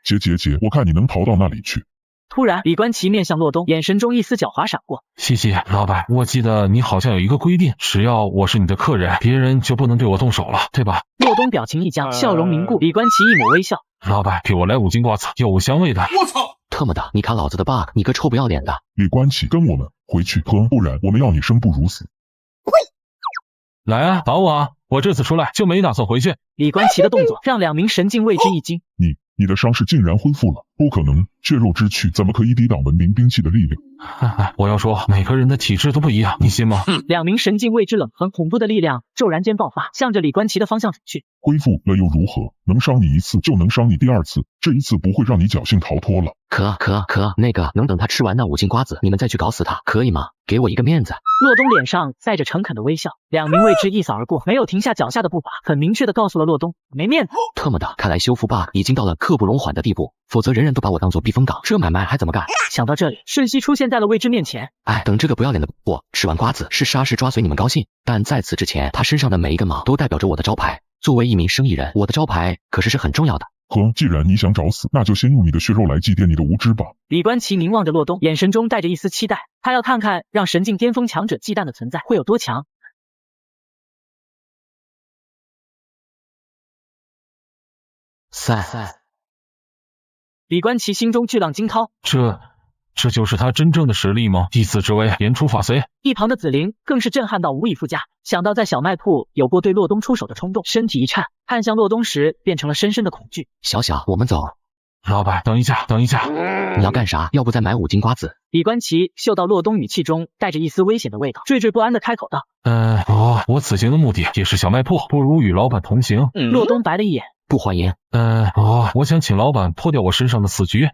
姐，我看你能逃到那里去。突然，李冠奇面向洛东，眼神中一丝狡猾闪过。谢谢老板，我记得你好像有一个规定，只要我是你的客人，别人就不能对我动手了，对吧？洛东表情一僵，笑容凝固。李冠奇一抹微笑。老板，给我来5斤瓜子，有香味的。我操！特么的，你卡老子的 bug， 你个臭不要脸的！李冠奇，跟我们回去喝，不然我们要你生不如死。来啊，打我啊！我这次出来就没打算回去。李冠奇的动作让2名神境为之一惊。你的伤势竟然恢复了，不可能，血肉之躯怎么可以抵挡文明兵器的力量？我要说，每个人的体质都不一样，你信吗？2名神境为之冷，很恐怖的力量骤然间爆发，向着李冠奇的方向走去。恢复了又如何？能伤你1次就能伤你第2次，这一次不会让你侥幸逃脱了。可，那个能等他吃完那5斤瓜子，你们再去搞死他，可以吗？给我一个面子。洛东脸上载着诚恳的微笑，2名卫之一扫而过，没有停下脚下的步伐，很明确的告诉了洛东，没面子。特么的，看来修复 bug 已经到了刻不容缓的地步，否则人人都把我当做避风港，这买卖还怎么干？想到这里，瞬息出现在了卫之面前。等这个不要脸的货吃完瓜子，是杀是抓随你们高兴，但在此之前，他身上的每一根毛都代表着我的招牌。作为一名生意人，我的招牌可是很重要的。既然你想找死，那就先用你的血肉来祭奠你的无知吧。李冠奇凝望着洛东，眼神中带着一丝期待，他要看看让神境巅峰强者忌惮的存在会有多强。李冠奇心中巨浪惊涛，这就是他真正的实力吗？弟子之威，言出法随。一旁的紫菱更是震撼到无以复加，想到在小卖铺有过对洛东出手的冲动，身体一颤，看向洛东时变成了深深的恐惧。小，我们走。老板，等一下，你要干啥？要不再买5斤瓜子？李冠奇嗅到洛东语气中带着一丝危险的味道，惴惴不安的开口道：我此行的目的也是小卖铺，不如与老板同行。洛东白了一眼，不欢迎。我想请老板破掉我身上的死局。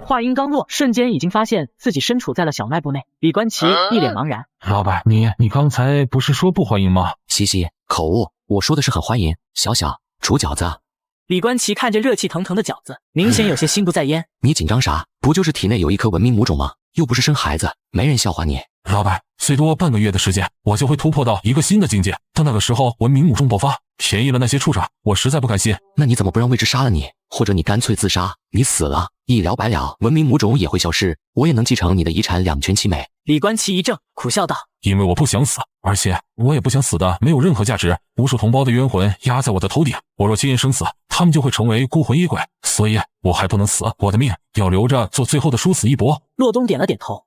话音刚落，瞬间已经发现自己身处在了小卖部内。李冠奇一脸茫然。老板，你刚才不是说不欢迎吗？西，口误，我说的是很欢迎。小，煮饺子。李冠奇看着热气腾腾的饺子，明显有些心不在焉。你紧张啥？不就是体内有一颗文明母种吗？又不是生孩子，没人笑话你。老板，最多半个月的时间，我就会突破到一个新的境界。到那个时候，文明母种爆发，便宜了那些畜生，我实在不甘心。那你怎么不让未知杀了你？或者你干脆自杀？你死了，一了百了，文明母种也会消失，我也能继承你的遗产，两全其美。李冠奇一怔，苦笑道：因为我不想死，而且我也不想死的没有任何价值。无数同胞的冤魂压在我的头顶，我若轻言生死，他们就会成为孤魂野鬼，所以我还不能死，我的命要留着做最后的殊死一搏。洛东点了点头，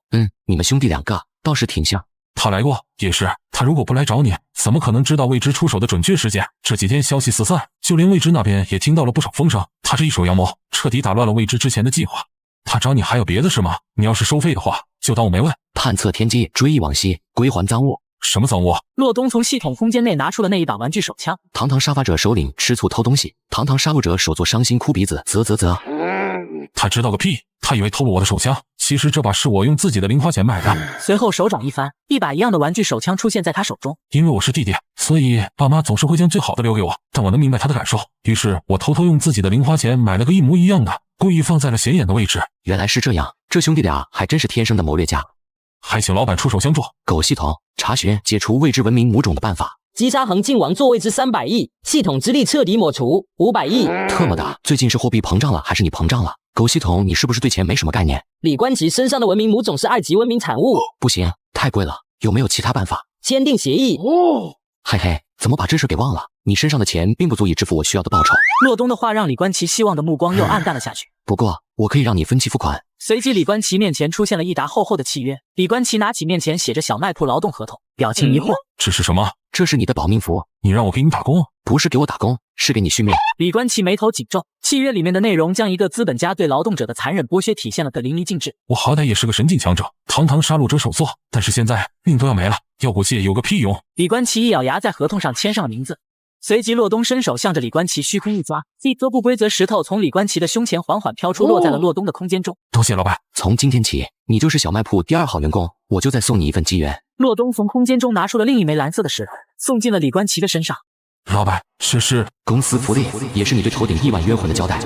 你们兄弟两个倒是挺像。他来过，也是。他如果不来找你，怎么可能知道未知出手的准确时间？这几天消息四散，就连未知那边也听到了不少风声。他这一手阳谋，彻底打乱了未知之前的计划。他找你还有别的事吗？你要是收费的话，就当我没问。探测天机，追忆往昔，归还赃物。什么赃物？洛东从系统空间内拿出了那一把玩具手枪。堂堂杀伐者首领吃醋偷东西，堂堂杀戮者手作伤心哭鼻子，啧。他知道个屁！他以为偷了我的手枪，其实这把是我用自己的零花钱买的。随后手掌一翻，一把一样的玩具手枪出现在他手中。因为我是弟弟，所以爸妈总是会将最好的留给我，但我能明白他的感受，于是我偷偷用自己的零花钱买了个一模一样的，故意放在了显眼的位置。原来是这样，这兄弟俩还真是天生的谋略家。还请老板出手相助。狗系统查询解除未知文明母种的办法。击杀恒靖王座位之300亿，系统之力彻底抹除500亿。特么的，最近是货币膨胀了还是你膨胀了？狗系统，你是不是对钱没什么概念？李冠奇身上的文明母种是2级文明产物，不行，太贵了，有没有其他办法？签订协议。嘿嘿，怎么把这事给忘了？你身上的钱并不足以支付我需要的报酬。洛东的话让李冠奇希望的目光又暗淡了下去。不过，我可以让你分期付款。随即，李冠奇面前出现了一沓厚厚的契约。李冠奇拿起面前写着小卖铺劳动合同，表情疑惑。这是什么？这是你的保命符。你让我给你打工？不是给我打工，是给你续命。李冠奇眉头紧皱，契约里面的内容将一个资本家对劳动者的残忍剥削体现了个淋漓尽致。我好歹也是个神境强者，堂堂杀戮者首座，但是现在命都要没了，要股借有个屁用！李冠奇一咬牙，在合同上签上了名字。随即，洛东伸手向着李冠奇虚空一抓，一颗不规则石头从李冠奇的胸前缓缓飘出，落在了洛东的空间中。多谢老板，从今天起，你就是小卖铺第2号员工，我就再送你一份机缘。洛东从空间中拿出了另一枚蓝色的石头，送进了李冠奇的身上。老板，这是公司福利，也是你对头顶1万冤魂的交代。